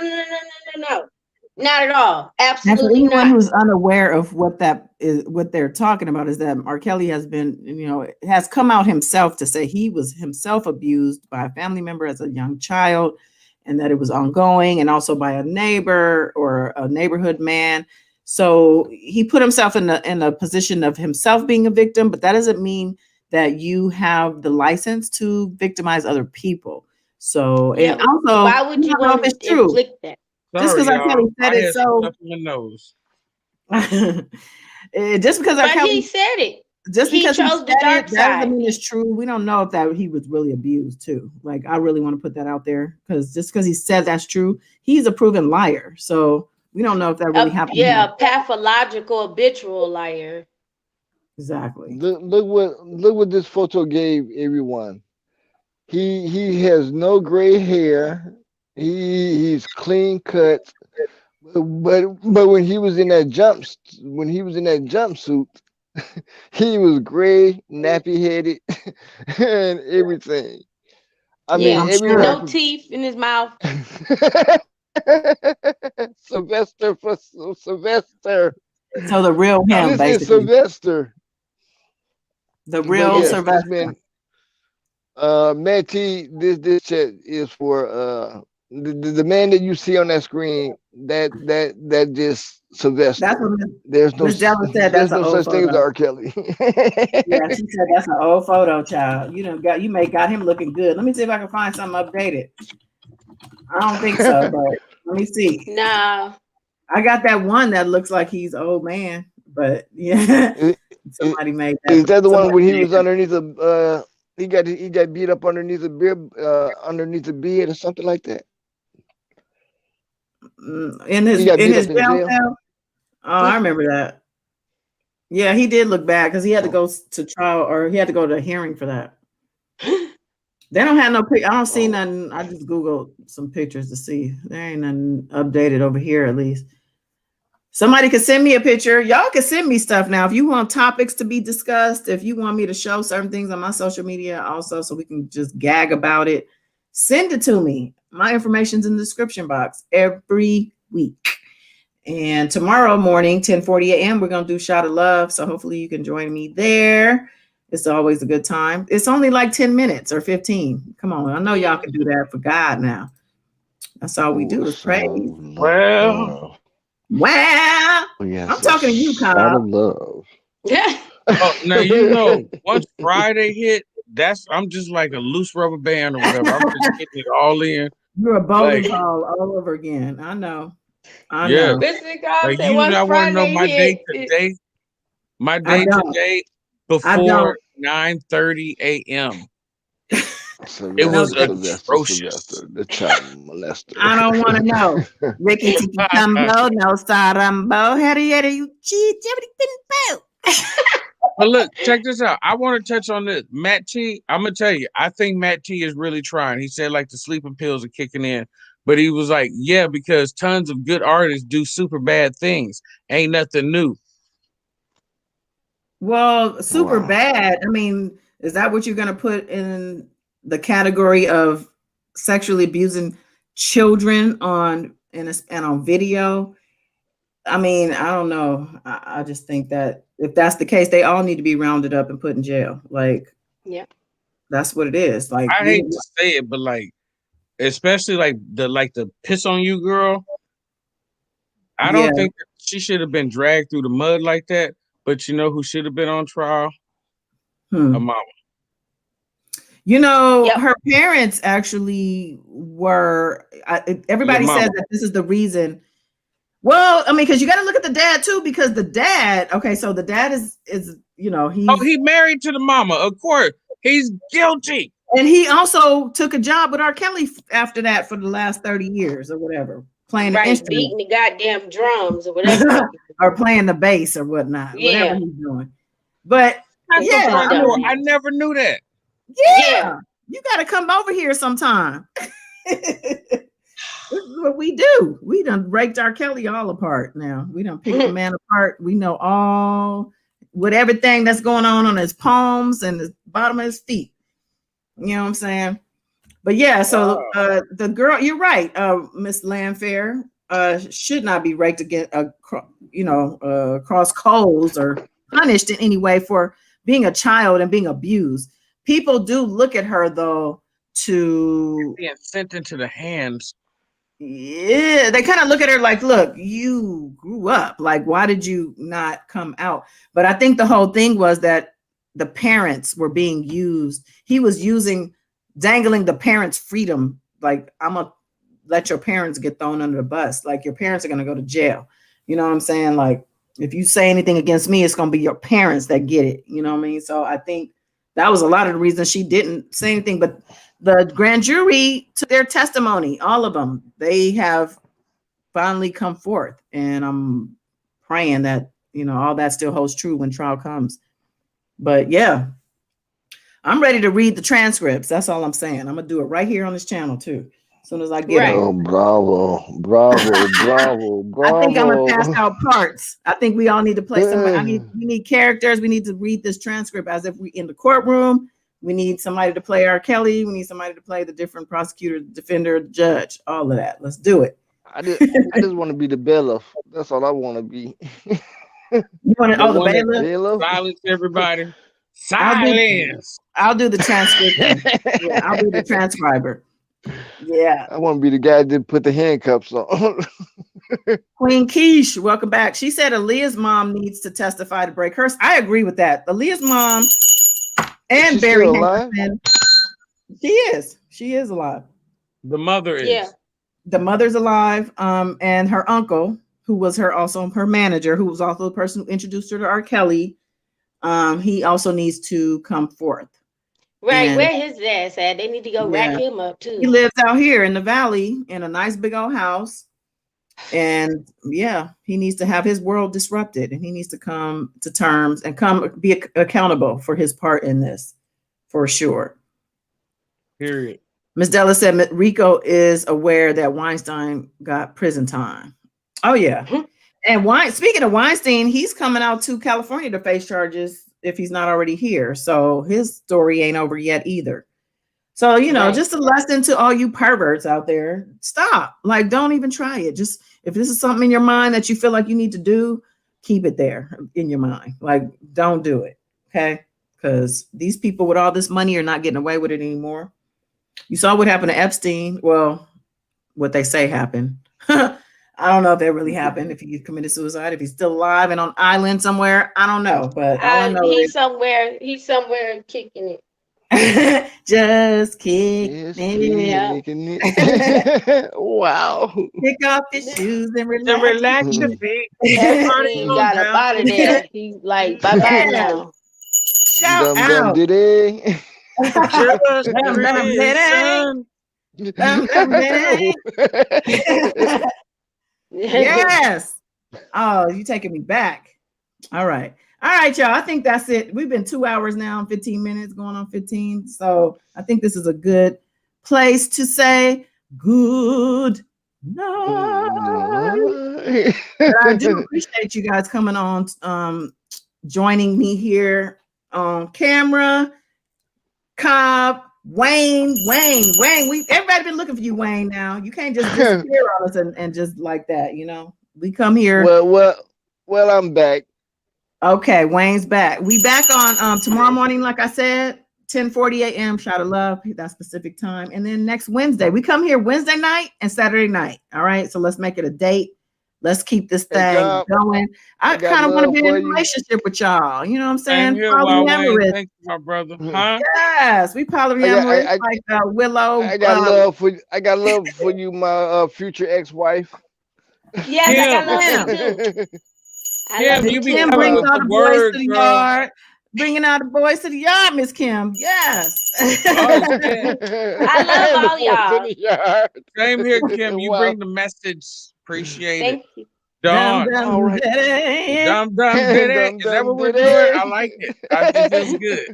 Not at all. Absolutely anyone not. who's unaware of what that is, what they're talking about is that R. Kelly has been, has come out himself to say he was himself abused by a family member as a young child and that it was ongoing, and also by a neighbor or a neighborhood man. So he put himself in a position of himself being a victim, but that doesn't mean that you have the license to victimize other people. So, and also, why would you want to inflict that? Just because R. Kelly said it, so just because R. Kelly he said it, just because he chose the dark side. That doesn't mean it's true. We don't know if that he was really abused too. Like, I really want to put that out there because just because he said that's true, he's a proven liar. So we don't know if that really happened. Yeah, a pathological, habitual liar. Exactly. Look what this photo gave everyone. He has no gray hair. He's clean cut. But when he was in that jumpsuit, he was gray, nappy headed, and everything. I mean, no teeth in his mouth. Sylvester for Sylvester. So the real him, this basically. is Sylvester. The real Sylvester. Matt T, this chat is for the man that you see on that screen. That just Sylvester. That's what there's no Ms. Della said. That's no such thing as R. Kelly. Yeah, she said that's an old photo, child. You got him looking good. Let me see if I can find something updated. I don't think so, but let me see. No. I got that one that looks like he's an old man, but yeah. Somebody made that. Is that the one when he was underneath he got beat up underneath the beard or something like that? In his jail cell? Oh, I remember that. Yeah, he did look bad because he had to go to trial, or he had to go to a hearing for that. They don't have no I don't see nothing. I just Googled some pictures to see. There ain't nothing updated over here, at least. Somebody could send me a picture. Y'all can send me stuff now. If you want topics to be discussed, if you want me to show certain things on my social media also, so we can just gag about it, send it to me. My information's in the description box every week. And tomorrow morning, 10:40 a.m., we're going to do Shot of Love. So hopefully you can join me there. It's always a good time. It's only like 10 minutes or 15. Come on. I know y'all can do that for God now. That's all we do is praise. Well, yes, I'm talking to you, shot Cobb. of love. oh, now you know once Friday hit, I'm just like a loose rubber band or whatever. I'm just getting it all in. You're a bowling Like, ball all over again. I know. I yeah. know. Mr. Cobb Like said you, once I want to know Friday my day hit, today. My I day don't. today I before don't. 9:30 a.m. It No, was Sylvester, atrocious. the child molester. I don't want to know. Ricky Tiki Tumbo, no Sarambo, Harry, you cheat, everything. But look, check this out. I want to touch on this. Matt T, I'm going to tell you, I think Matt T is really trying. He said like the sleeping pills are kicking in. But he was like, yeah, because tons of good artists do super bad things. Ain't nothing new. Well, super bad. I mean, is that what you're going to put in the category of sexually abusing children on and on video? I mean, I don't know. I just think that if that's the case, they all need to be rounded up and put in jail. Like, yeah, that's what it is. Like, I hate to say it, but like, especially like the piss on you girl. I don't think that she should have been dragged through the mud like that. But you know who should have been on trial? A mama. You know, her parents actually were. Everybody says that this is the reason. Well, I mean, because you got to look at the dad too, because the dad. Okay, so the dad is he married to the mama. Of course, he's guilty. And he also took a job with R. Kelly after that for the last 30 years or whatever, playing the instrument, beating the goddamn drums or whatever, or playing the bass or whatnot, whatever he's doing. But I never knew that. Yeah, you got to come over here sometime. This is what we do. We done raked R. Kelly all apart now. We done picked the man apart. We know all with everything that's going on his palms and the bottom of his feet. You know what I'm saying? But yeah, so the girl, you're right, Miss Landfair, should not be raked again, across coals or punished in any way for being a child and being abused. People do look at her though to being sent into the hands. Yeah, they kind of look at her like, look, you grew up. Like, why did you not come out? But I think the whole thing was that the parents were being used. He was dangling the parents' freedom. Like, I'm going to let your parents get thrown under the bus. Like, your parents are going to go to jail. You know what I'm saying? Like, if you say anything against me, it's going to be your parents that get it. You know what I mean? So I think that was a lot of the reason she didn't say anything. But the grand jury took their testimony, all of them. They have finally come forth. And I'm praying that, all that still holds true when trial comes. But yeah, I'm ready to read the transcripts. That's all I'm saying. I'm going to do it right here on this channel too. As soon as I get it. Oh, bravo. I think I'm going to pass out parts. I think we all need to play we need characters. We need to read this transcript as if we in the courtroom. We need somebody to play R. Kelly. We need somebody to play the different prosecutor, the defender, the judge, all of that. Let's do it. I just want to be the bailiff. That's all I want to be. You want to? The bailiff? Silence, everybody. Silence. I'll do the transcript. Yeah, I'll be the transcriber. Yeah. I want to be the guy that put the handcuffs on. Queen Keish, welcome back. She said Aaliyah's mom needs to testify to break hers. I agree with that. Aaliyah's mom and Barry Hankerson. She is alive. The mother is. Yeah. The mother's alive. And her uncle, who was her manager, who was also the person who introduced her to R. Kelly, he also needs to come forth. Right, and where his ass at? They need to go rack him up too. He lives out here in the valley in a nice big old house. And yeah, he needs to have his world disrupted, and he needs to come to terms and be accountable for his part in this, for sure. Period. Ms. Della said Rico is aware that Weinstein got prison time. Oh yeah. And speaking of Weinstein, he's coming out to California to face charges if he's not already here. So his story ain't over yet either. So, just a lesson to all you perverts out there. Stop. Like, don't even try it. Just if this is something in your mind that you feel like you need to do, keep it there in your mind. Like, don't do it. Okay. Because these people with all this money are not getting away with it anymore. You saw what happened to Epstein. Well, what they say happened. I don't know if that really happened, if he committed suicide, if he's still alive and on island somewhere. I don't know. But all I know he's somewhere kicking it. just kicking it. Wow. Kick off his shoes and relax. Relax your feet. He got up out of there. He's like, bye-bye now. Shout out. Diddy. Yes. Oh, you taking me back. All right, y'all. I think that's it. We've been 2 hours now and 15 minutes, going on 15. So I think this is a good place to say good night. I do appreciate you guys coming on, joining me here on camera. Cobb, Wayne. Everybody been looking for you, Wayne. Now you can't just disappear on us and just like that. You know, we come here. Well, I'm back. Okay, Wayne's back. We back on tomorrow morning, like I said, 10:40 a.m. Shot of love, that specific time. And then next Wednesday, we come here Wednesday night and Saturday night. All right, so let's make it a date. Let's keep this thing going. I kind of want to be in a relationship with y'all. You know what I'm saying? Polyamorous. Thank you, my brother. Huh? Yes, we polyamorous like Willow. I got love for you, my future ex-wife. Yes, I got love for you too. You be Kim brings all the boys to the yard. Bringing all the boys to the yard, Miss Kim. Yes. I love all y'all. Same here, Kim. You bring the message. Appreciate Thank it. you. Dawn. All right. Is that what we're doing? I like it. It feels good.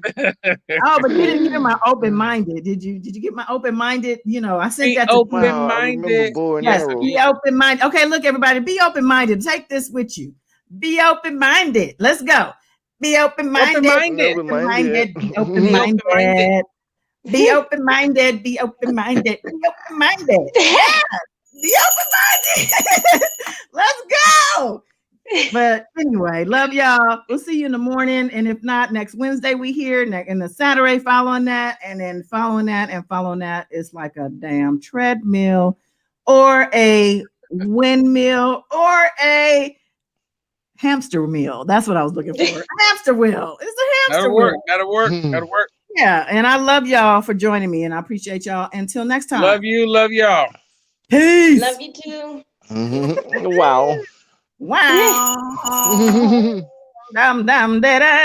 Oh, but you didn't hear my open-minded. Did you get my open-minded? You know, I sent that to open-minded. Yes, be open-minded. Okay, look, everybody, be open-minded. Take this with you. Be open-minded. Let's go. Be open-minded. Be open-minded. Be open-minded. Be open-minded. Be open-minded. Be open-minded. Yes. Be open-minded. Let's go. But anyway, love y'all. We'll see you in the morning. And if not, next Wednesday we here. And the Saturday following that. And then following that is like a damn treadmill or a windmill or a hamster wheel. That's what I was looking for. A hamster wheel. It's a hamster wheel. That'll work. Yeah. And I love y'all for joining me. And I appreciate y'all. Until next time. Love you. Love y'all. Peace. Love you too. Wow. Wow. Dum dum da da.